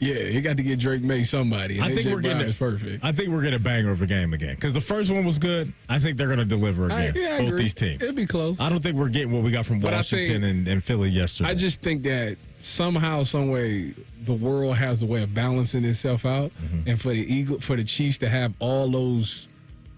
Yeah, you got to get Drake May somebody. I think we're getting perfect. I think we're getting a banger of a game again because the first one was good. I think they're going to deliver again. I both agree. these teams. It'll be close. I don't think we're getting what we got from Washington and Philly yesterday. I just think that somehow, some way, the world has a way of balancing itself out, and for the Chiefs to have all those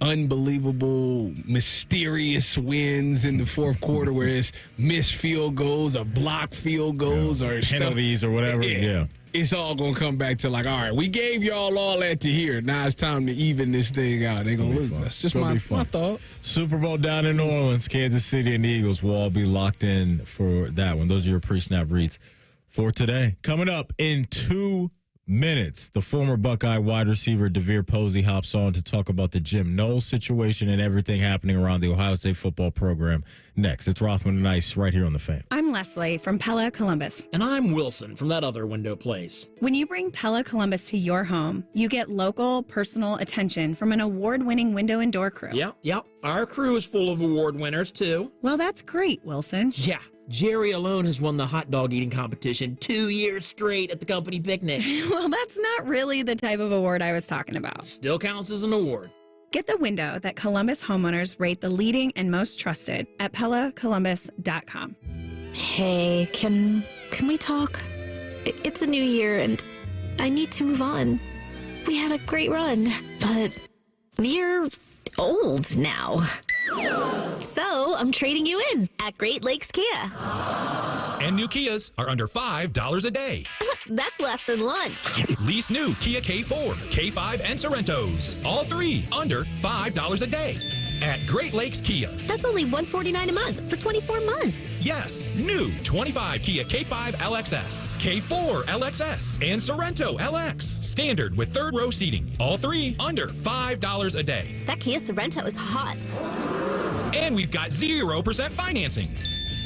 unbelievable, mysterious wins in the fourth quarter, where it's missed field goals or blocked field goals or penalties or whatever. Yeah. It's all going to come back to like, all right, we gave y'all all that to here. Now it's time to even this thing out. They're going to lose. That's just my thought. Super Bowl down in New Orleans, Kansas City and the Eagles will all be locked in for that one. Those are your pre-snap reads for today. Coming up in 2 minutes, the former Buckeye wide receiver DeVier Posey hops on to talk about the Jim Knowles situation and everything happening around the Ohio State football program. Next, it's Rothman and Ice right here on The Fan. I'm Leslie from Pella Columbus. And I'm Wilson from that other window place. When you bring Pella Columbus to your home, you get local, personal attention from an award-winning window and door crew. Yep. Our crew is full of award winners, too. Well, that's great, Wilson. Yeah. Jerry alone has won the hot dog eating competition 2 years straight at the company picnic. Well, that's not really the type of award I was talking about. Still counts as an award. Get the window that Columbus homeowners rate the leading and most trusted at PellaColumbus.com. Hey, can we talk? It's a new year and I need to move on. We had a great run, but you're old now. So I'm trading you in at Great Lakes Kia. And new Kias are under $5 a day. That's less than lunch. Lease new Kia K4, K5, and Sorrentos. All 3 under $5 a day. at Great Lakes Kia. That's only $149 a month for 24 months. Yes, new 25 Kia K5 LXS, K4 LXS, and Sorrento LX. Standard with third row seating. All three under $5 a day. That Kia Sorrento is hot. And we've got 0% financing.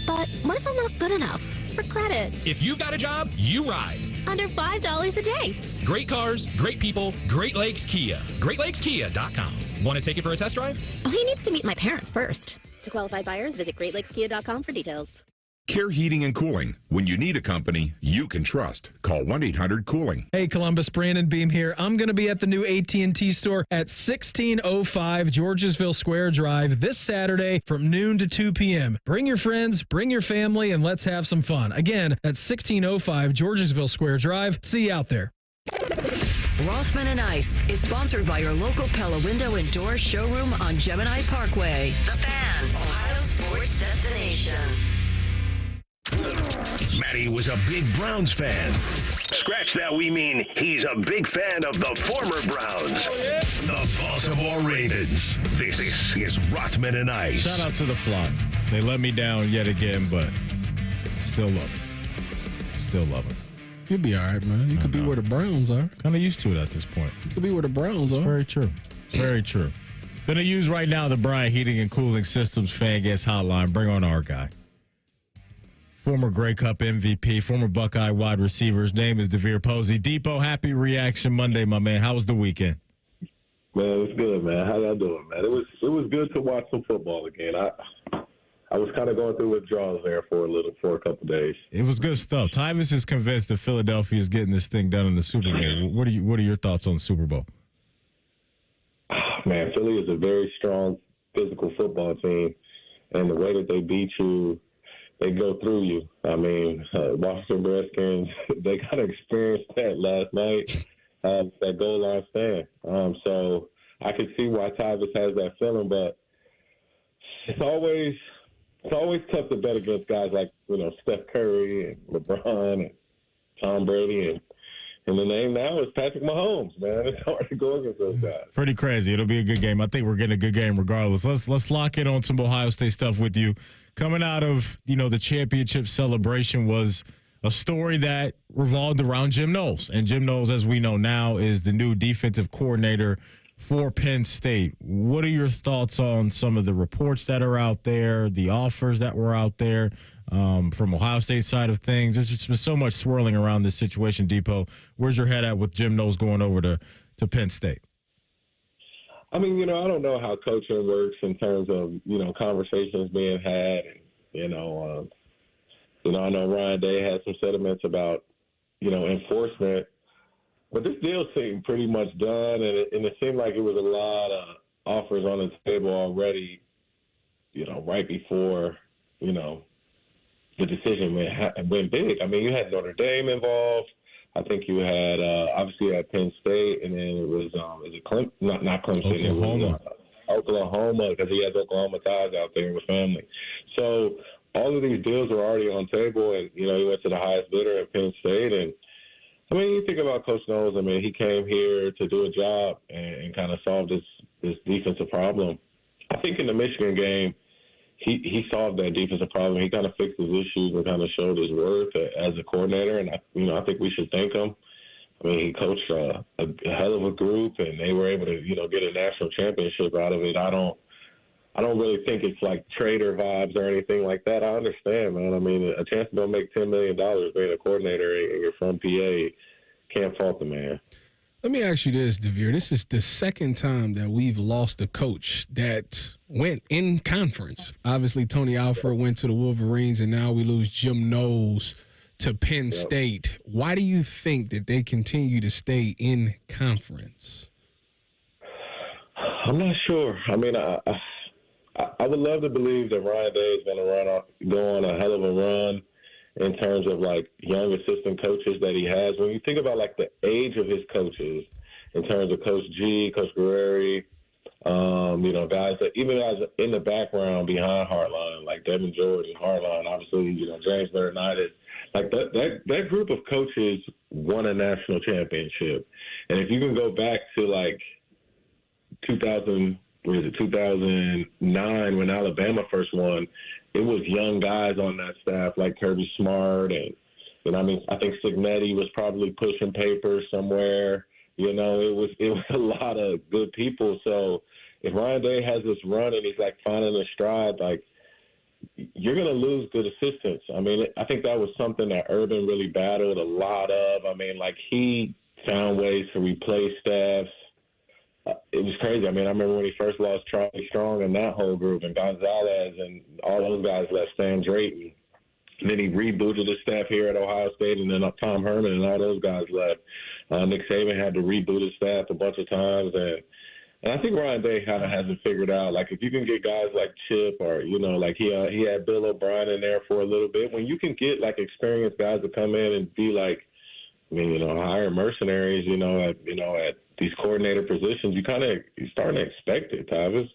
But what if I'm not good enough for credit? If you've got a job, you ride. Under $5 a day. Great cars, great people, Great Lakes Kia. GreatLakesKia.com. Want to take it for a test drive? Oh, he needs to meet my parents first. To qualified buyers, visit GreatLakesKia.com for details. Care Heating and Cooling. When you need a company you can trust, call 1-800-COOLING. Hey, Columbus, Brandon Beam here. I'm going to be at the new AT&T store at 1605 Georgesville Square Drive this Saturday from noon to 2 p.m. Bring your friends, bring your family, and let's have some fun. Again, at 1605 Georgesville Square Drive. See you out there. Rothman and Ice is sponsored by your local Pella Window and Door showroom on Gemini Parkway. The Fan, Ohio sports destination. Matty was a big Browns fan. Scratch that, we mean he's a big fan of the former Browns. The Baltimore Ravens. This is Rothman and Ice. Shout out to the flock. They let me down yet again, but still love it. Still love it. You'll be all right, man. You could be where the Browns are. Kind of used to it at this point. You could be where the Browns are. Very true. Very true. Going to use right now the Bryant Heating and Cooling Systems fan guest hotline. Bring on our guy. Former Grey Cup MVP, former Buckeye wide receiver. His name is DeVier Posey. Depot, happy Reaction Monday, my man. How was the weekend? Man, it was good, man. How y'all doing, man? It was good to watch some football again. I was kind of going through withdrawals there for a couple of days. It was good stuff. Tyvis is convinced that Philadelphia is getting this thing done in the Super Bowl. What are your thoughts on the Super Bowl? Man, Philly is a very strong physical football team, and the way that they beat you, they go through you. I mean, Washington Redskins, they kind of experienced that last night, that goal line stand. So I could see why Tyvis has that feeling, but it's always tough to bet against guys like, Steph Curry and LeBron and Tom Brady. And the name now is Patrick Mahomes, man. It's hard to go against those guys. Pretty crazy. It'll be a good game. I think we're getting a good game regardless. Let's lock in on some Ohio State stuff with you. Coming out of, the championship celebration was a story that revolved around Jim Knowles. And Jim Knowles, as we know now, is the new defensive coordinator for Penn State. What are your thoughts on some of the reports that are out there, the offers that were out there from Ohio State side of things? There's just been so much swirling around this situation, Depot. Where's your head at with Jim Knowles going over to Penn State? I mean, I don't know how coaching works in terms of, conversations being had. And, I know Ryan Day had some sentiments about, enforcement. But this deal seemed pretty much done, and it seemed like it was a lot of offers on the table already, right before, the decision went big. I mean, you had Notre Dame involved. I think you had, obviously, you had Penn State, and then it was, not Clemson. Oklahoma. Oklahoma, because he has Oklahoma ties out there with family. So all of these deals were already on table, and, he went to the highest bidder at Penn State. And, I mean, you think about Coach Knowles, I mean, he came here to do a job and kind of solve this defensive problem. I think in the Michigan game, he solved that defensive problem. He kind of fixed his issues and kind of showed his worth as a coordinator, and I think we should thank him. I mean, he coached a hell of a group, and they were able to get a national championship out of it. I don't really think it's like trader vibes or anything like that. I understand, man. I mean, a chance to go make $10 million being a coordinator and you're from PA, can't fault the man. Let me ask you this, DeVier. This is the second time that we've lost a coach that went in conference. Obviously, Tony Alford went to the Wolverines, and now we lose Jim Knowles to Penn State. Why do you think that they continue to stay in conference? I'm not sure. I mean, I would love to believe that Ryan Day is going to go on a hell of a run in terms of, like, young assistant coaches that he has. When you think about, like, the age of his coaches, in terms of Coach G, Coach Guerreri, guys that even guys in the background behind Hartline, like Devin Jordan, Hartline, obviously, James Laurinaitis, like that group of coaches won a national championship. And if you can go back to, like, 2000, was it 2009 when Alabama first won, it was young guys on that staff like Kirby Smart and I mean, I think Signetti was probably pushing papers somewhere. You know, it was a lot of good people. So if Ryan Day has this run and he's like finding his stride, like you're going to lose good assistants. I mean, I think that was something that Urban really battled a lot of. I mean, like he found ways to replace staffs. It was crazy. I mean, I remember when he first lost Charlie Strong and that whole group and Gonzalez and all those guys left, Stan Drayton. And then he rebooted his staff here at Ohio State, and then Tom Herman and all those guys left. Nick Saban had to reboot his staff a bunch of times, and I think Ryan Day kind of hasn't figured out, like, if you can get guys like Chip or, you know, like he had Bill O'Brien in there for a little bit. When you can get, like, experienced guys to come in and be like, I mean, you know, hire mercenaries, at these coordinator positions, you're starting to expect it, Tyvis.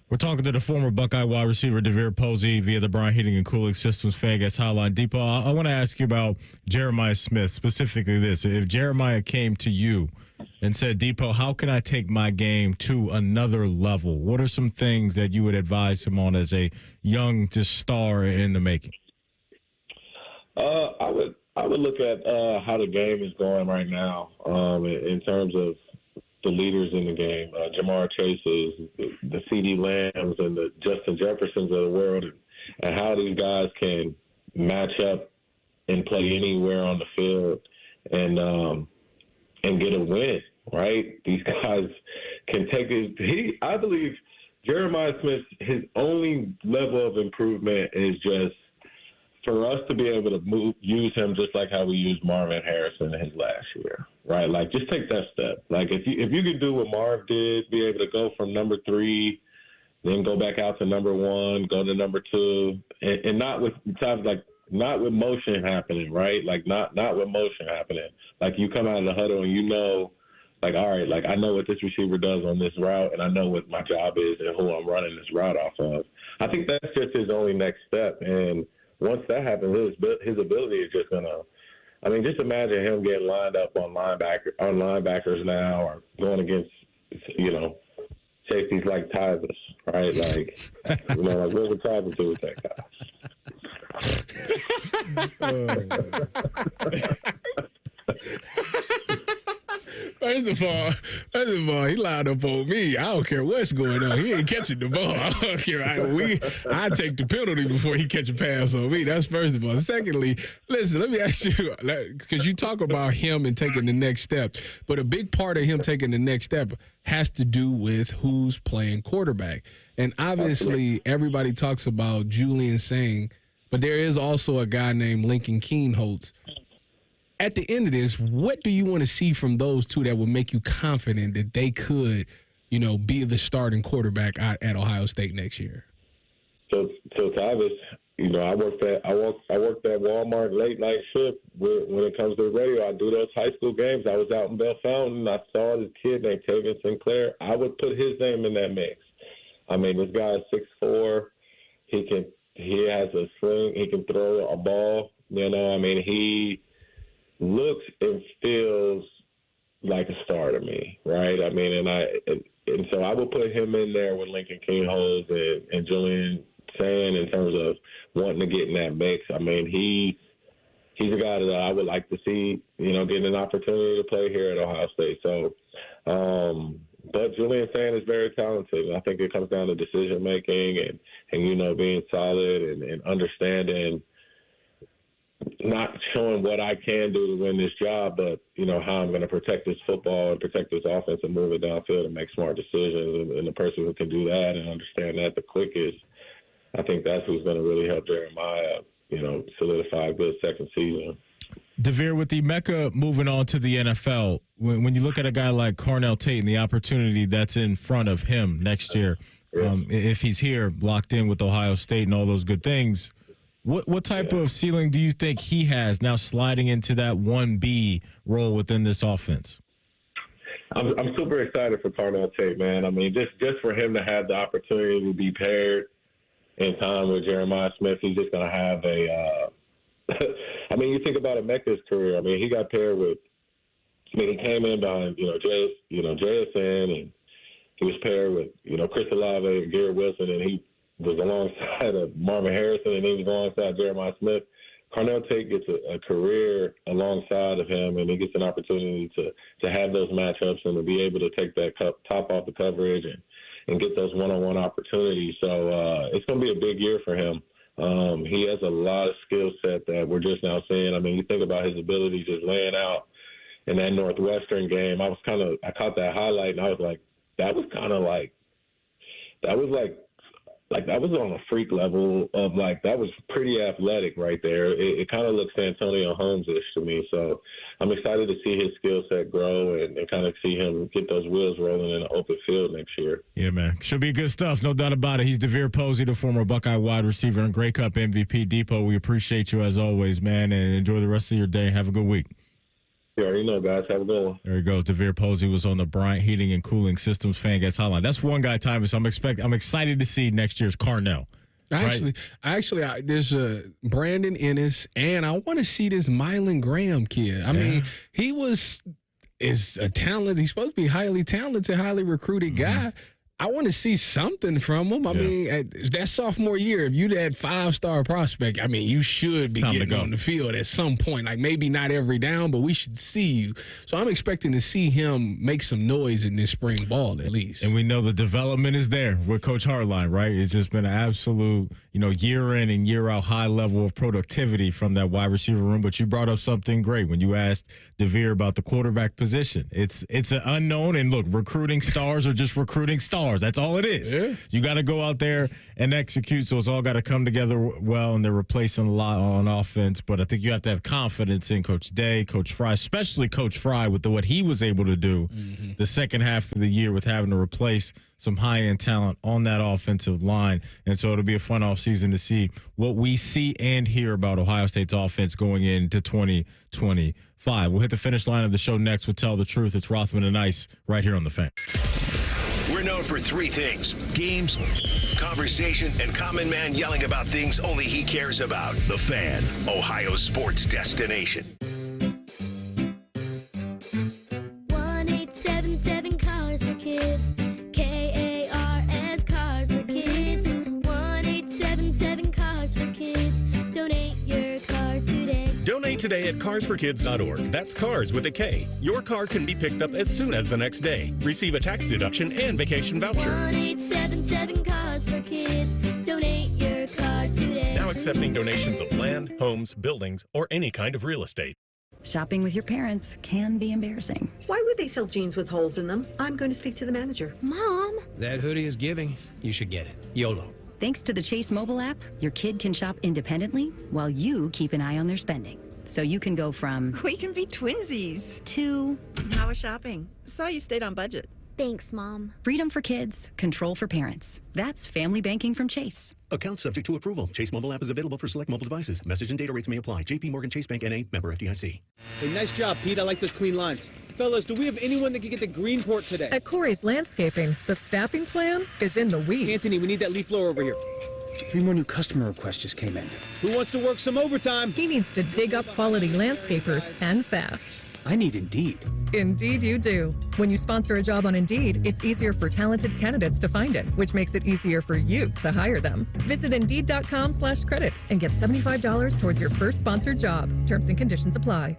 We're talking to the former Buckeye wide receiver DeVier Posey via the Bryant Heating and Cooling Systems Fan Guest Hotline. Depot, I want to ask you about Jeremiah Smith, specifically this. If Jeremiah came to you and said, Depot, how can I take my game to another level? What are some things that you would advise him on as a young star in the making? I would look at how the game is going right now in terms of the leaders in the game, Jamar Chases, the C.D. Lambs, and the Justin Jeffersons of the world, and how these guys can match up and play anywhere on the field and get a win, right? These guys can take it. I believe Jeremiah Smith, his only level of improvement is just for us to be able to use him just like how we used Marvin Harrison in his last year, right? Like, just take that step. Like, if you could do what Marv did, be able to go from number 3, then go back out to number 1, go to number 2, and not with times like not with motion happening, right? Like not with motion happening. Like you come out of the huddle and you know, like, all right, like I know what this receiver does on this route, and I know what my job is and who I'm running this route off of. I think that's just his only next step, and once that happens, his ability is just gonna. I mean, just imagine him getting lined up on linebackers now, or going against, safeties like Tyvis, right? Like, like what would Tyvis do with that guy? First of all, he lined up on me. I don't care what's going on. He ain't catching the ball. I don't care. I take the penalty before he catch a pass on me. That's first of all. Secondly, listen, let me ask you, because you talk about him and taking the next step, but a big part of him taking the next step has to do with who's playing quarterback. And obviously, everybody talks about Julian Sang, but there is also a guy named Lincoln Keenholz. At the end of this, what do you want to see from those two that will make you confident that they could, be the starting quarterback at Ohio State next year? So Tyvis, I worked at Walmart late night shift when it comes to the radio. I do those high school games. I was out in Bell Fountain. I saw this kid named Tavian Sinclair. I would put his name in that mix. I mean, this guy is 6'4". He has a sling. He can throw a ball. He looks and feels like a star to me, right? I mean, and so I would put him in there with Lincoln Keenholz and Julian Sang in terms of wanting to get in that mix. I mean, he's a guy that I would like to see, getting an opportunity to play here at Ohio State. So, but Julian Sang is very talented. I think it comes down to decision making and being solid and understanding. Not showing what I can do to win this job, but, how I'm going to protect this football and protect this offense and move it downfield and make smart decisions. And the person who can do that and understand that the quickest, I think that's who's going to really help Jeremiah, solidify a good second season. DeVier, with the Mecca moving on to the NFL, when you look at a guy like Carnell Tate and the opportunity that's in front of him next year, if he's here locked in with Ohio State and all those good things, What type of ceiling do you think he has now sliding into that 1B role within this offense? I'm super excited for Carnell Tate, man. I mean, just for him to have the opportunity to be paired in time with Jeremiah Smith, he's just going to have you think about Emeka's career. I mean, he got paired with – he came in behind, JSN he was paired with, Chris Olave, Garrett Wilson, and he was alongside of Marvin Harrison, and he was alongside Jeremiah Smith. Carnell Tate gets a career alongside of him, and he gets an opportunity to have those matchups and to be able to take that top off the coverage and get those one-on-one opportunities. So it's going to be a big year for him. He has a lot of skill set that we're just now seeing. I mean, you think about his ability just laying out in that Northwestern game. I caught that highlight, and I was like, that was on a freak level of that was pretty athletic right there. It kind of looks Santonio Holmes-ish to me. So I'm excited to see his skill set grow and kind of see him get those wheels rolling in an open field next year. Yeah, man. Should be good stuff. No doubt about it. He's DeVier Posey, the former Buckeye wide receiver and Grey Cup MVP. Depot, we appreciate you as always, man, and enjoy the rest of your day. Have a good week. You already know, guys. Have a good one. There you go. DeVier Posey was on the Bryant Heating and Cooling Systems Fan Guest Hotline. That's one guy, Tyvis. I'm excited to see next year's Carnell. Actually, there's Brandon Ennis, and I want to see this Mylan Graham kid. I mean, he is a talent. He's supposed to be highly talented, highly recruited guy. I want to see something from him. I mean, that sophomore year, if you're that 5-star prospect, I mean, you should be getting on the field at some point. Like, maybe not every down, but we should see you. So I'm expecting to see him make some noise in this spring ball at least. And we know the development is there with Coach Hartline, right? It's just been an absolute, year in and year out high level of productivity from that wide receiver room. But you brought up something great when you asked DeVier about the quarterback position. It's an unknown. And look, recruiting stars are just recruiting stars. That's all it is. Yeah. You got to go out there and execute. So it's all got to come together well, and they're replacing a lot on offense. But I think you have to have confidence in Coach Day, Coach Fry, especially Coach Fry with what he was able to do the second half of the year with having to replace some high-end talent on that offensive line. And so it'll be a fun offseason to see what we see and hear about Ohio State's offense going into 2025. We'll hit the finish line of the show next with Tell the Truth. It's Rothman and Ice right here on The Fan. We're known for three things: games, conversation, and Common Man yelling about things only he cares about. The Fan, Ohio sports destination. 1-877 Cars for Kids. KARS Cars for Kids. 1-877 Cars for Kids. Donate your car today. Donate today at carsforkids.org. That's cars with a K. Your car can be picked up as soon as the next day. Receive a tax deduction and vacation voucher. 1-877 Cars for Kids. Donate your car today. Now accepting donations of land, homes, buildings, or any kind of real estate. Shopping with your parents can be embarrassing. Why would they sell jeans with holes in them? I'm going to speak to the manager. Mom! That hoodie is giving. You should get it. YOLO. Thanks to the Chase mobile app, your kid can shop independently while you keep an eye on their spending. So you can go from... We can be twinsies. ...to... How was shopping? Saw you stayed on budget. Thanks, Mom. Freedom for kids, control for parents. That's family banking from Chase. Account subject to approval. Chase mobile app is available for select mobile devices. Message and data rates may apply. JP Morgan Chase Bank N.A. member FDIC. Hey, nice job, Pete. I like those clean lines. Fellas, do we have anyone that can get to Greenport today? At Corey's Landscaping, the staffing plan is in the weeds. Anthony, we need that leaf blower over here. 3 more new customer requests just came in. Who wants to work some overtime? He needs to dig up quality landscapers and fast. I need Indeed. Indeed you do. When you sponsor a job on Indeed, it's easier for talented candidates to find it, which makes it easier for you to hire them. Visit Indeed.com/credit and get $75 towards your first sponsored job. Terms and conditions apply.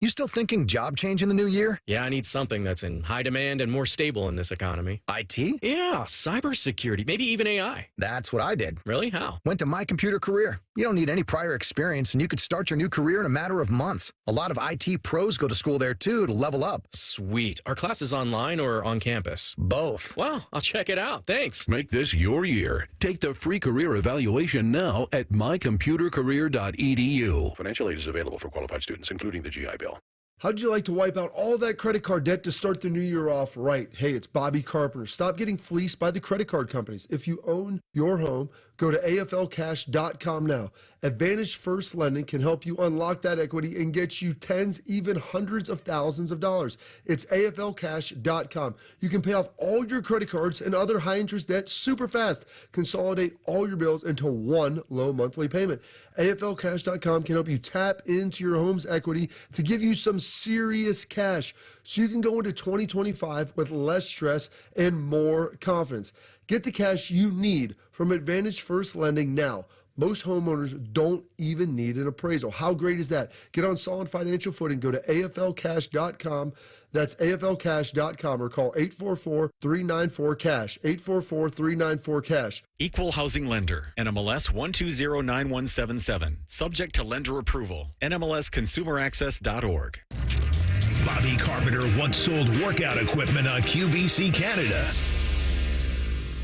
You still thinking job change in the new year? Yeah, I need something that's in high demand and more stable in this economy. IT? Yeah, cybersecurity, maybe even AI. That's what I did. Really? How? Went to My Computer Career. You don't need any prior experience, and you could start your new career in a matter of months. A lot of IT pros go to school there, too, to level up. Sweet. Are classes online or on campus? Both. Well, I'll check it out. Thanks. Make this your year. Take the free career evaluation now at mycomputercareer.edu. Financial aid is available for qualified students, including the GI Bill. How'd you like to wipe out all that credit card debt to start the new year off right? Hey, it's Bobby Carpenter. Stop getting fleeced by the credit card companies. If you own your home, Go to AFLcash.com now. Advantage First Lending can help you unlock that equity and get you tens, even hundreds of thousands of dollars. It's AFLcash.com. You can pay off all your credit cards and other high-interest debt super fast. Consolidate all your bills into one low monthly payment. AFLcash.com can help you tap into your home's equity to give you some serious cash so you can go into 2025 with less stress and more confidence. Get the cash you need from Advantage First Lending now. Most homeowners don't even need an appraisal. How great is that? Get on solid financial footing. Go to AFLcash.com. That's AFLcash.com or call 844-394-CASH. 844-394-CASH. Equal Housing Lender. NMLS 1209177. Subject to lender approval. NMLSconsumeraccess.org. Bobby Carpenter once sold workout equipment on QVC Canada.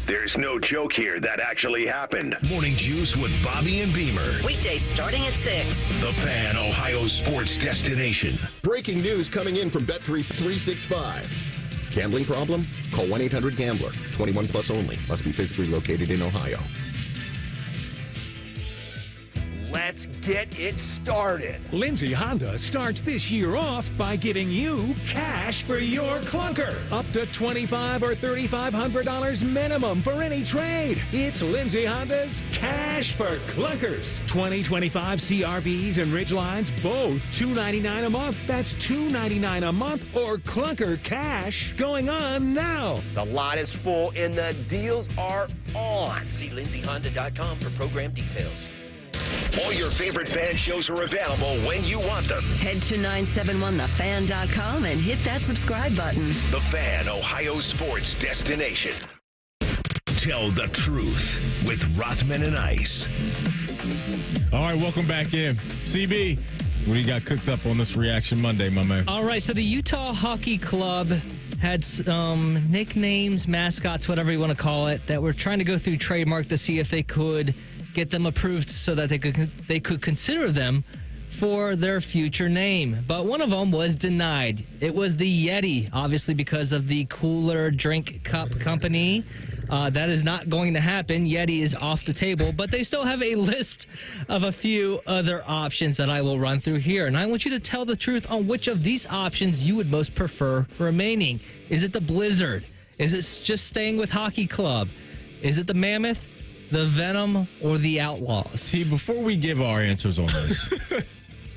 There's no joke here. That actually happened. Morning Juice with Bobby and Beamer. Weekdays starting at 6. The Fan, Ohio sports destination. Breaking news coming in from Bet365. Gambling problem? Call 1-800-GAMBLER. 21 plus only. Must be physically located in Ohio. Let's get it started. Lindsay Honda starts this year off by giving you cash for your clunker. Up to $2,500 or $3,500 minimum for any trade. It's Lindsay Honda's Cash for Clunkers. 2025 CRVs and Ridgelines, both $299 a month. That's $299 a month or clunker cash going on now. The lot is full and the deals are on. See lindsayhonda.com for program details. All your favorite fan shows are available when you want them. Head to 971thefan.com and hit that subscribe button. The Fan, Ohio sports destination. Tell the truth with Rothman and Ice. All right, welcome back in. CB, what do you got cooked up on this Reaction Monday, my man? All right, so the Utah Hockey Club had some nicknames, mascots, whatever you want to call it, that were trying to go through trademark to see if they could get them approved so that they could consider them for their future name. But one of them was denied. It was the Yeti, obviously because of the cooler drink cup company. That is not going to happen. Yeti is off the table, but they still have a list of a few other options that I will run through here. And I want you to tell the truth on which of these options you would most prefer remaining. Is it the Blizzard? Is it just staying with Hockey Club? Is it the Mammoth, the Venom, or the Outlaws? See, before we give our answers on this,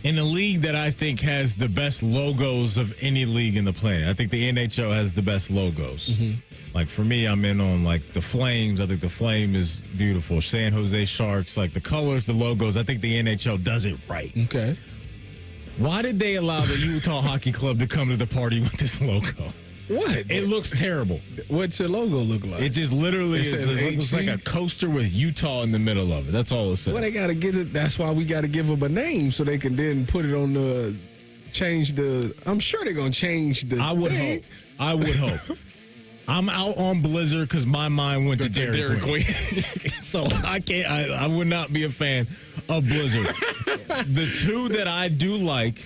in a league that I think has the best logos of any league in the planet, I think the NHL has the best logos. Mm-hmm. Like, for me, I'm in on, like, the Flames. I think the Flame is beautiful. San Jose Sharks, like, the colors, the logos. I think the NHL does it right. Okay. Why did they allow the Utah Hockey Club to come to the party with this logo? What? It looks terrible. What's the logo look like? It just literally it looks like a coaster with Utah in the middle of it. That's all it says. Well, they got to get it. That's why we got to give them a name so they can then put it on the, change the, I'm sure they're going to change the I would hope. I'm out on Blizzard because my mind went to Dairy Queen. So I would not be a fan of Blizzard. The two that I do like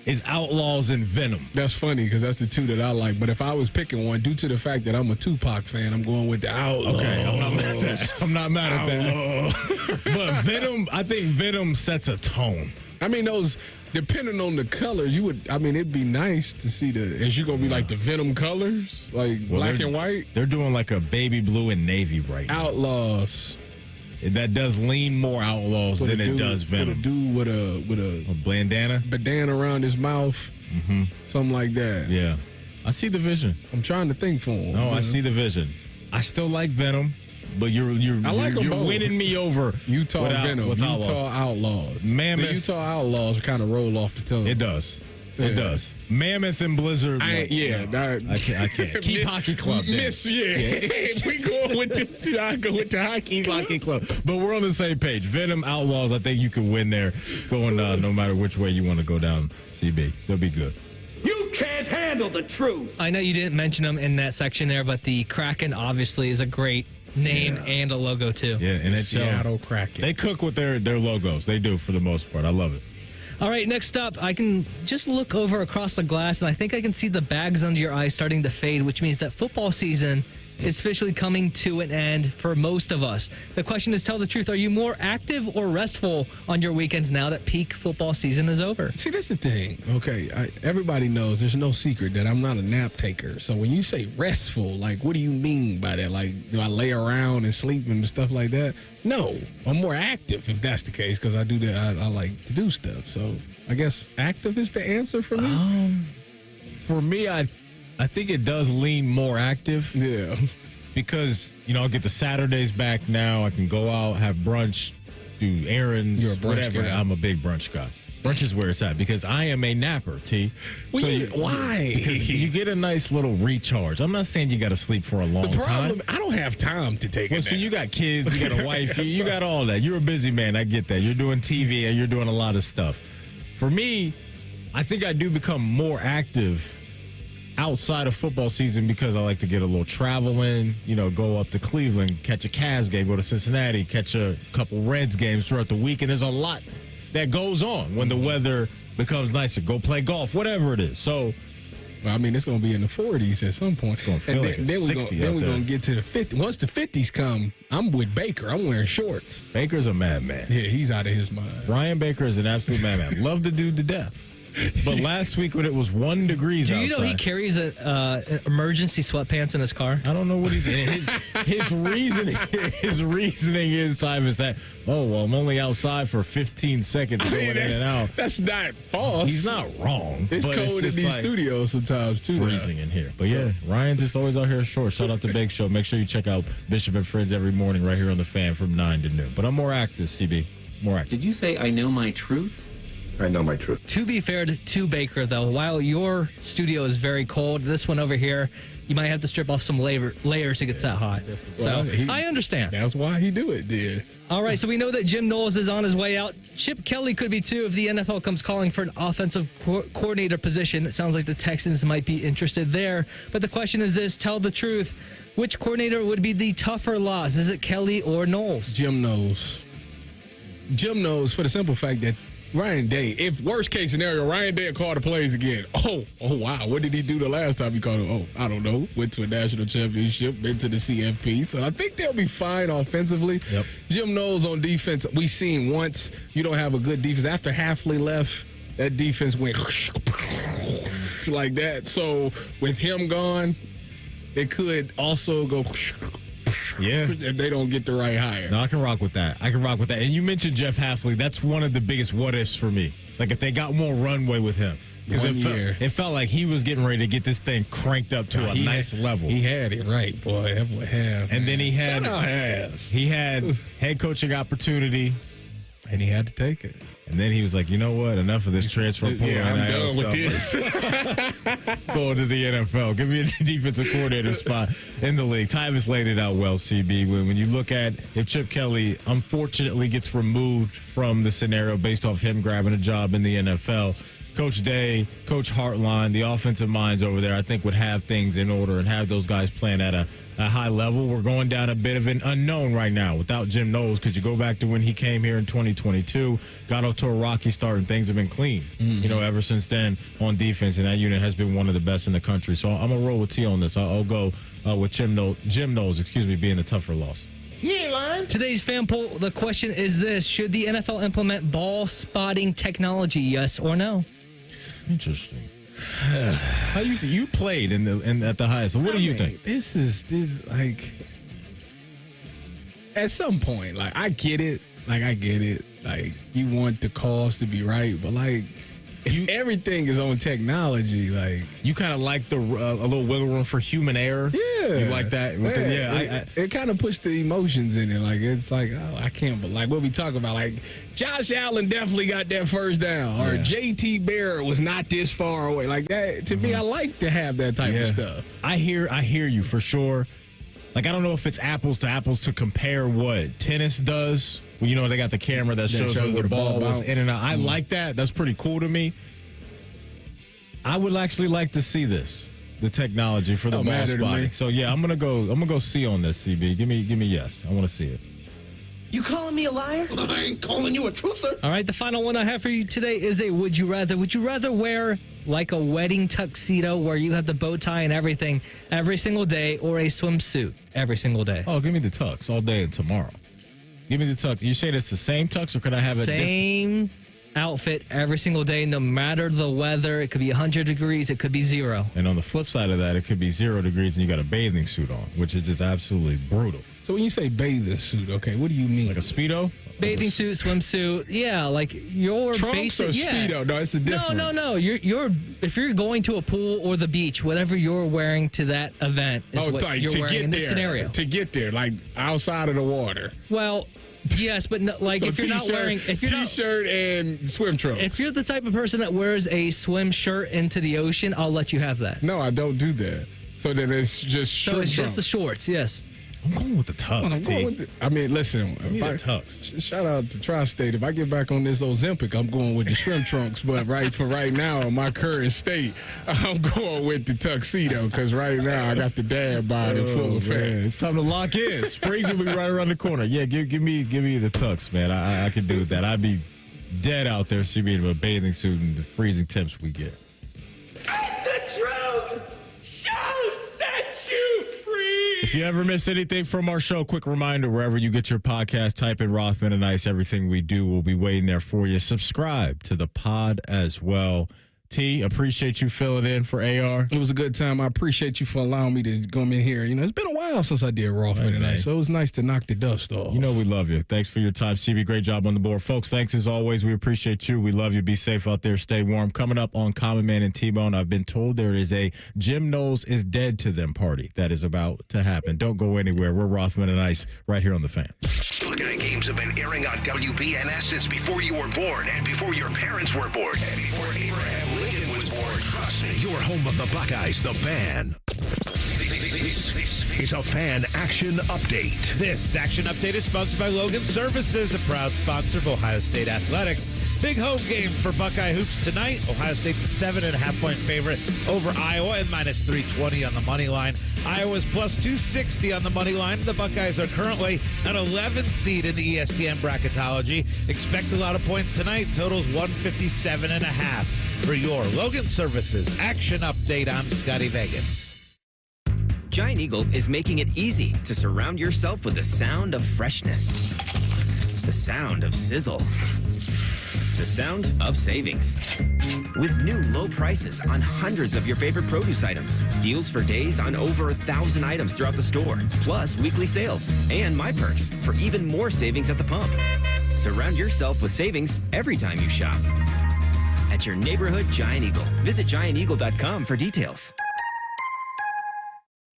is Outlaws and Venom. That's funny because that's the two that I like. But if I was picking one, due to the fact that I'm a Tupac fan, I'm going with the Outlaws. Okay, I'm not mad at that. I'm not mad at that. But Venom, I think Venom sets a tone. I mean, those, depending on the colors, it'd be nice to see is you going to be like the Venom colors? Like black and white? They're doing like a baby blue and navy right now. Outlaws. That does lean more Outlaws than it does Venom. A dude with a bandana around his mouth, something like that. Yeah, I see the vision. I'm trying to think for him. No, I see the vision. I still like Venom, but you're winning me over. Utah Venom, Utah Outlaws. Mammoth, the Utah Outlaws kind of roll off the tongue. It does. It does. Mammoth and Blizzard. I can't. Keep Hockey Club. If we go with the two, I go with the Hockey Club. But we're on the same page. Venom, Outlaws. I think you can win there. Going no matter which way you want to go down. CB, they'll be good. You can't handle the truth. I know you didn't mention them in that section there, but the Kraken obviously is a great name and a logo too. Yeah, and it's Seattle Kraken. They cook with their logos. They do for the most part. I love it. All right, next up, I can just look over across the glass, and I think I can see the bags under your eyes starting to fade, which means that football season is officially coming to an end for most of us. The question is, tell the truth. Are you more active or restful on your weekends now that peak football season is over? See, that's the thing. Okay, everybody knows there's no secret that I'm not a nap taker. So when you say restful, like, what do you mean by that? Like, do I lay around and sleep and stuff like that? No, I'm more active if that's the case, because I do that. I like to do stuff. So I guess active is the answer for me. For me, I think it does lean more active. Yeah. Because, I'll get the Saturdays back now. I can go out, have brunch, do errands, You're a brunch whatever. guy. I'm a big brunch guy. Brunch is where it's at because I am a napper, T. Well, why? Because you get a nice little recharge. I'm not saying you got to sleep for a long The problem, time. I don't have time to take a nap. So you got kids, you got a wife, you got all that. You're a busy man. I get that. You're doing TV and you're doing a lot of stuff. For me, I think I do become more active outside of football season because I like to get a little travel in, go up to Cleveland, catch a Cavs game, go to Cincinnati, catch a couple Reds games throughout the week. And there's a lot that goes on when the weather becomes nicer. Go play golf, whatever it is. So, well, I mean, it's going to be in the 40s at some point. It's going to feel like it's 60 Then out we're there. going to get to the 50s. Once the 50s come, I'm with Baker. I'm wearing shorts. Baker's a madman. Yeah, he's out of his mind. Ryan Baker is an absolute madman. Love the dude to death. But last week when it was 1 degrees Do you outside, know he carries an emergency sweatpants in his car? I don't know what he's in. His reasoning is, Tyvis, that, I'm only outside for 15 seconds going in and out. That's not false. He's not wrong. It's but cold in just these like studios sometimes, too. freezing in here. But yeah, Ryan just always out here short. Shout out to Big Show. Make sure you check out Bishop and Friends every morning right here on The Fan from 9 to noon. But I'm more active, CB. More active. Did you say I know my truth? I know my truth. To be fair to Baker, though, while your studio is very cold, this one over here, you might have to strip off some layers to get that hot. So I understand. That's why he do it, dude. All right, so we know that Jim Knowles is on his way out. Chip Kelly could be too if the NFL comes calling for an offensive coordinator position. It sounds like the Texans might be interested there. But the question is this, tell the truth. Which coordinator would be the tougher loss? Is it Kelly or Knowles? Jim Knowles. Jim Knowles, for the simple fact that Ryan Day, if worst case scenario, Ryan Day called the plays again. Oh, wow. What did he do the last time he called it? Oh, I don't know. Went to a national championship, been to the CFP. So I think they'll be fine offensively. Yep. Jim Knowles on defense, we seen once you don't have a good defense. After Hafley left, that defense went like that. So with him gone, it could also go if they don't get the right hire. No, I can rock with that. And you mentioned Jeff Hafley. That's one of the biggest what-ifs for me. Like, if they got more runway with him. Because it felt like he was getting ready to get this thing cranked up to a nice level. He had it right, boy. That boy have. And then he had head coaching opportunity. And he had to take it. And then he was like, you know what? Enough of this transfer portal. Yeah, I'm done with this. Going to the NFL. Give me a defensive coordinator spot in the league. Tyvis laid it out well, CB. When you look at if Chip Kelly unfortunately gets removed from the scenario based off him grabbing a job in the NFL, Coach Day, Coach Hartline, the offensive minds over there, I think would have things in order and have those guys playing at a high level. We're going down a bit of an unknown right now without Jim Knowles, because you go back to when he came here in 2022, got off to a rocky start, and things have been clean, ever since then on defense, and that unit has been one of the best in the country. So I'm going to roll with T on this. I'll go with Jim Knowles, being the tougher loss. Today's fan poll, the question is this: should the NFL implement ball spotting technology, yes or no? Interesting. How you played at the highest? So what do you think? This like at some point, like I get it. Like you want the calls to be right, but like if everything is on technology, like you kind of like the a little wiggle room for human error. Yeah, you like that. It kind of puts the emotions in it. Like it's like, oh, I can't. But like what we talk about, like Josh Allen definitely got that first down, or JT Barrett was not this far away. Like that to me, I like to have that type of stuff. I hear you for sure. Like I don't know if it's apples to apples to compare what tennis does. Well, they got the camera that shows where the ball was in and out. I like that. That's pretty cool to me. I would actually like to see this, the technology for the ball spotting. So yeah, I'm gonna go C on this, CB. Give me yes. I want to see it. You calling me a liar? I ain't calling you a truther. All right, the final one I have for you today is a would you rather. Would you rather wear like a wedding tuxedo where you have the bow tie and everything every single day, or a swimsuit every single day? Oh, give me the tux all day and tomorrow. Give me the tux. You saying it's the same tux, or could I have a same outfit every single day, no matter the weather? It could be 100 degrees. It could be 0. And on the flip side of that, it could be 0 degrees and you got a bathing suit on, which is just absolutely brutal. So when you say bathing suit, okay, what do you mean? Like a Speedo? Bathing suit, swimsuit, yeah, like your Trunks basic. or Speedo? No, it's the difference. No. You're if you're going to a pool or the beach, whatever you're wearing to that event is what like, you're wearing in this scenario. To get there, like outside of the water. Well, yes, but no, like So if you're not wearing t-shirt and swim trunks. If you're the type of person that wears a swim shirt into the ocean, I'll let you have that. No, I don't do that. So then it's just short. So it's trunks. just the shorts, yes. I'm going with the tux, T. I mean, listen. I need a tux. Shout out to Tri-State. If I get back on this Ozempic, I'm going with the shrimp trunks. But for right now, in my current state, I'm going with the tuxedo because right now I got the dad body full of fat. It's time to lock in. Springs will be right around the corner. Yeah, give me the tux, man. I can do that. I'd be dead out there, see me in a bathing suit and the freezing temps we get. The truth shall set you free. If you ever miss anything from our show, quick reminder, wherever you get your podcast, type in Rothman and Ice. Everything we do will be waiting there for you. Subscribe to the pod as well. T, appreciate you filling in for AR. It was a good time. I appreciate you for allowing me to come in here. You know, it's been a while since I did Rothman tonight, so it was nice to knock the dust off. You know we love you. Thanks for your time, CB. Great job on the board. Folks, thanks as always. We appreciate you. We love you. Be safe out there. Stay warm. Coming up on Common Man and T-Bone, I've been told there is a Jim Knowles is dead to them party that is about to happen. Don't go anywhere. We're Rothman and Ice right here on The Fan. Buckeye games have been airing on WBNS since before you were born and before your parents were born and before Abraham Lincoln was born. Trust me. Your home of the Buckeyes, The Fan. This is a Fan Action Update. This Action Update is sponsored by Logan Services, a proud sponsor of Ohio State Athletics. Big home game for Buckeye Hoops tonight. Ohio State's a 7.5-point favorite over Iowa and minus 320 on the money line. Iowa's plus 260 on the money line. The Buckeyes are currently an 11th seed in the ESPN bracketology. Expect a lot of points tonight. Totals 157.5. For your Logan Services Action Update, I'm Scotty Vegas. Giant Eagle is making it easy to surround yourself with the sound of freshness, the sound of sizzle, the sound of savings. With new low prices on hundreds of your favorite produce items, deals for days on over 1,000 items throughout the store, plus weekly sales and My Perks for even more savings at the pump. Surround yourself with savings every time you shop. At your neighborhood Giant Eagle. Visit gianteagle.com for details.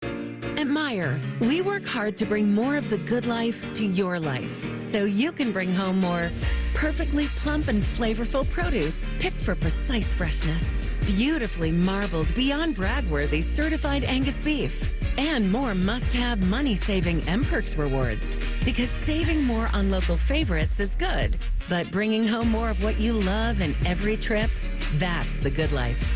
At Meijer, we work hard to bring more of the good life to your life so you can bring home more perfectly plump and flavorful produce picked for precise freshness, beautifully marbled beyond brag-worthy certified Angus beef, and more must-have money-saving M-Perks rewards. Because saving more on local favorites is good, but bringing home more of what you love in every trip, that's the good life.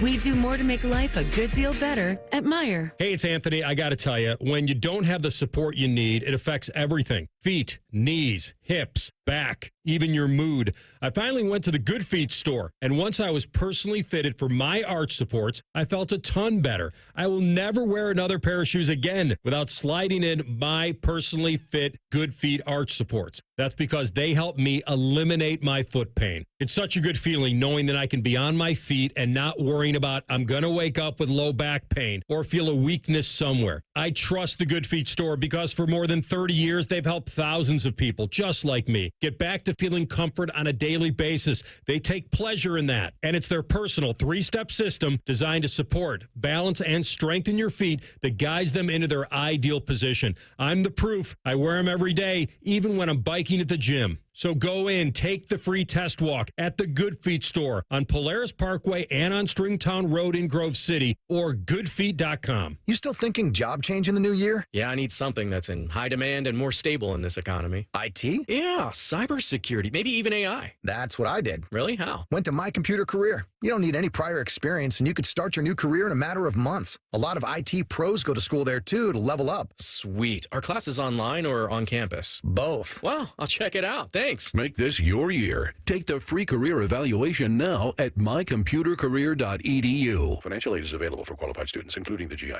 We do more to make life a good deal better at Meijer. Hey, it's Anthony. I got to tell you, when you don't have the support you need, it affects everything. Feet, knees, hips, back, even your mood. I finally went to the Good Feet store, and once I was personally fitted for my arch supports, I felt a ton better. I will never wear another pair of shoes again without sliding in my personally fit Good Feet arch supports. That's because they help me eliminate my foot pain. It's such a good feeling knowing that I can be on my feet and not worrying about I'm going to wake up with low back pain or feel a weakness somewhere. I trust the Good Feet store because for more than 30 years, they've helped thousands of people just like me get back to feeling comfort on a daily basis. They take pleasure in that. And it's their personal 3-step system designed to support, balance, and strengthen your feet that guides them into their ideal position. I'm the proof. I wear them every day, even when I'm biking at the gym. So go in, take the free test walk at the Good Feet store on Polaris Parkway and on Stringtown Road in Grove City or goodfeet.com. You still thinking job change in the new year? Yeah, I need something that's in high demand and more stable in this economy. IT? Yeah, cybersecurity, maybe even AI. That's what I did. Really? How? Went to My Computer Career. You don't need any prior experience, and you could start your new career in a matter of months. A lot of IT pros go to school there, too, to level up. Sweet. Are classes online or on campus? Both. Well, I'll check it out. Thanks. Thanks. Make this your year. Take the free career evaluation now at mycomputercareer.edu. Financial aid is available for qualified students, including the GI